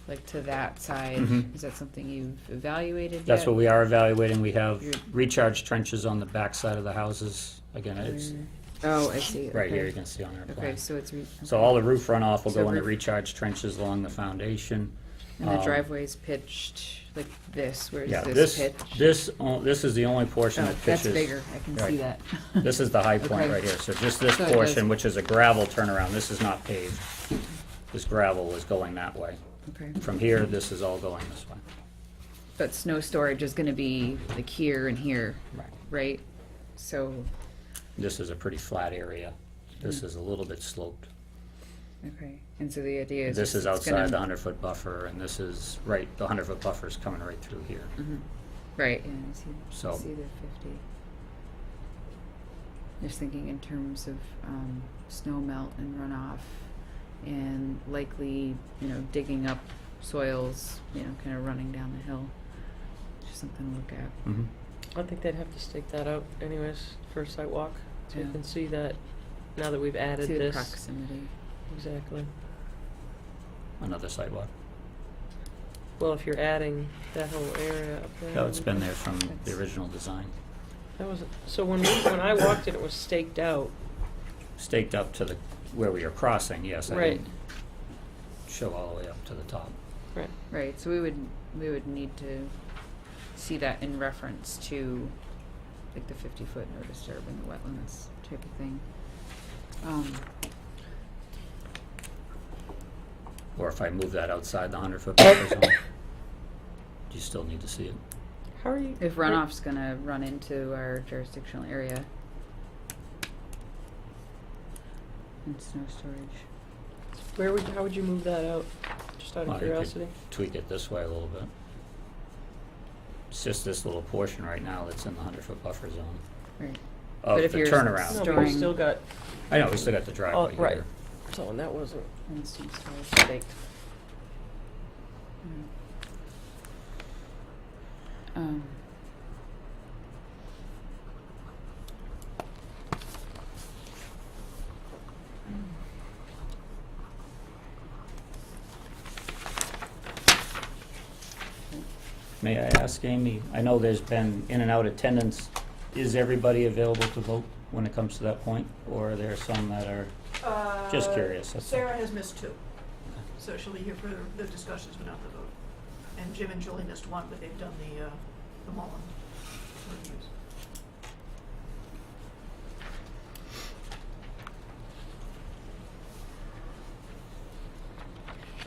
like to that side, Mhm. is that something you've evaluated yet? That's what we are evaluating. We have You're- recharge trenches on the back side of the houses. Again, it's Oh, I see, right here, okay. you can see on our Okay, plan. so it's, So all the roof runoff will So go into roof- recharge trenches along the foundation. and the um, driveway's pitched like this, where's Yeah, this pitch? this is the only portion Oh, that pitches. that's bigger, I can see Right. that. This is the high point Okay. right here. So just this So it portion, does- which is a gravel turnaround, this is not paved. This gravel is going that way. Okay, From here, this is all going this way. but snow storage is gonna be like here and here, Right. right? So, This is a pretty flat area. This is a little bit sloped. okay, and so the idea is. This is it's gonna- outside the 100-foot buffer, and this is right, the 100-foot buffer is coming right through here. Mhm. Right, yeah, I So- see the 50. Just thinking in terms of, snow melt and runoff, and likely, digging up soils, kind of running down the hill. Just something to look at. Mhm. I think they'd have to stake that out anyways for a site walk, so you Yeah. can see that now that we've added To the this. proximity. Exactly. Another sidewalk. Well, if you're adding that whole area up there. No, it's been there from the original design. That was, so when I walked it was staked out. Staked up to where we are crossing, yes. I Right. didn't show all the way up to the top. Right. Right, so we would need to see that in reference to like the 50-foot no disturb in the wetlands type of thing. Or if I move that outside the 100-foot buffer zone, do you still need to see it? How are you? If runoff's gonna run into our jurisdictional area and snow storage. How would you move that out? Just out of Well, you could curiosity. tweak it this way a little bit. It's just this little portion right now that's in the 100-foot buffer zone Right. of But if the you're turnaround. No, but storing- you still got. I know, we still got the Oh, driveway right. here. So, and that wasn't And some storage. baked. Um, May I ask, Amy, I know there's been in and out attendance, is everybody available to vote when it comes to that point? Or are there some that are, just curious, that's all. Sarah has missed 2, so she'll be here for the discussions but not the vote. And Jim and Julie missed 1, but they've done the Mullen reviews.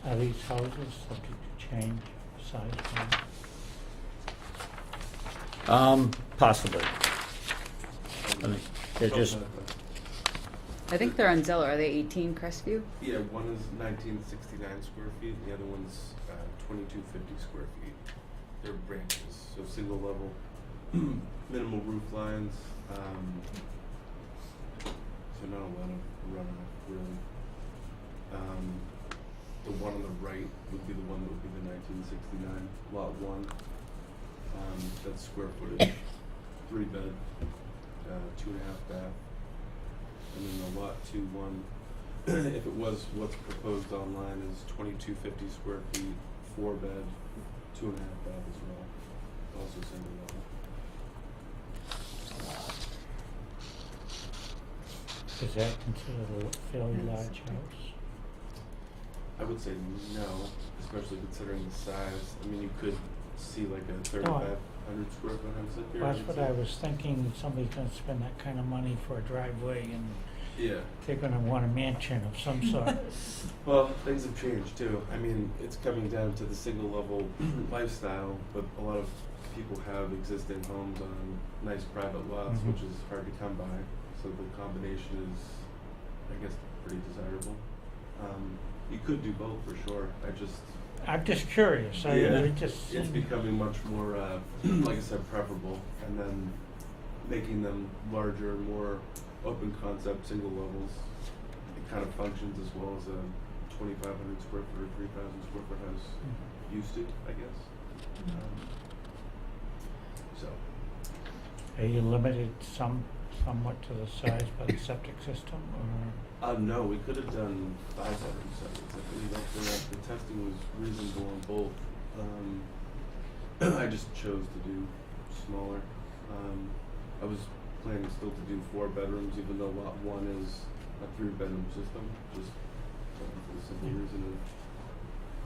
Are these houses subject to change size? Possibly. I mean, they're just, I think they're on Zillow. Are they 18 Crestview? Yeah, one is 1969 square feet, and the other one's 2250 square feet. They're branches, so single level, minimal roof lines, so not a lot of runoff really. The one on the right would be the one that would be the 1969 lot 1. That's square footage, 3 bed, 2.5 bath. And then the lot 2 one, if it was what's proposed online, is 2250 square feet, 4 bed, 2.5 bath as well, also single level. Is that considered a fairly large house? I would say no, especially considering the size. I mean, you could see like a 3,500 square foot house up here. Well, that's what I was thinking, somebody's gonna spend that kind of money for a driveway and Yeah. they're gonna want a mansion of some sort. Well, things have changed too. I mean, it's coming down to the single level lifestyle, but a lot of people have existing homes on nice private lots, Mhm. which is hard to come by. So the combination is, I guess, pretty desirable. You could do both for sure. I'm just curious, It's becoming much more, like I said, preferable, and then making them larger, more open concept, single levels. It kind of functions as well as a 2,500 square foot or 3,000 square foot house used to, I guess. So, Are you limited somewhat to the size by the septic system, or? no, we could have done 5 bedroom septic. I believe after the testing was reasonable on both. I just chose to do smaller. I was planning still to do 4 bedrooms, even though lot 1 is a 3-bedroom system, just for the simple reason of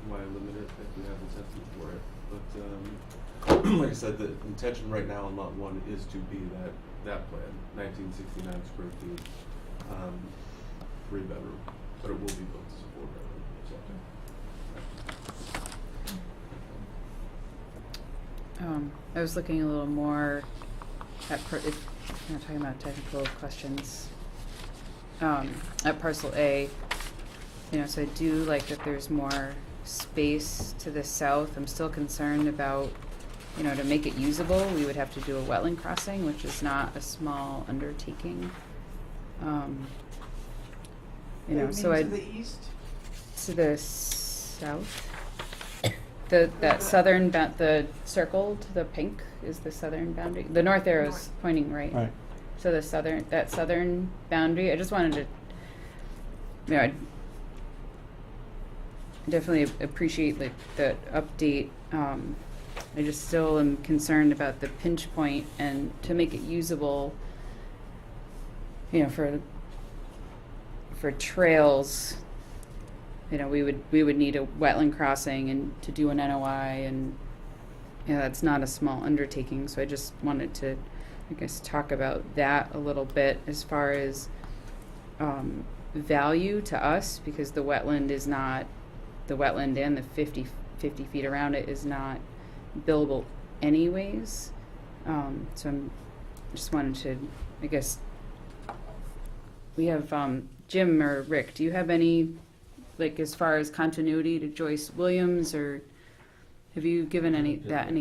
why I limit it if we have the testing for it. But like I said, the intention right now on lot 1 is to be that plan, 1969 square feet, 3-bedroom, but it will be built as a 4-bedroom septic. I was looking a little more at, if I'm not talking about technical questions, at parcel A, so I do like that there's more space to the south. I'm still concerned about, to make it usable, we would have to do a wetland crossing, which is not a small undertaking. So to the east? to the south. That southern, the circle to the pink is the southern boundary. The north arrow's pointing right. Right. So that southern boundary, I just wanted to, I definitely appreciate the update. I just still am concerned about the pinch point and to make it usable, for trails. We would need a wetland crossing and to do an NOI and yeah, that's not a small undertaking, so I just wanted to, I guess, talk about that a little bit as far as value to us, because the wetland is not, the wetland and the 50 feet around it is not buildable anyways. So I'm just wanted to, I guess, we have Jim or Rick, do you have any, like, as far as continuity to Joyce Williams, or have you given any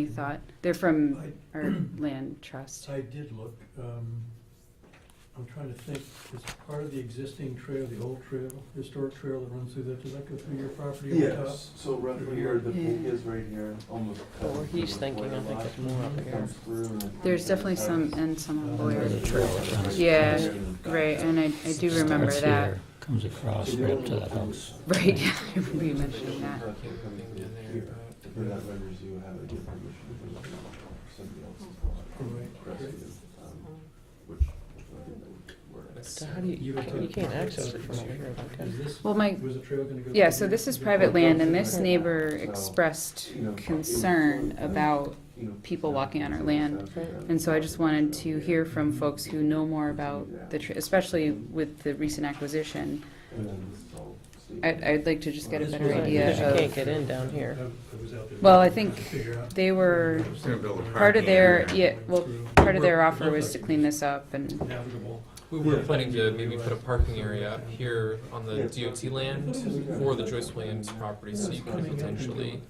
thought? They're from our land trust. I did look, I'm trying to think, is part of the existing trail, the old trail, historic trail that runs through that, does that go through your property on top? Yes, so roughly where the peak is right here, almost. But where he's thinking, I think it's more up here. There's definitely some, and some on Boyer. The trail that runs Yeah, across. right, and I do remember Starts that. here, comes across right up to that house. Right, I remember you mentioning that. That renders you have to get permission for somebody else's lot. Which, I think that would work. So how do you can't access it from over here, okay? Well, my, Was the trail gonna go? yeah, through so here? this is private land, and this neighbor expressed concern about people walking on our land. And so I just wanted to hear from folks who know more about the, especially with the recent acquisition. And then this is all state. I'd like to just get a better Because idea you can't of, get in down here. I was out there well, I trying think to figure out. they were, Gonna build a part of parking their, area. yeah, well, part of their offer was to clean this up and, Navigable. We were planning to maybe put a parking area up here on the DOT land for the Joyce Williams property, so you could potentially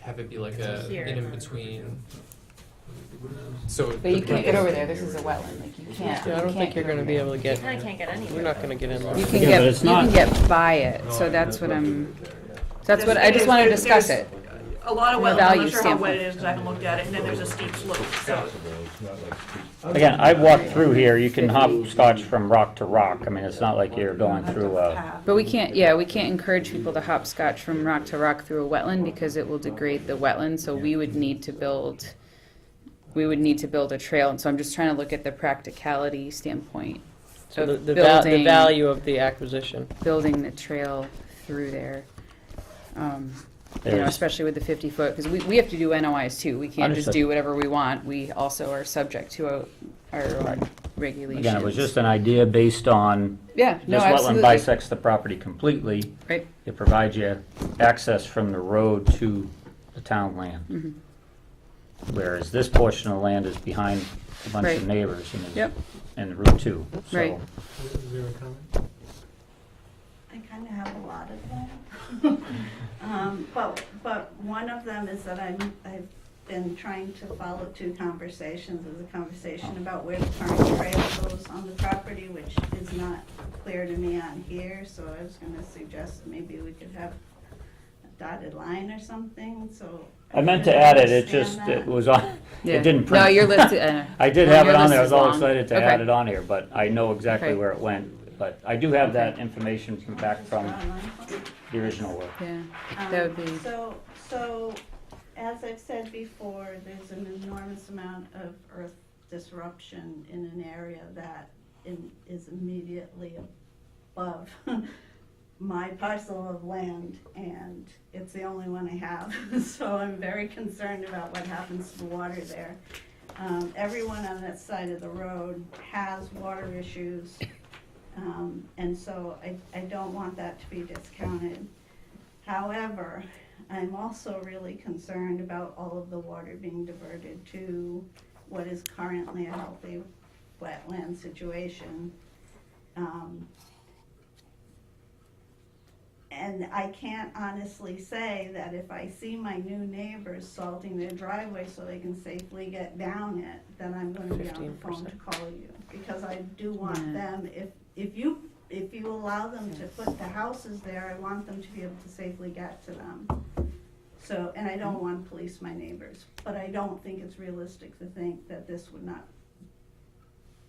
have it be like a in between. So. but you can't get over there, this is a wetland, like you can't. Yeah, I don't think you're gonna be able to get, I can't get anywhere. you're not gonna get in there. You can Yeah, get, but you it's can not- get by it, so that's what I'm, that's what, I just wanna discuss it. A lot of From a wetland, I'm value not sure how wet it standpoint. is, because I haven't looked at it, and then there's a steep slope, so. Again, I've walked through here, you can hopscotch from rock to rock, I mean, it's not like you're going through a, But we can't, yeah, we can't encourage people to hopscotch from rock to rock through a wetland because it will degrade the wetland, so we would need to build a trail, and so I'm just trying to look at the practicality standpoint So of the building, value of the acquisition. building the trail through there. You know, There's- especially with the 50-foot, because we have to do NOIs too, we can't just Understood. do whatever we want, we also are subject to our own regulations. again, it was just an idea based on, Yeah, no, this wetland absolutely. bisects the property completely. Right. It provides you access from the road to the town land. Mhm. Whereas this portion of the land is behind a bunch Right. of neighbors and is, Yep. and Route 2, so. Right. Is there a comment? I kind of have a lot of them. But one of them is that I've been trying to follow two conversations. There's a conversation about where the current trail goes on the property, which is not clear to me on here, so I was gonna suggest maybe we could have a dotted line or something, so. I meant to add it, it understand just, that. it was on, Yeah. it didn't print. No, your list, I did no, have your it on list there, I is was all long. excited to Okay. add it on here, but I know exactly Okay. where it went. But I do have that information from back from the original work. Yeah, that would be, So, as I've said before, there's an enormous amount of earth disruption in an area that is immediately above my parcel of land, and it's the only one I have. So I'm very concerned about what happens to the water there. Everyone on that side of the road has water issues. And so I don't want that to be discounted. However, I'm also really concerned about all of the water being diverted to what is currently a healthy wetland situation. And I can't honestly say that if I see my new neighbors salting their driveway so they can safely get down it, then I'm gonna be on the phone to 15%. call you. Because I do want Yeah. them, if you allow them to put the houses there, I want them to be able to safely get to them. So, and I don't want to police my neighbors, but I don't think it's realistic to think that this would not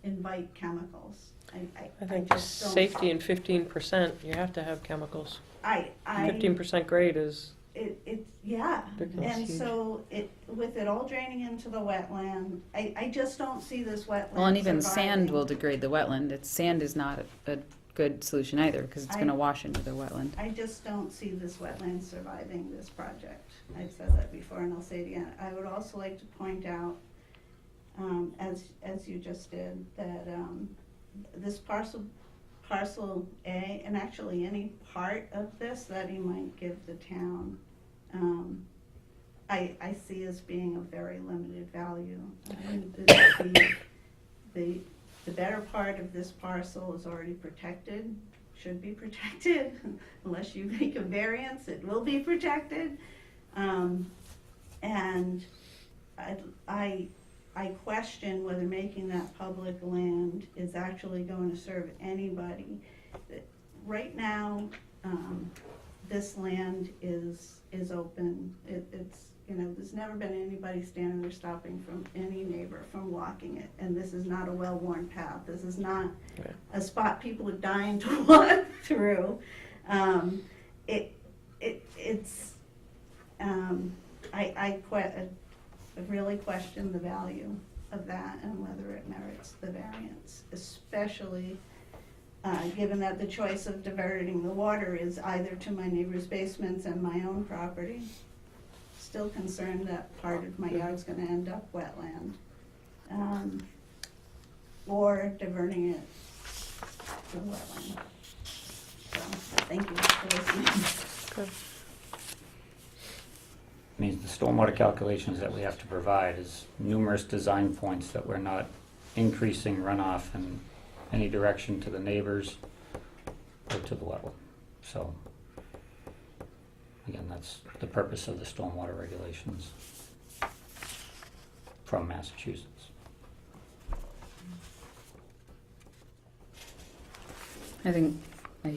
invite chemicals. I think just don't- safety and 15%, you have to have chemicals. 15% grade is, Yeah, That's and huge. so with it all draining into the wetland, I just don't see this wetland well, and even surviving. sand will degrade the wetland, sand is not a good solution either, because it's I- gonna wash into the wetland. I just don't see this wetland surviving this project. I've said that before and I'll say it again. I would also like to point out, as you just did, that this parcel A, and actually any part of this that he might give the town, I see as being of very limited value. The better part of this parcel is already protected, should be protected, unless you make a variance, it will be protected. And I question whether making that public land is actually going to serve anybody. Right now, this land is open. It's, you know, there's never been anybody standing there stopping from any neighbor from walking it. And this is not a well-worn path. This is not a spot people are dying to walk through. I really question the value of that and whether it merits the variance, especially given that the choice of diverting the water is either to my neighbor's basements and my own property. Still concerned that part of my yard's gonna end up wetland. Or diverting it to the wetland. So, thank you for listening. Means the stormwater calculations that we have to provide is numerous design points that we're not increasing runoff in any direction to the neighbors or to the wetland. So, again, that's the purpose of the stormwater regulations from Massachusetts. I think I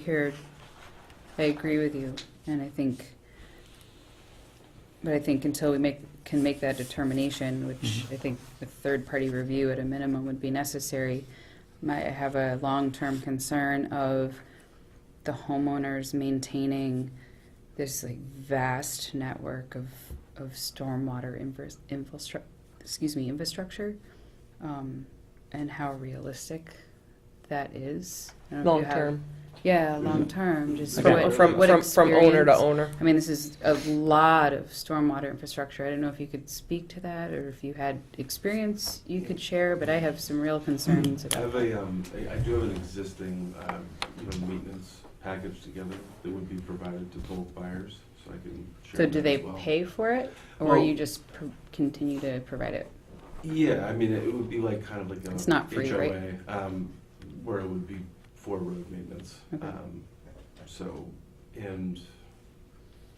agree with you, and I think until we can make that determination, which I think a third-party review at a minimum would be necessary, I have a long-term concern of the homeowners maintaining this like vast network of stormwater infrastructure, and how realistic that is. I don't know if you have- Long-term. Yeah, long-term, just From- what from owner to experience- owner. I mean, this is a lot of stormwater infrastructure. I don't know if you could speak to that, or if you had experience you could share, but I have some real concerns I about. have I do have an existing, maintenance package together that would be provided to both buyers, so I can share So that do they as well. pay for it, or Well- you just continue to provide it? Yeah, I mean, it would be like, kind of like a It's not free, right? HOA, where it would be for road maintenance. Okay. So, and,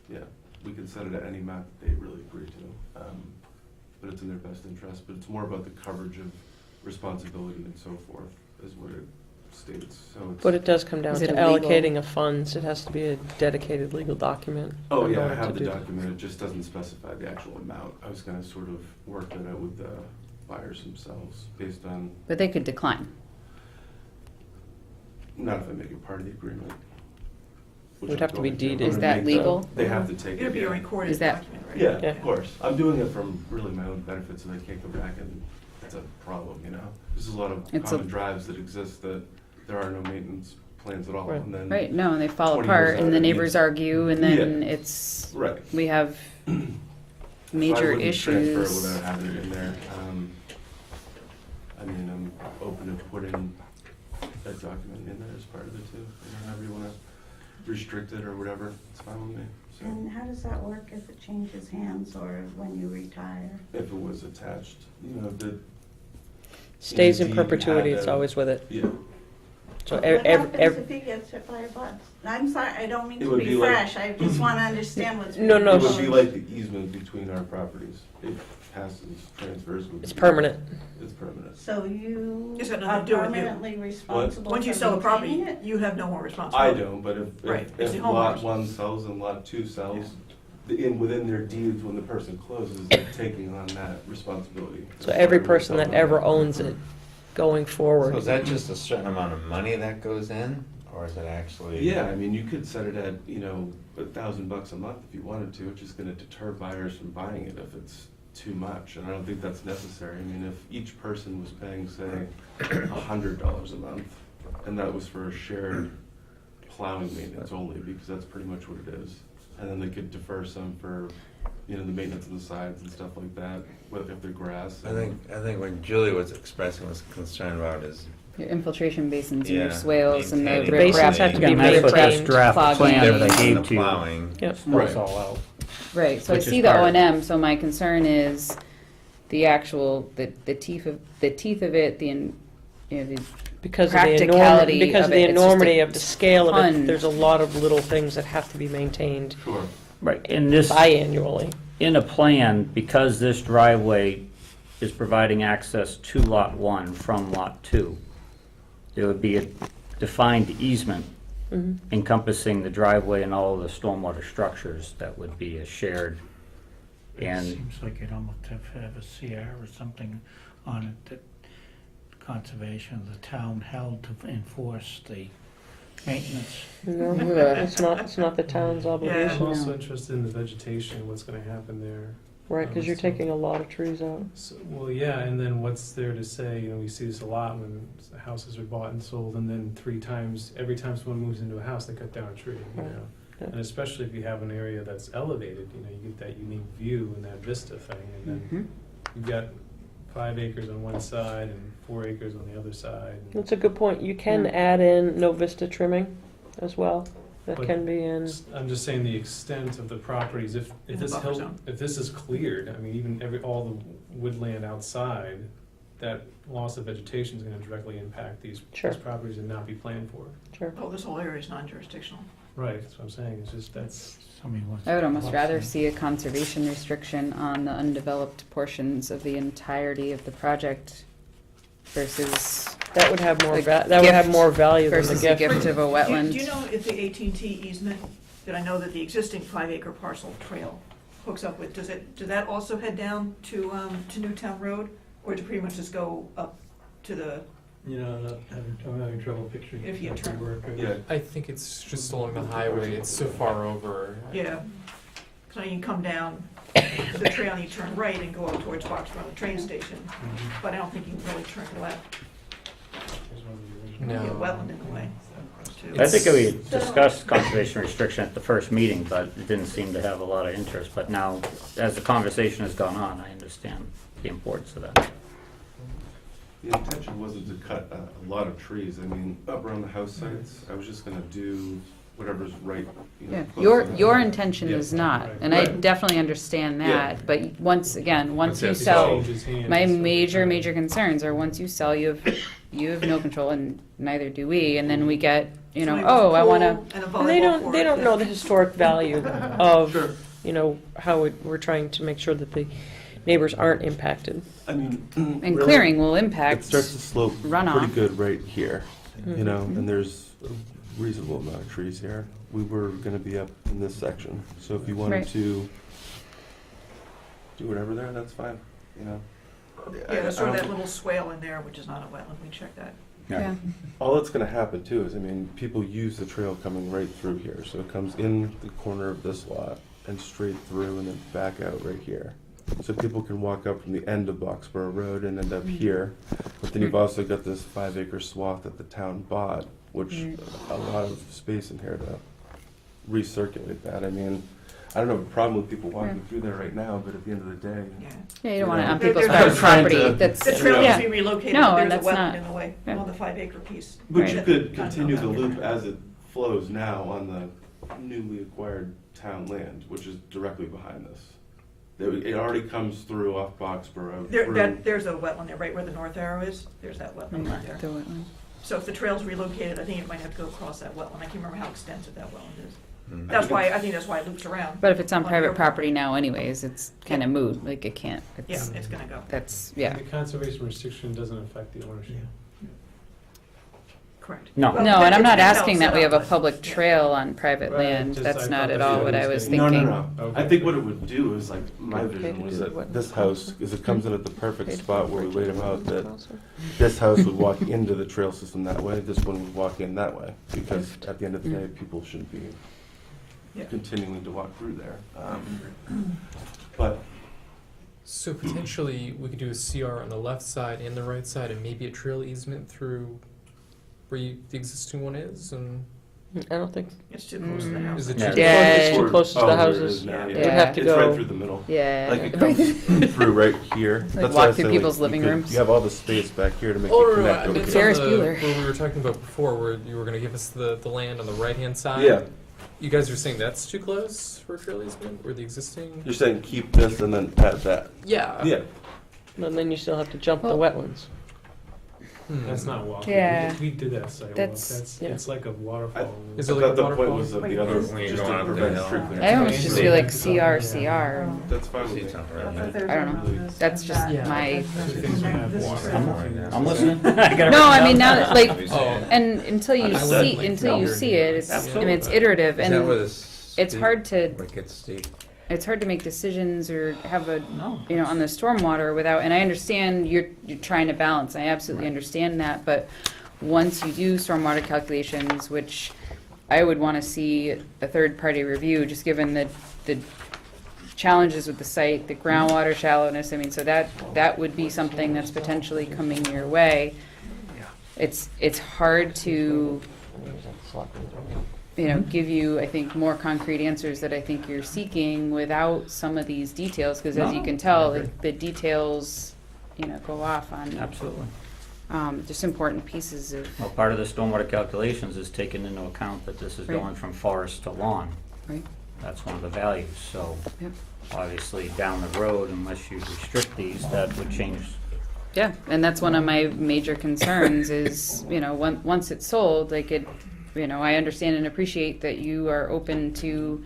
yeah, we can set it at any amount that they really agree to. But it's in their best interest, but it's more about the coverage of responsibility and so forth, is what it states, so it's. But it does come down Is to it a legal- allocating of funds. It has to be a dedicated legal document. Oh, in yeah, I order have to the do that. document, it just doesn't specify the actual amount. I was gonna sort of work that out with the buyers themselves, based on, But they could decline. not if I make it part of the agreement. which Would I'm have to be going deeded. I'm Is gonna that make them- legal? They have to take it. It'll be a yeah. recorded Is that- document, right? Yeah, Yeah. of course. I'm doing it from really my own benefit, so they can't go back and it's a problem, you know? There's a lot of It's a- common drives that exist that there are no maintenance plans at all, Right. and then. Right, no, and they fall 20 apart, years and out, the it neighbors needs- argue, and then Yeah. it's, Right. we have So I major wouldn't transfer it issues. without having it in there. I mean, I'm open to putting that document in there as part of it too. However you wanna restrict it or whatever, it's fine with me. So And how does that work if it changes hands or when you retire? if it was attached, Stays in deed had perpetuity, it's a- always with it. yeah. So What every, happens if he gets hit by a bus? I'm sorry, I don't mean It to would be be like- fresh, I just wanna understand what's. No, being no, It would be proposed. like the easement between our properties. It passes, transfers. would it's be- permanent. It's permanent. So you It's got are nothing to do with you. permanently responsible Once you for sell the property, maintaining it? you have no more I responsibility. don't, but Right, if it's the lot homeowners. one sells and lot two sells, within their deeds, when the person closes, they're taking on that responsibility. So every person that ever owns it going forward. So is that just a certain amount of money that goes in, or is it actually? Yeah, I mean, you could set it at, $1,000 a month if you wanted to. It's just gonna deter buyers from buying it if it's too much, and I don't think that's necessary. I mean, if each person was paying, say, $100 a month and that was for a shared plowing maintenance only, because that's pretty much what it is. And then they could defer some for, the maintenance of the sides and stuff like that, if they're grass. I think what Julie was expressing was concern about is Your infiltration basins and your Yeah, swales and the maintaining riprap basins have to be Again, that's what this maintained, draft clogging. plan that I everything, gave the to you plowing. Yep. spells all out. Right, so I Which is see the O part- and M, so my concern is the actual, the teeth of it, the Because practicality because of of the it, it's just a enormity of the scale of it, ton. there's a lot of little things that have to be maintained Sure. Right, in this, biannually. in a plan, because this driveway is providing access to Lot 1 from Lot 2, there would be a defined easement Mhm. encompassing the driveway and all of the stormwater structures that would be a shared, It and seems like you'd almost have to have a CR or something on it that conservation, the town held to enforce the maintenance. No, it's not the town's I'm obligation, also interested in the vegetation, what's gonna happen there. right, because you're So- taking a lot of trees out. So, well, yeah, and then what's there to say, we see this a lot when houses are bought and sold, and then every time someone moves into a house, they cut down a tree, Right. Yeah. And especially if you have an area that's elevated, you get that unique view and that vista thing, and then you've got 5 acres on one side and 4 acres on the other side. That's a good point. You can add in no vista trimming as well. That But can be in, I'm just saying the extent of the properties, if In the this buffer zone. if this is cleared, even all the woodland outside, that loss of vegetation is gonna directly impact these Sure. properties and not be planned for. sure. Oh, this whole area is non-jurisdictional. Right, that's what I'm saying, it's just, that's, Somebody wants I would to almost bluff rather them. see a conservation restriction on the undeveloped portions of the entirety of the project versus That would have more, The that would have gift more value than the versus the gift. gift of a wetland. Do you know if the AT&T easement, that I know that the existing 5-acre parcel trail hooks up with, does that also head down to Newtown Road? Or does it pretty much just go up to the, I'm having trouble picturing If you exactly turn- where it goes. Yeah, I think it's just along the highway, it's so far over. yeah. So you can come down the trail and you turn right and go up towards Foxborough, the train station. But I don't think you can really turn left. No. You get wetland in the way, too. I think we discussed conservation restriction at the first meeting, but it didn't seem to have a lot of interest. But now, as the conversation has gone on, I understand the importance of that. the intention wasn't to cut a lot of trees. I mean, up around the house sites, I was just gonna do whatever's right, Yeah, close your enough. your intention is not, and I Right. definitely understand Yeah. that, but once you Once it sell, changes hands my and stuff. major concerns are once you sell, you have no control, and neither do we, and then we get, Somebody oh, wants a I wanna, pool and a And they volleyball don't, court. they don't know the historic value of, Sure. how we're trying to make sure that the neighbors aren't impacted. I mean, and really, clearing will it impact starts to slope runoff. pretty good right here, Mhm. and there's a reasonable amount of trees here. We were gonna be up in this section, so if you wanted Right. to do whatever there, that's fine, Yeah, there's sort of that little swale in there, which is not a wetland, we checked that. Yeah. All that's gonna happen too is, people use the trail coming right through here, so it comes in the corner of this lot and straight through and then back out right here. So people can walk up from the end of Boxborough Road and end up here, but then you've also got this 5-acre swath that the town bought, which a lot of space in here to recirculate that. I don't have a problem with people walking through there right now, but at the end of the day, Yeah. Yeah, you don't want it on There- people's there's private no- property, trying to- that's, The trail yeah. needs to be relocated, No, but and there's a that's wetland not- in the way, yeah. on the 5-acre piece. but Right. you could Kind of continue the go back loop there. as it flows now on the newly acquired town land, which is directly behind this. It already comes through off Boxborough. through- There's a wetland there, right where the north arrow is, there's that wetland right there. The wetland. So if the trail's relocated, I think it might have to go across that wetland, I can't remember how extensive that wetland is. Mhm. I think that's why it loops around. But if it's on your private property now anyways, it's kind of moot, like it can't, Yeah, it's, it's gonna go, that's, yeah. The conservation restriction doesn't affect the ownership. correct. No. Well, No, and I'm it's not how it's asking that set we have up, a but- public yeah. trail on private Right, land, just that's I not thought at that's all what what it I was was thinking. thinking. No. Okay. I think what it would do is, my Okay, vision was is it that what- this house, because it comes in at the perfect Paid spot for where we laid them out, that also. this house would walk into the trail system that way, this one would walk in that way, because at the end of the day, people shouldn't be Yeah. continuing to walk through there. But So potentially, we could do a CR on the left side and the right side, and maybe a trail easement through where the existing one is, and I don't think. It's too close to the house. is it Yeah. too Yeah. It's too close to Oh, the where it houses. is now, It yeah. would have to It's go. right through the middle. Yeah. Like it comes through right here. Like That's walk why I through say, people's you living could- rooms. You have all the space back here to make Oh, it no, connect I over mean, here. Ferris on Bueller. where we were talking about before, where you were going to give us the land on the right-hand side. Yeah. You guys are saying that's too close for a trail easement, or the existing? You're saying keep this and then add that. Yeah. Yeah. And then you still have to jump the Well- wetlands. That's not walking. Yeah. We did that sidewalk. That's- Yeah. It's like a waterfall. Is it I like thought a the waterfall? point was of the Wait, other, is- just to prevent street clearance. I almost just feel like Yeah. CR. That's fine with me. I thought I there's don't one know. on this That's and just that. my. I'm listening. I gotta No, I write mean it now down. that like, Oh. and until you I would see like until you to see it, it's I mean it's iterative and it's hard to it's hard to make decisions or have a No. you know on the stormwater without. And I understand you're trying to balance. I absolutely understand that, but once you do stormwater calculations, which I would want to see a third party review, just given the challenges with the site, the groundwater shallowness. I mean, so that would be something that's potentially coming your way. It's hard to give you, I think, more concrete answers that I think you're seeking without some of these details, because as you can tell, the details, go off on Absolutely. just important pieces of. Well, part of the stormwater calculations is taking into account that this is Right. going from forest to lawn. Right. That's one of the values, so Yep. obviously down the road, unless you restrict these, that would change. Yeah, and that's one of my major concerns is, once it's sold, like I understand and appreciate that you are open to,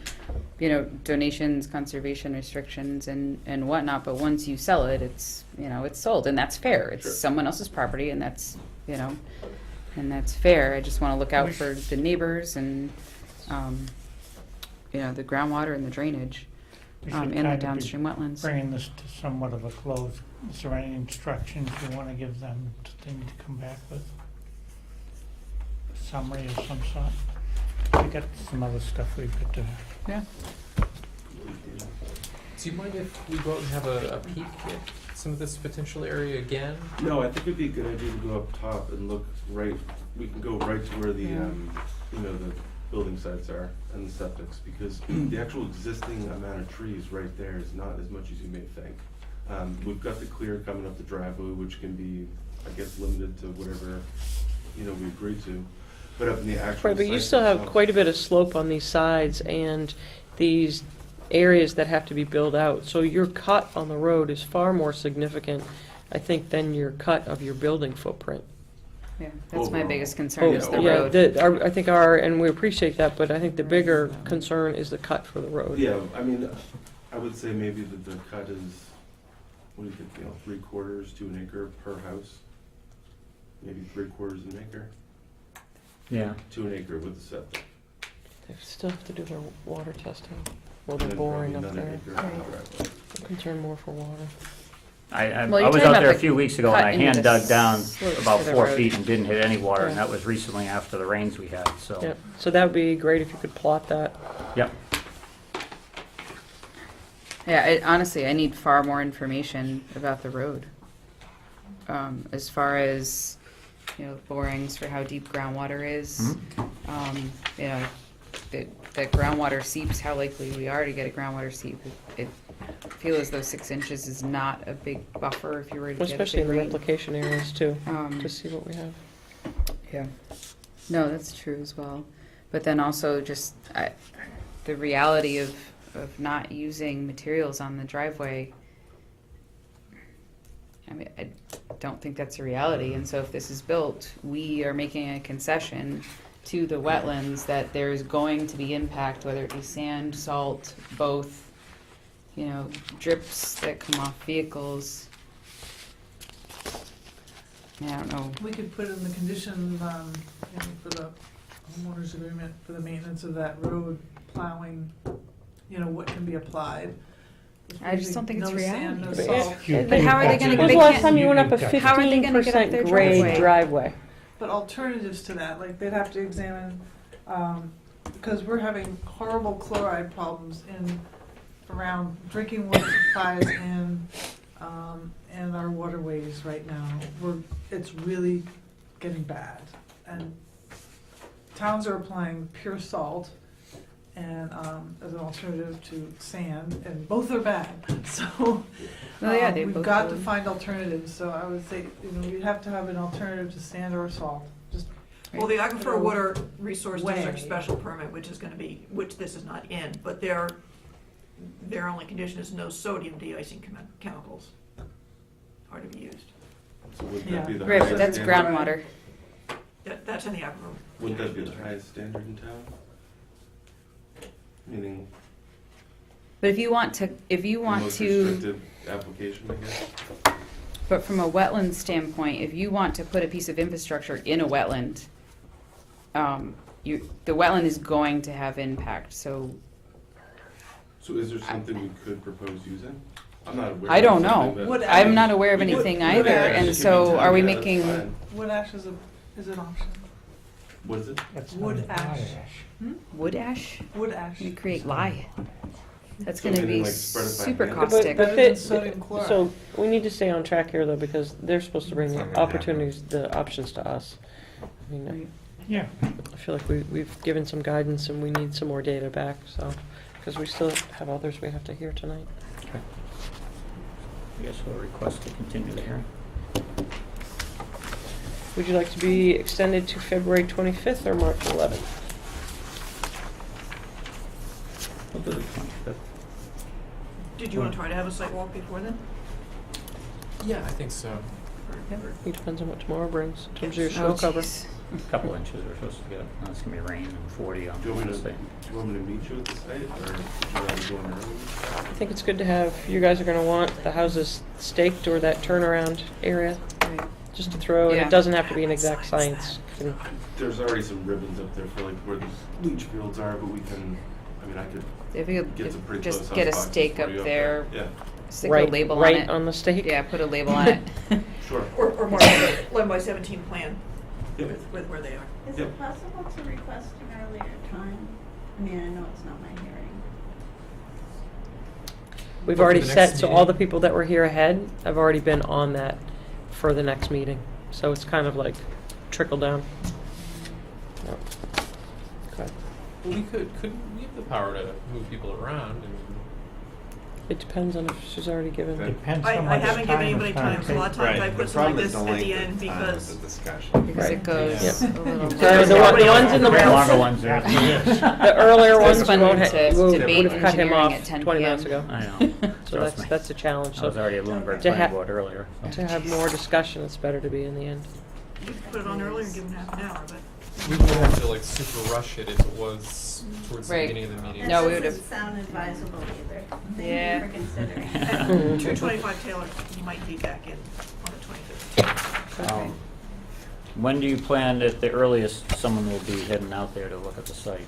donations, conservation restrictions and whatnot, but once you sell it, it's, it's sold, and that's fair. It's Sure. someone else's property, and that's, and that's fair. I just want to look out for the neighbors and, the groundwater and the drainage, We should and the kind of be downstream wetlands. bringing this to somewhat of a close. Is there any instructions you want to give them that they need to come back with? A summary of some sort? We got some other stuff we've got to. Yeah. Do you mind if we go out and have a peek at some of this potential area again? No, I think it'd be a good idea to go up top and look right, we can go right to where the, the building sites are and the septics, because the actual existing amount of trees right there is not as much as you may think. We've got the clear coming up the driveway, which can be, I guess, limited to whatever, we agree to. But up in the actual Right, but you sites still have themselves- quite a bit of slope on these sides and these areas that have to be built out. So your cut on the road is far more significant, I think, than your cut of your building footprint. Yeah, that's my Overall. biggest concern is the Yeah, road. I think and we appreciate that, but I think the bigger concern is the cut for the road. Yeah, I mean, I would say maybe that the cut is, what do you think, 3/4 to an acre per house? Maybe 3/4 an acre Yeah. to an acre with the septic. They still have to do their water testing, or And they're then boring probably up another there. acre on the driveway. I'm concerned more for water. I Well, you're was talking out about there a the few weeks ago and cut I into hand the dug down slopes about to the 4 road. feet and didn't hit any water, and Yeah. that was recently after the rains we had, so. Yep, so that would be great if you could plot that. Yep. Yeah, honestly, I need far more information about the road. As far as, borings for how deep groundwater is. That groundwater seeps, how likely we are to get a groundwater seep. I feel as though 6 inches is not a big buffer if you were to get a Especially in big the rain. replication areas too, Um, to see what we have. Yeah. No, that's true as well. But then also just the reality of not using materials on the driveway. I mean, I don't think that's a reality. And so if this is built, we are making a concession to the wetlands that there's going to be impact, whether it be sand, salt, both, drips that come off vehicles. I don't know. We could put in the conditions, for the homeowners agreement for the maintenance of that road, plowing, what can be applied. I just don't think it's No sand, no reality. salt. But how are they gonna? When's They the last can't- time you went up a How are they gonna get up 15% their grade driveway? But alternatives to that, like they'd have to examine, because we're having horrible chloride problems around drinking water supplies and our waterways right now. It's really getting bad. and towns are applying pure salt and, as an alternative to sand, and both are bad, so. Oh, yeah, they We've both got to really- find alternatives, so I would say, we'd have to have an alternative to sand or salt, just. Well, the Aquifer Water Resource Way. District special permit, which is gonna be, which this is not in, but their only condition is no sodium de-icing chemicals are to be used. So would Yeah. that be the Right, but highest that's standard? groundwater. That's in the Aquifer. Would that be the highest standard in town? Meaning But if you want the most to, restrictive application, I guess? but from a wetland standpoint, if you want to put a piece of infrastructure in a wetland, the wetland is going to have impact, so So is there something we could propose using? I'm not aware. I of don't something know. Wood I'm ash. not aware of Wood- anything wood either, ash. and Give me so time, are we yeah, that's making, fine. Wood ash is an option. What is it? That's Wood not ash. wood ash? Wood ash. We create lye. That's So gonna meaning, be like, spread it by super hand? caustic. Better than sodium chloride. So we need to stay on track here though, because they're supposed to bring It's not the gonna happen. opportunities, the options to us. I mean, Yeah. I feel like we've given some guidance and we need some more data back, so, because we still have others we have to hear tonight. I guess we'll request to continue the hearing. Would you like to be extended to February 25th or March 11th? We'll do the 25th. Did you wanna try to have a site walk before then? Yeah, I think so. It depends on what tomorrow brings in terms of your Oh, snow cover. jeez. A couple inches we're supposed to get. No, it's gonna be rain and 40 on Do you want me to, Wednesday. do you want me to meet you at the site, or would you rather go in early? I think it's good to have, you guys are gonna want the houses staked or that turnaround area, Right. just to throw, and Yeah. it doesn't have to be an exact science. You can- There's already some ribbons up there for like where these leach fields are, but we can, I mean, I could If you get some could pretty just close get a house boxes stake for up you up there, Yeah, stick Right- a label on right it. on the stake? Yeah, put a label on it. sure. Or mark an 11x17 plan Yep. with where they are. Is Yep. it possible to request an earlier time? I mean, I know it's not my hearing. We've But for already the next set, so all meeting? the people that were here ahead have already been on that for the next meeting. So it's kind of like trickle down. Yep. Okay. Well, couldn't we have the power to move people around and It depends on if she's already given. Okay. Depends I how much haven't given time anybody it's gonna time, so a lot of take. times I put something like this at the end because discussion. Because it goes Yeah. a little. So the ones in the Bring middle, longer ones there. the earlier It's ones, fun we won't to debate would have cut him engineering off at 10 20 minutes PM. ago. I know. So Trust me. that's a challenge. I was So already at Lunenburg To ha- Planning Board earlier. so. to have more discussion, it's better to be in the end. you could put it on earlier and give them half an hour, but we wouldn't have to like super rush it if it was towards the Right. beginning of the meeting. No, we That would've- doesn't sound advisable either. Yeah. Thank you for considering. at 225 Taylor, you might be back in on the 25th. Um, When do you plan at the earliest someone will be heading out there to look at the site?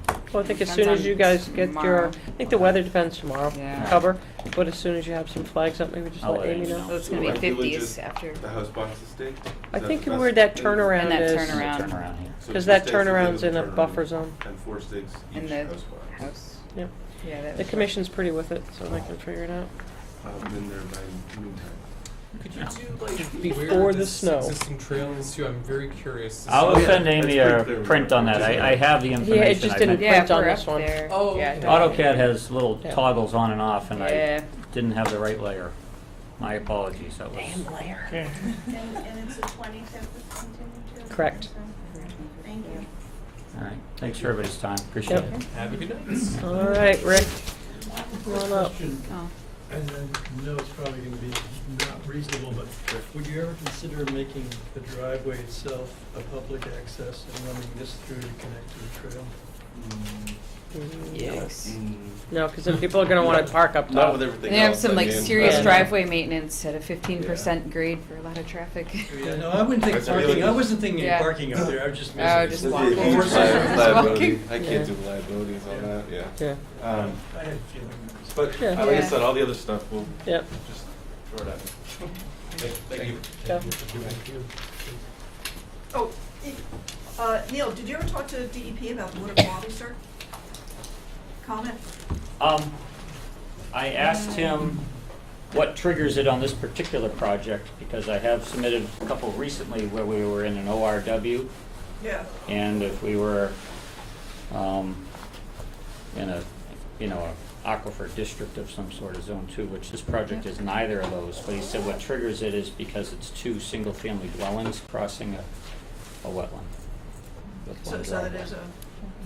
And Well, I think as Depends soon as on you guys get your, tomorrow. I think the weather depends tomorrow, Yeah. cover, but as soon as you have some flags up, maybe just I'll let let Amy Amy know. So it's So gonna be like, you would 50s just- after. The house box is staked? Is I that think the where best that thing? turnaround And that is, turnaround. turn around here. So because two that stakes within turnaround's the in a turnaround buffer zone. And 4 stakes In each the house box. house. Yep. Yeah, that The was- commission's pretty with it, so they can figure it out. I'm in there by noontime. Could you do like Before where the this snow. existing trail is too? I'm very curious. to I'll see. yeah, send Amy that's a pretty clear. print on that. I have the Yeah, information. it just I didn't meant- Yeah, print on we're this up one. there. Oh, Yeah, okay. AutoCAD has little Yeah. toggles on and off, and Yeah. I didn't have the right layer. My apologies. That was. layer. Okay. And it's the 25th that's continued to? Correct. Thank you. All right. Thanks for everybody's time. Appreciate Yep. it. Have a good night. All right, Rick, come on up. Question, Oh. and I know it's probably gonna be not reasonable, but would you ever consider making the driveway itself a public access and running this through to connect to the trail? Yikes. No, because then people are gonna wanna park up Not top. with everything They have else, some I like mean, serious Yeah. driveway maintenance at a 15% grade for a lot of traffic. Yeah, no, I wouldn't think That's really parking, I good. wasn't thinking Yeah. of parking up there, I was just Oh, missing. just This walking. is a huge Just liability. walking. I Yeah. can't do liabilities on that, yeah. Yeah, I had a feeling. But Yeah. like I Yeah. said, all the other stuff, we'll yep. just throw it at me. Thank you. Yeah. Oh, Neil, did you ever talk to DEP about the water quality cert? Comment? I asked him what triggers it on this particular project, because I have submitted a couple recently where we were in an ORW, Yeah. and if we were in a, a aquifer district of some sort of zone 2, which this project is neither of those. But he said what triggers it is because it's 2 single-family dwellings crossing a wetland. with one So that driveway. is a.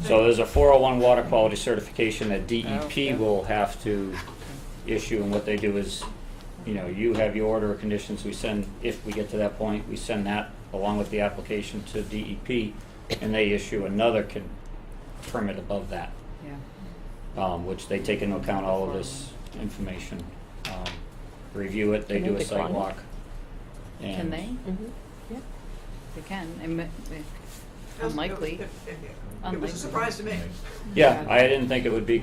So there's a 401 water quality certification that DEP Okay. will have to issue, and what they do is, you have your order of conditions, we send, if we get to that point, we send that along with the application to DEP, and they issue another permit above that, Yeah. which they take into account all of this information, review it, they Can they do a decline site it? walk. Can and- they? Mhm. Yeah. They can. Unlikely. It was Unlikely. a surprise to me. Yeah, I didn't think it would be,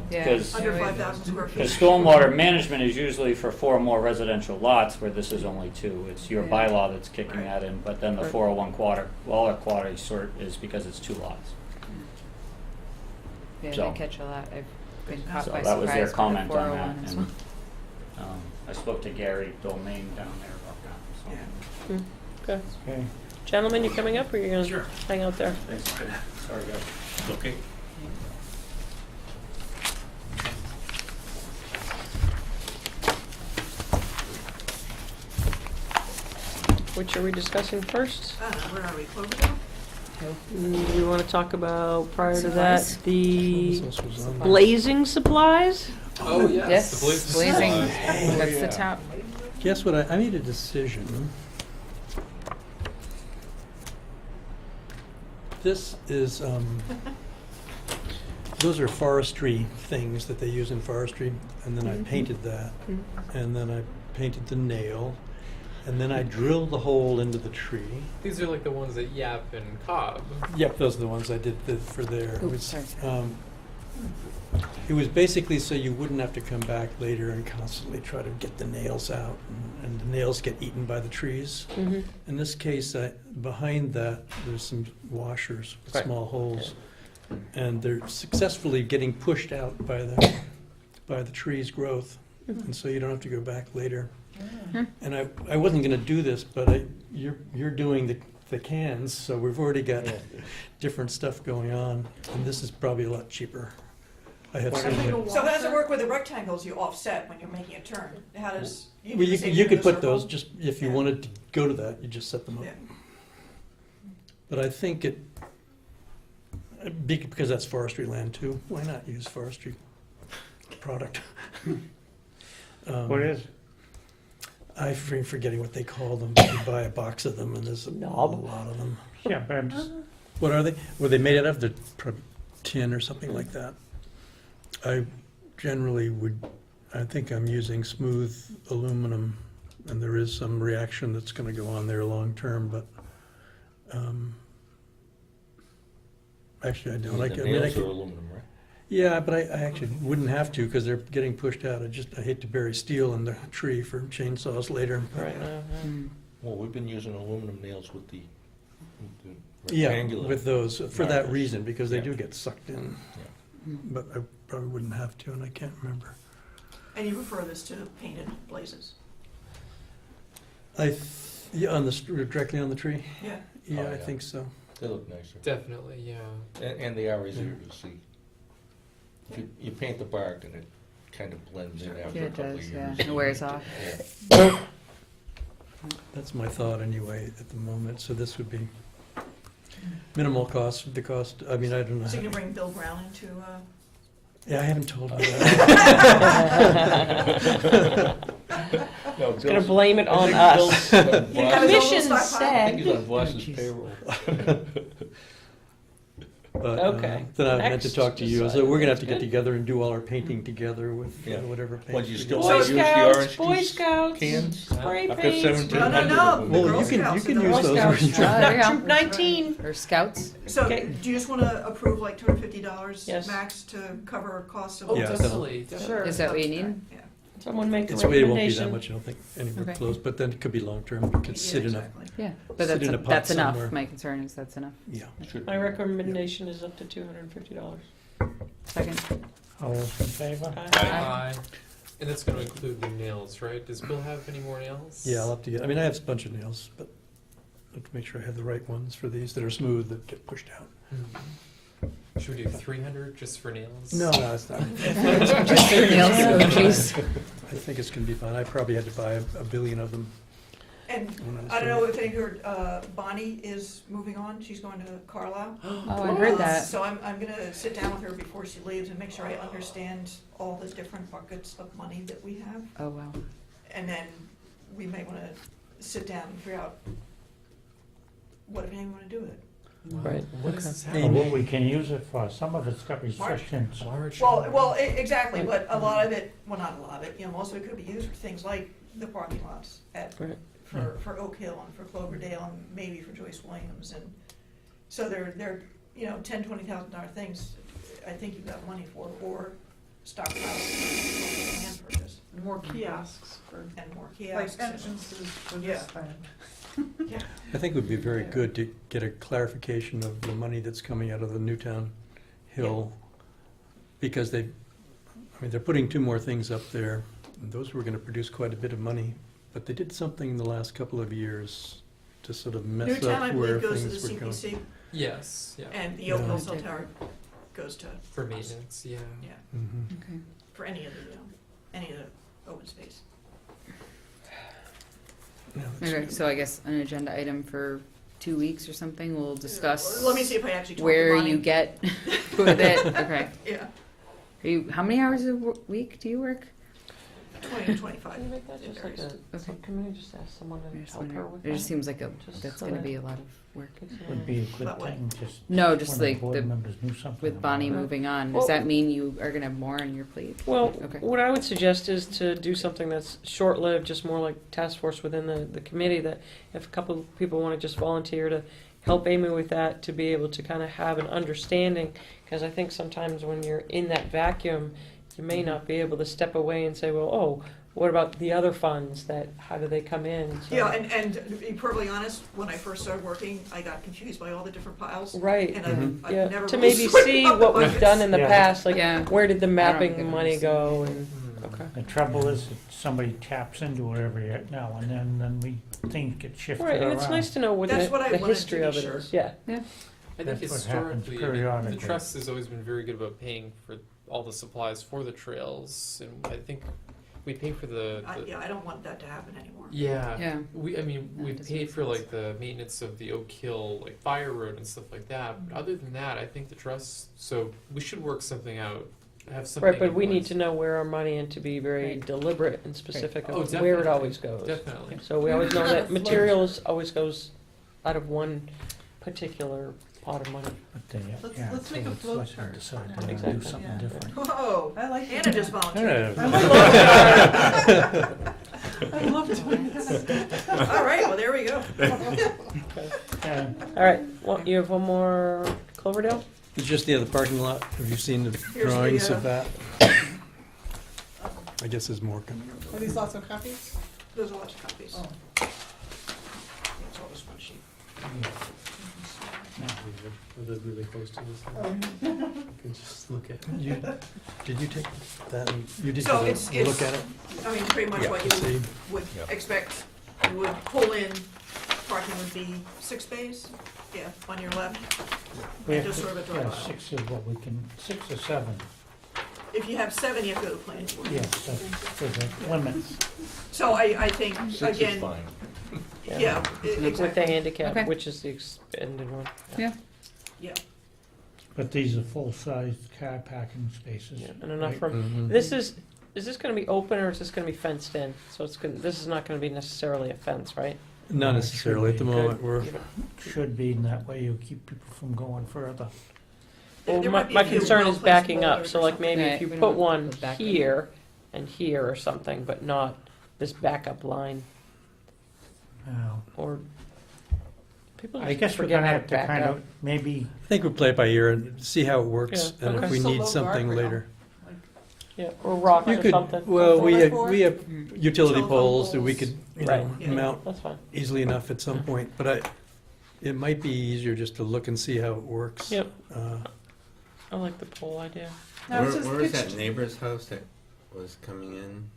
Yeah. because Under 5,000 square feet. because stormwater management is usually for 4 or more residential lots, where this is only 2. It's your Yeah. bylaw that's kicking that in, but then the Right. 401 water quality sort is because it's 2 lots. Yeah, So- they catch a lot. I've been caught So by that was their surprise comment with the on that, 401 as and well. I spoke to Gary Domain down there about that, so. Yeah. Okay. Okay. Gentlemen, you coming up or you gonna hang out there? Thanks, sorry guys. Okay. Which are we discussing first? Where are we, Cloverdale? We want to talk about, prior to that, Supplies. the This was on- blazing supplies? Oh, yes. Yes, The blazing. blazing. That's the top. Guess what, I made a decision. This is, those are forestry things that they use in forestry, and then I painted that. And then I painted the nail, and then I drilled the hole into the tree. These are like the ones that Yap and Cobb. Yep, those are the ones I did for there. It Oops, was, sorry. it was basically so you wouldn't have to come back later and constantly try to get the nails out, and the nails get eaten by the trees. Mm-hmm. In this case, behind that, there's some washers with Right. small holes, and they're successfully getting pushed out by the tree's growth, and so you don't have to go back later. And I wasn't going to do this, but you're doing the cans, so we've already got different stuff going on, and this is probably a lot cheaper. I have some. So how does it work with the rectangles you offset when you're making a turn? How does? Well, do the same you thing could with a put those, circle? just if you Yeah. wanted to go to that, you just set them up. Yeah. But I think because that's forestry land too, why not use forestry product? What is? I'm forgetting what they call them. You buy a box of them and there's a Knob? lot of them. Yeah, but I'm just, What are they? Were they made out of? The tin or something like that? I generally I think I'm using smooth aluminum, and there is some reaction that's gonna go on there long term, but, actually I don't. I could- aluminum, right? Yeah, but I actually wouldn't have to, because they're getting pushed out. I hate to bury steel in the tree for chainsaws later. Right now. Well, we've been using aluminum nails with the Yeah, rectangular. with those, for that markers. reason, because they Yeah. do get sucked in. But I probably wouldn't have to, and I can't remember. And you refer this to painted blazes? Yeah, directly on the tree? Yeah. Yeah, Oh, I yeah. think so. They look nicer. Definitely, yeah. And they are easier to see. If you paint the bark, and it kind of blends in after Yeah, a it couple of does, years. yeah. It wears off. Yeah. That's my thought anyway at the moment, so this would be minimal cost, I mean, I don't know. So you can bring Bill Brown into, Yeah, I haven't told him that. No, He's gonna Bill's- blame it I on think us. Bill's on You Voss- have his own Commission stockpile. I think said. he's on Voss's payroll. But, Okay. Then I meant to Next, talk to you, decide. so we're gonna have to That's get good. together and do all our painting together with Yeah. whatever paint. Well, you we still get. Boy use the Scouts, orange Boy juice Scouts, cans? spray I've got paints. 1700 No, of them. Well, Girl you can Scouts use and the those. Boy orange- There you go. Troop 19. Or scouts. so Okay. do you just want to approve like $250 Yes. max to cover costs of? Oh, Yeah, definitely, Sure. definitely. Is that what you need? Yeah. Someone make a It won't be recommendation. that much, I don't think, anywhere Okay. close, but then it could be long-term, it could sit in a, exactly. Yeah, but Sit in a pot that's enough. somewhere. My concern is that's enough. yeah. My recommendation is up to $250. Second. all those in favor? Aye. Aye. And that's gonna include new nails, right? Does Bill have any more nails? Yeah, I'll have to get, I mean, I have a bunch of nails, but I have to make sure I have the right ones for these that are smooth, that get pushed out. Mhm. Should we do 300 just for nails? No, it's not. Just for nails, please. I think it's gonna be fine. I probably had to buy a billion of them. And when was I don't doing know it. if any heard, Bonnie is moving on, she's going to Carlisle. Oh, I heard that. So I'm gonna sit down with her before she leaves and make sure I understand all the different buckets of money that we have. Oh, wow. And then we may wanna sit down and figure out what if anyone wanna do with it. Right, What is okay. this Or happening? what we can use it for, some of it's got restrictions. March. Well, exactly, but a lot of it, well, not a lot of it, you know, most of it could be used for things like the parking lots at, Right. for Oak Hill and for Cloverdale and maybe for Joyce Williams, and so they're, you know, $10,000-$20,000 things, I think you've got money for, or stockpile, hand purchase, More kiosks for, and more like kiosks. entrances for Yeah. this thing. Yeah, I think it would be very good to get a clarification of the money that's coming out of the Newtown Hill, because they're putting 2 more things up there, and those were gonna produce quite a bit of money, but they did something in the last couple of years to sort of mess Newtown, I up where believe, goes to things the were going. CPC, Yes, yeah. and the Oak Yeah. Hill Cell Tower goes to For us. maintenance, yeah. Yeah, Mhm. Okay. for any of the, any of the open space. Yeah, that's Okay, good. so I guess an agenda item for 2 weeks or something, we'll discuss Let me see if I actually talk to where Bonnie. you get with it. Okay. Yeah, How many hours a week do you work? 20 to 25. Can you make that just like a subcommittee, just ask someone I to just help her wonder- with It that? just seems like Just that's so gonna that- be a lot of work. Would be a good About what? thing, just. No, just when the like board members knew something with Bonnie about it. moving on, Well- does that mean you are gonna have more on your plate? Well, Okay. what I would suggest is to do something that's short-lived, just more like task force within the committee, that if a couple of people want to just volunteer to help Amy with that, to be able to kind of have an understanding, because I think sometimes when you're in that vacuum, you may not be able to step away and say, well, oh, what about the other funds, that, how do they come in? So- Yeah, and to be perfectly honest, when I first started working, I got confused by all the different piles. Right. And Mhm. I've Yeah, never to really maybe sorted see out the what we've buckets. done in the Yeah. past, like Yeah. where did the I don't mapping get money it. go, and, Mhm. okay. The trouble is, that somebody taps into it every now and then things get shifted Right, around. and it's nice to know what That's what I the wanted history to be of it sure. is, yeah. Yeah. I think That's what happens historically, I mean, the periodically. trust has always been very good about paying for all the supplies for the trails, and I think we pay for the. Yeah, I don't want that to happen anymore. Yeah. Yeah. I mean, No, we it doesn't paid make for sense. like the maintenance of the Oak Hill, like Fire Road and stuff like that. But other than that, I think the trust. So we should work something out. Have something. Right, but in we need place. to know where our money, and to be very Right. deliberate and specific Oh, of where it definitely. always goes. Definitely. So we always know that materials always goes out of one particular pot of money. But they- Let's- yeah, let's make so a it's flow like they chart decide on they how wanna to do do something that. different. Whoa, I like Anna doing just that. volunteered. I love doing that. All right, well, there we go. Yeah. All right, well, you have one more Cloverdale? It's just the other parking lot. Have you seen the the, drawings of that? I guess there's more coming up. Are these lots of copies? Those are lots of copies. Oh. It's all this one sheet. Are those really close to this? Oh. You can just look at it. Did you take that, you did So get it's- a look it's- at it? I mean, pretty much Yeah. what you See? would Yeah. expect. You would pull in, parking would be 6 bays, yeah, on your left. We And have just to- sort of a yeah, drive aisle. 6 is what we can, 6 or 7, If you have 7, you have to go to the planning board. yes, that's for the limits. So I think, 6 is again, fine. yeah, With the exactly, handicap, Okay. which is the expended one. Yeah. yeah. But these are full-sized car parking spaces. Yeah, and enough right? room. Mhm. This is this gonna be open, or is this gonna be fenced in? So it's gonna, this is not gonna be necessarily a fence, right? Not necessarily at the Good. moment. We're, Should be, and that way you keep people from going further. Well, There my, might be my a few concern is well-placed backing up, boulders so or like something. maybe Right, if you we don't put want one to back up. here and here or something, but not this backup line, Now, or people I just guess we're forget gonna how to have to back kind up. of, maybe, I think we'll play it by ear and see how it works, Yeah, and okay. if we Just a need low something guardrail. later. Yeah, or rocks You or could, something. well, we 4x4? have Mm. utility Telephone poles that we poles. could, Right. Yeah. mount That's fine. easily enough at some point, but it might be easier just to look and see how it works. Yep. Uh, I like the pole idea. Now, Where, it says where is pitched- that neighbor's house that was coming in?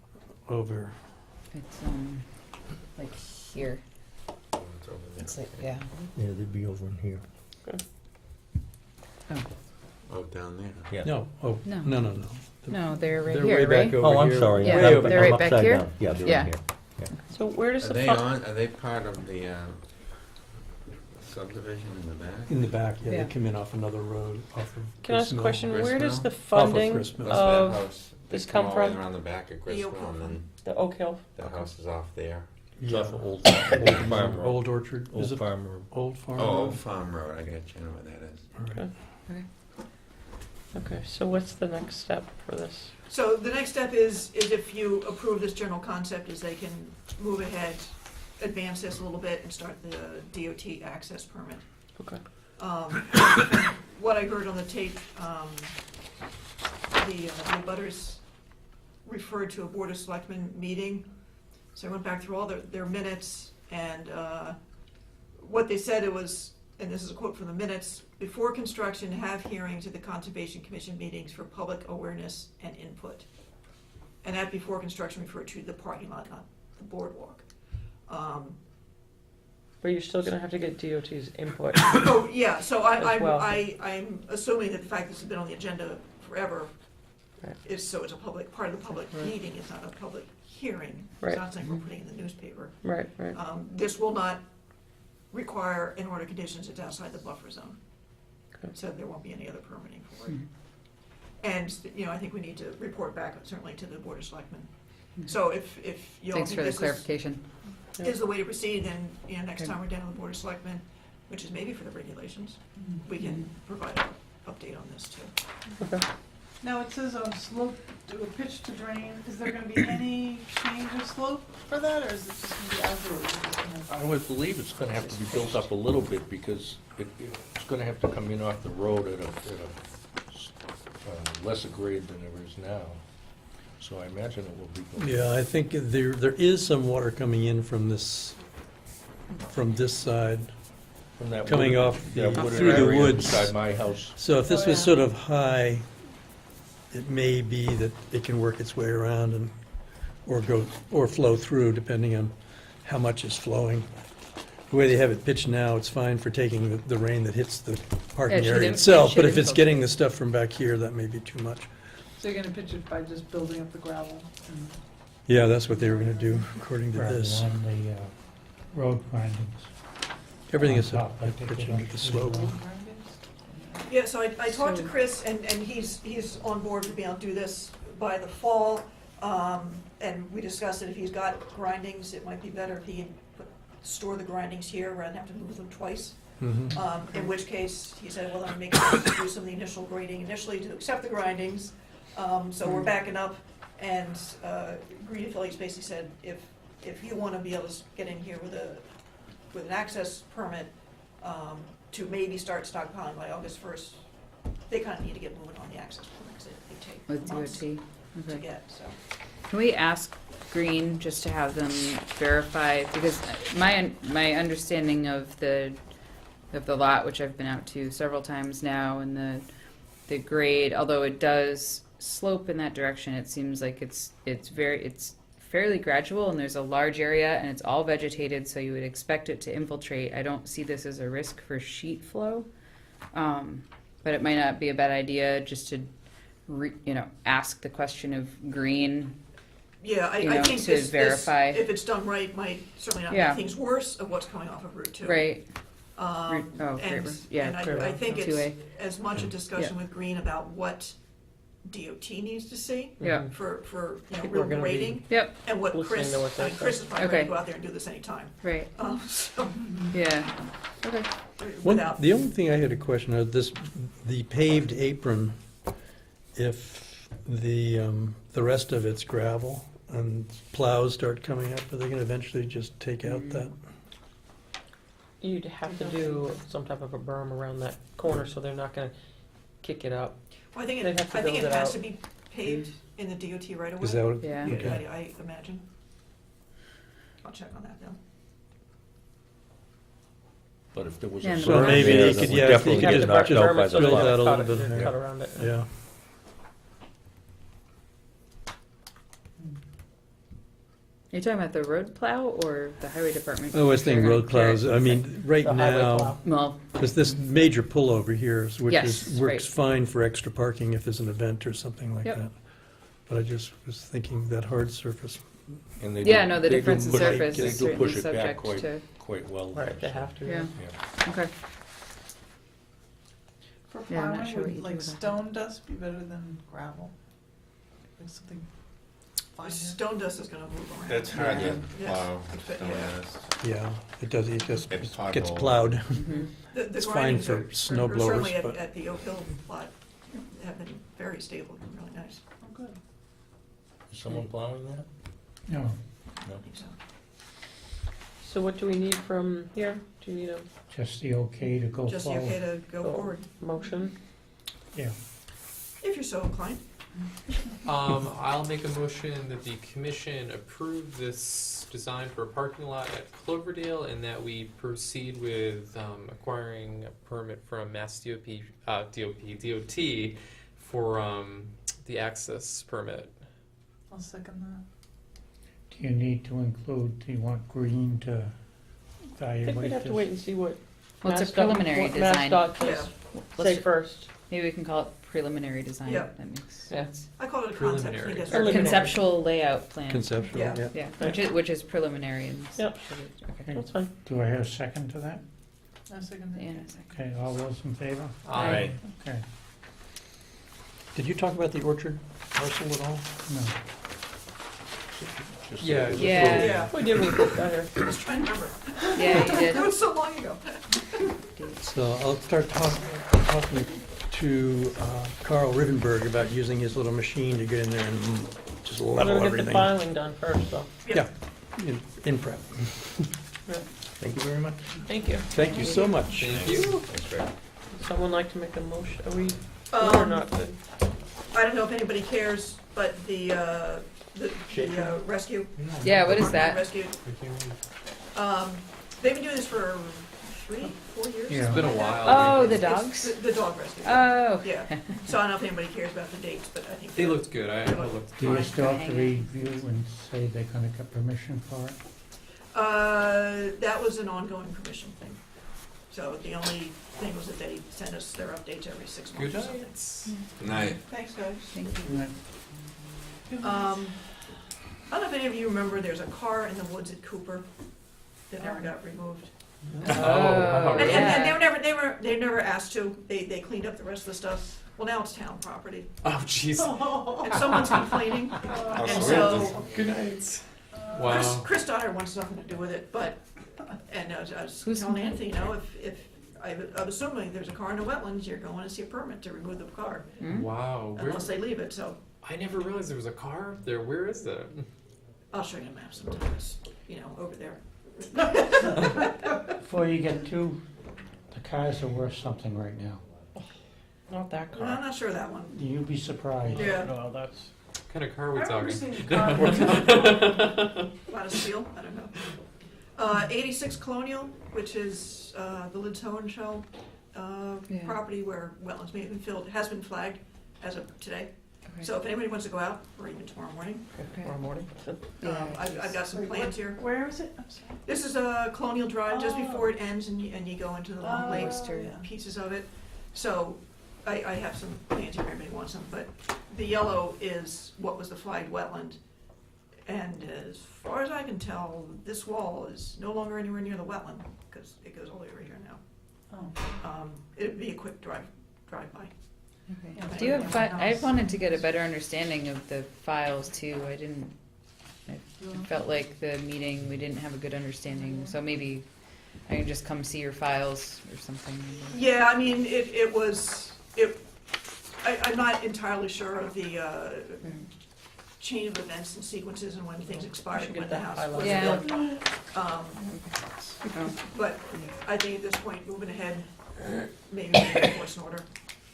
Over. It's, like here. Oh, it's over there. It's like, yeah. Yeah, they'd be over in here. Oh, down there. Yeah. No, oh, No. no, no, no. No, they're right They're here, way back right? over Oh, I'm here. sorry. Yeah, I'm they're up- right I'm back upside here? down. Yeah, they're Yeah. in here. Yeah. So where does Are the they fun- are they part of the subdivision in the back? In the back, yeah, Yeah. they come in off another road, off of. Can I ask a Grist Mill. question? Grist Where does Mill? the Off of funding Grist Mill. What's that of house? They this come come all the way from? around the back of Grist The Oak Mill, Hill and then the Oak Hill? the house is off there. It's Yeah. off of Old Farm Road. Old Orchard, is Old it Farm Road. Old Farm Oh, Road? Old Farm Road, I got you, I know where that is. All right. Okay, so what's the next step for this? So the next step is if you approve this general concept, is they can move ahead, advance this a little bit and start the DOT access permit. Okay. What I heard on the tape, the abutters referred to a Board of Selectmen meeting. So I went back through all their minutes, and what they said it was, and this is a quote from the minutes, "Before construction, have hearings at the Conservation Commission meetings for public awareness and input." And that before construction referred to the parking lot, not the boardwalk. But you're still gonna have to get DOT's input. Oh, yeah, so As well. I'm assuming that the fact this has been on the agenda forever Right. is, so it's a public, part of the public Right. meeting, it's not a public hearing. Right. It's not something we're putting in the newspaper. Right, right. This will not require an order of conditions, it's outside the buffer zone. Okay. So there won't be any other permitting for it. Mhm. And, I think we need to report back certainly to the Board of Selectmen. So if you all Thanks think for the this clarification. is the way to proceed, then, next Okay. time we're down on the Board of Selectmen, which is maybe for the regulations, we can provide an update on this too. Okay. Now, it says slope, to pitch to drain, is there gonna be any change of slope for that, or is it just gonna be outdoors? I would believe it's gonna have to be built up a little bit because it's gonna have to come in off the road at a lesser grade than there is now. So I imagine it will be. built. Yeah, I think there is some water coming in from this side, From that coming wooded- off that the, wooded through the area woods. beside my house. So if this Oh, was yeah. sort of high, it may be that it can work its way around or flow through, depending on how much is flowing. The way they have it pitched now, it's fine for taking the rain that hits the parking it should area in- itself, it but should if it's getting the infiltrate. stuff from back here, that may be too much. So you're gonna pitch it by just building up the gravel? Yeah, that's what they were gonna do, according to Rather this. than the road grindings. Everything is on top, like they pitched did on into the slope. Yeah, so I talked to So- Chris, and he's on board for being able to do this by the fall. And we discussed that if he's got grindings, it might be better if he can store the grindings here rather than have to move them twice. Mhm. In which case, he said, well, then it makes sense to do some of the initial grading initially to accept the grindings. So we're backing up, and Green Affiliates basically said, if you wanna be able to get in here with an access permit, to maybe start stockpiling by August 1st, they kinda need to get moving on the access permits, they take With months DOT. to Okay. get, so. Can we ask Green just to have them verify, because my understanding of the lot, which I've been out to several times now, and the grade, although it does slope in that direction, it seems like it's fairly gradual, and there's a large area, and it's all vegetated, so you would expect it to infiltrate. I don't see this as a risk for sheet flow, but it might not be a bad idea just to ask the question of Green. Yeah, I You know, think to this, verify. if it's done right, might certainly not Yeah. make things worse of what's coming off of Route 2. Right. And, Great Road. Yeah, and Great I Road. think it's 2A. as much a discussion with Green about what DOT needs to see Yeah. for People real are gonna be grading, Yep. and what listening Chris, to what they I mean, Chris say. is probably ready Okay. to go out there and do this anytime. Right. So, Yeah. Okay. without, The only thing I had a question of the paved apron, if the rest of it's gravel and plows start coming up, are they gonna eventually just take out that? You'd have to do some type of a berm around that corner, so they're not gonna kick it up. well, I think They'd have to I think build it it has out. to be paved in the DOT right away. Is that what? Yeah. Okay. I imagine. I'll check on that though. But if there was Yeah, a. and So berm. maybe there, they that could, would yeah, definitely they get could just knocked out by the build plow. that a cut little it, bit. cut around it. Yeah. You're talking about the road plow or the highway department? I was thinking road plows. I mean, right The highway now, plow. Well, there's this major pullover here, which Yes, is, works right. fine for extra parking if there's an event or something like Yep. that. But I just was thinking that hard surface. And they yeah, do- no, the they do difference in push- surface they is do certainly push it back subject to, quite well. Right, they so, have to. yeah, yeah. okay. For Yeah, I'm not plowing, sure what you would do like with that. stone dust be better than gravel? Like something finer? Stone dust is gonna move around. That's hard to Yes. plow, It's- stone yeah. dust. Yeah, it does, it just It's gets pothole. plowed. Mhm. The It's fine grindings for are snow blowers, certainly but- at the Oak Hill plot have been very stable and really nice. Oh, good. Is someone plowing that? No, No. I think so. So what do we need from here? Do you need a just the okay to go Just the okay forward. to go Oh. forward, motion? Yeah, if you're so inclined. I'll make a motion that the commission approve this design for a parking lot at Cloverdale and that we proceed with acquiring a permit from Mass DOT for the access permit. I'll second that. do you need to include, do you want green to I evaluate think we'd have to wait and this? see what. Well, it's a MassDOT preliminary what design. MassDOT says. Let's Say ju- first. Maybe we can call it preliminary design. Yeah. That makes Yeah. sense. I call it a concept. Preliminary. I guess. Or Preliminary. conceptual layout plan. Conceptual, Yeah. yeah. Yeah, which is preliminary and. Yep. Okay. That's fine. Do I hear a second to that? I second that. Yeah, a second. Okay, all those in favor? Aye. Okay, Did you talk about the orchard parcel at all? no. Just Yeah. say it was Yeah. approved. Yeah, We did move it better. I was trying to remember. Yeah, you did. That was so long ago. So I'll start talking to Carl Rivenberg about using his little machine to get in there and just Better level get the everything. filing done first, though. Yeah, in prep. Yeah. Thank you very much. Thank you. Thank you so much. Thank you. Thanks, Greg. Someone like to make a motion? Are we, or not? Good? I don't know if anybody cares, but the rescue. Yeah, what is Parkland that? Rescue. They've been doing this for 3-4 years. Yeah. It's been a while. Oh, the It's dogs? The dog rescue. Oh. Yeah, so I don't know if anybody cares about the dates, but I think. They looked good. I looked. Do you Fine. still have to review and say they're gonna get permission for it? That was an ongoing permission thing. So the only thing was that they send us their updates every 6 months Good or something. nights. Good night. Thanks, guys. Thank you. Right. I don't know if any of you remember, there's a car in the woods at Cooper that never got removed. Oh, And yeah. they were never asked to. They cleaned up the rest of the stuff. Well, now it's town property, Oh, jeez. and someone's complaining. How And sweet. so Good nights. Chris, Wow. Chris Stoddard wants nothing to do with it, but, and I was Who's telling Anthony, you know, if I'm assuming there's a car in the wetlands, you're going to see a permit to remove the car, Hmm? Wow. Where, unless they leave it, so I never realized there was a car up there. Where is that? I'll show you a map sometimes, you know, over there. Before you get too, the cars are worth something right now. Not that Well, I'm car. not sure of that one. You'd be surprised. Yeah. No, that's. What kind of car are we I remember talking? seeing a car. A lot of steel, I don't know. 86 Colonial, which is the Lids Ho and Shell Yeah. property where wetlands may have been filled, has been flagged as of today. Okay. So if anybody wants to go out, or even tomorrow morning, Okay. Tomorrow morning. Yeah. I've got some Wait, plans here. Where is it? I'm sorry. This is Colonial Drive, just Oh. before it ends, and you go into the Long Lake yeah. pieces of it. So I have some plans here, if anybody wants them, but the yellow is what was the flagged wetland. And as far as I can tell, this wall is no longer anywhere near the wetland, because it goes all the way over here now. Oh. It'd be a quick drive by. Okay. Yeah. Do you have, I wanted to get a better understanding of the files too. I felt like the meeting, we didn't have a good understanding, so maybe I can just come see your files or something. Yeah, I mean, I'm not entirely sure of the chain of events and sequences and when things expired, should and when get the that house was highlighted. built. Oh, But I think at this point, moving ahead, maybe enforce an order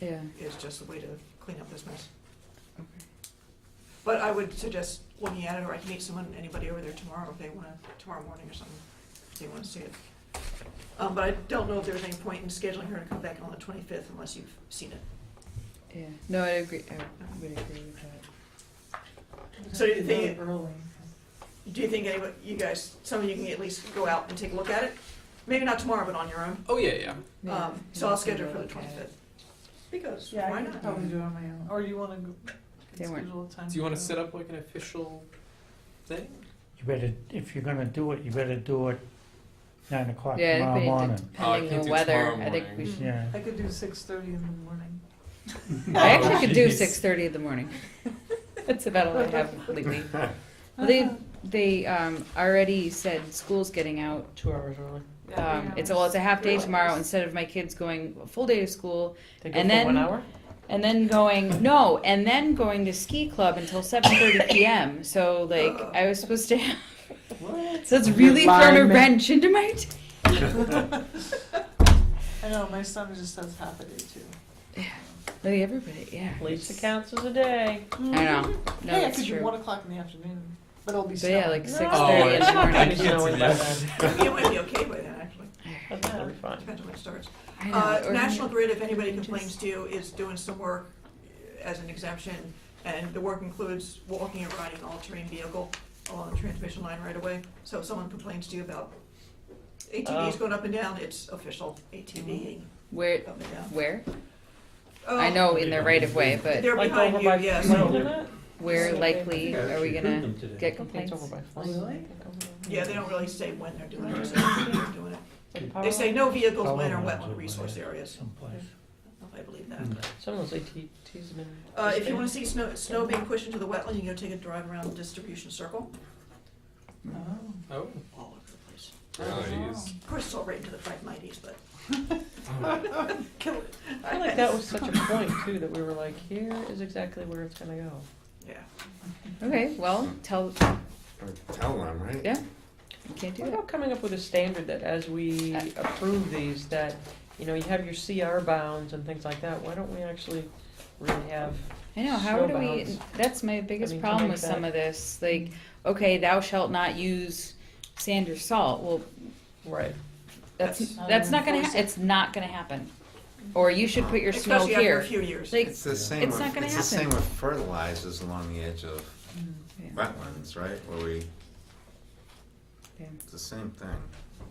yeah. is just the way to clean up this mess. Okay. But I would suggest looking at it, or I can meet anybody over there tomorrow if they wanna, tomorrow morning or something, if they wanna see it. But I don't know if there's any point in scheduling her to come back on the 25th unless you've seen it. Yeah. No, I agree. I would agree with that. So do you think, Early. Do you think anybody, you guys, some of you can at least go out and take a look at it? Maybe not tomorrow, but on your own. Oh, yeah. So I'll schedule it for the 25th. Because, Yeah, why I could not? probably do it on my own, or you wanna They weren't- schedule a time? Do you want to set up like an official thing? You better, if you're gonna do it, you better do it 9 o'clock Yeah, tomorrow I morning. think Oh, I depending can't on do weather, tomorrow I think we morning. should. Yeah. I could do 6:30 in the morning. I actually could do jeez. 6:30 in the morning. That's about all I have lately. Well, they already said school's getting out. 2 hours early. It's a half day tomorrow instead of my kids going a full day to school They go and for then 1 hour? and then going to ski club until 7:30 p.m. So like I was supposed to have. So it's really thrown a wrench into my day. I know, my son just has half a day too. Like everybody, yeah. At least it counts as a day. I know. No, Hey, I that's could do true. 1 o'clock in the afternoon, but it'll be But snowing. yeah, like No. 6:30 in the morning. I can't do that. It might be okay by then, actually. That'll be fine. Depends when it starts. I know, or- National Grid, if anybody complains to you, is doing some work as an exemption, and the work includes walking and riding an all-terrain vehicle along the transmission line right away. So if someone complains to you about ATVs going up and down, it's official ATV Where? up and down. Where? Oh, I know in their right of way, but They're Like behind over you, by yes. Flint. where likely Yeah, are we she gonna approved them today. get It's complaints? over by Flint. Really? Yeah, they don't really say when they're doing it, just say they're doing it. They say no vehicles when or wetland resource areas. Someplace. I believe that. Some of those ATTs have been. If you wanna see snow being pushed into the wetland, you gotta take a drive around the distribution circle. Oh. Oh, All over the place. nice. Of course, it's all right into the 590s, but. Kill it. I feel like that was such a point too, that we were like, here is exactly where it's gonna go. Yeah. Okay, well, tell, Or tell them, right? yeah, you can't do What that. about coming up with a standard that as we approve these, that, you know, you have your CR bounds and things like that, why don't we actually really have I know, how snow do we, bounds? that's my biggest I mean, to problem make with some that- of this, like, okay, thou shalt not use sand or salt, well, Right. that's not gonna, it's not gonna happen. Or you should put your snow Especially after here. a few years. Like, It's the same it's with, not gonna it's the same happen. with fertilizers along the edge of Yeah. wetlands, right? Where we, Yeah. it's the same thing.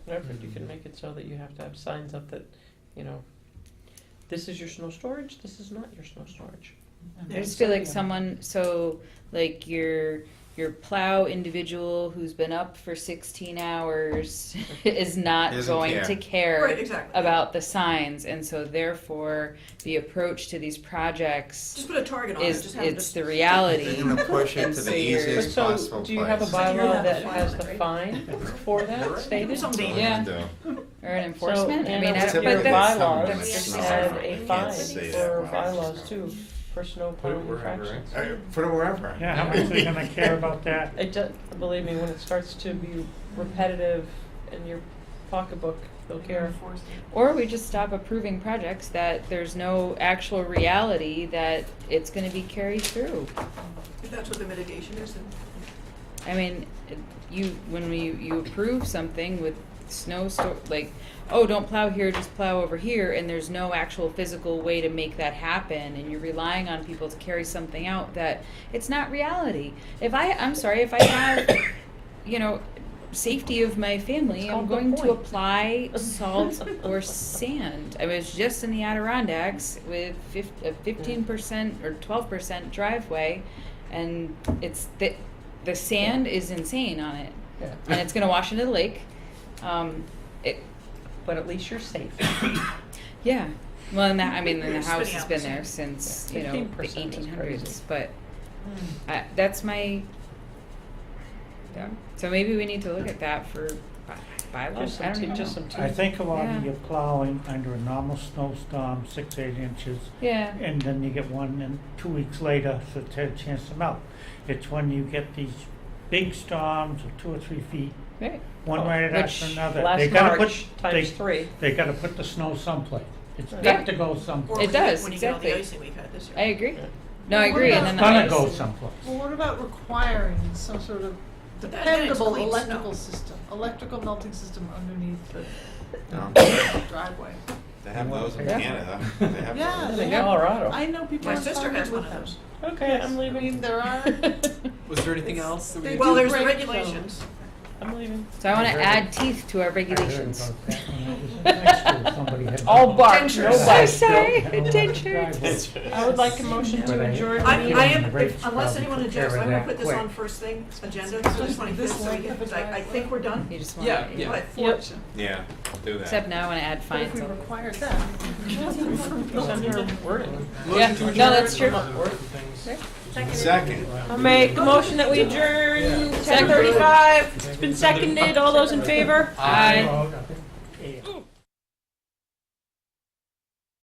Yeah, but you can make it so that you have to have signs up that, you know, this is your snow storage, this is not your snow storage. I just feel like someone, so like your plow individual who's been up for 16 hours is not Doesn't going care. to care Right, exactly. about the signs, and so therefore the approach to these projects Just put a target on it, is just have it's this. the reality. They're gonna push it And to so the you're- But easiest so, possible do you have a place. bylaw that Right. has the fine for that stated? Some date. Yeah. Window. Or an enforcement. So, I and mean, I it's don't, your but that's, bylaws, that's It's just not add right. a You fine can't say that. for bylaws too, for snow Put it plowing wherever, infractions. Put it wherever. Yeah, how much are they gonna care about that? It does, believe me, when it starts to be repetitive in your pocketbook, they'll care. Enforce it. or we just stop approving projects that there's no actual reality that it's going to be carried through. If that's what the mitigation is, then. I mean, when you approve something with like, oh, don't plow here, just plow over here, and there's no actual physical way to make that happen, and you're relying on people to carry something out that it's not reality. I'm sorry, if I have, you know, safety of my family, It's I'm called the going to point. apply salt or sand. I was just in the Adirondacks with a 15% or 12% driveway, and it's the sand is insane on it, Yeah. and it's going to wash into the lake. But at least you're safe. Yeah. Well, and the You're house spitting has out been the there sand. since, Yeah, you know, the 15% is 1800s. crazy. But that's my. Yeah. So maybe we need to look at that for bylaws. Just I some, don't know. just some I teeth. think a lot Yeah. of your plowing under a normal snowstorm, 6-8 inches, Yeah. and then you get one and 2 weeks later, so it's had a chance to melt. It's when you get these big storms of 2 or 3 feet, Right. one Oh, right which after another. last They gotta March put, times 3. they gotta put the snow someplace. It's Right. got to go someplace. Or It does, when you get all the exactly. icing we've had this year. I agree. Yeah. No, I Well, what agree. about- And then It's the gonna ice. go someplace. Well, what about requiring some sort of But then it's dependable clean electrical snow. system, electrical melting system underneath the No, driveway? they have those in Yeah. Canada. They have Yeah, those. they In have- Colorado. I know people My have sister farmed has one with of them. those. Okay, I'm I leaving. mean, there are, Was there anything else that we? Well, there's the break regulations. I'm leaving. So I want to add teeth to our regulations. I heard about that when I was in high school. Somebody had- All bark, no Dentures. bite. Sorry, Had a lot of dentures. driveway. I would like a motion But to I- adjourn the I meeting. am, The rates unless probably anyone took objects, care I'm of gonna that put this quick. on first thing, agenda, for the 25th, so we can, I think we're done. You just want Yeah, to, yeah. But Yep. Yeah, do that. Except now I want to add But if fines. we required that. Send her wording. Yeah, Motion to no, that's adjourn? true. Second. I'll make a motion that we adjourn 10:35. It's been seconded. All those in favor? Aye. Oh, okay.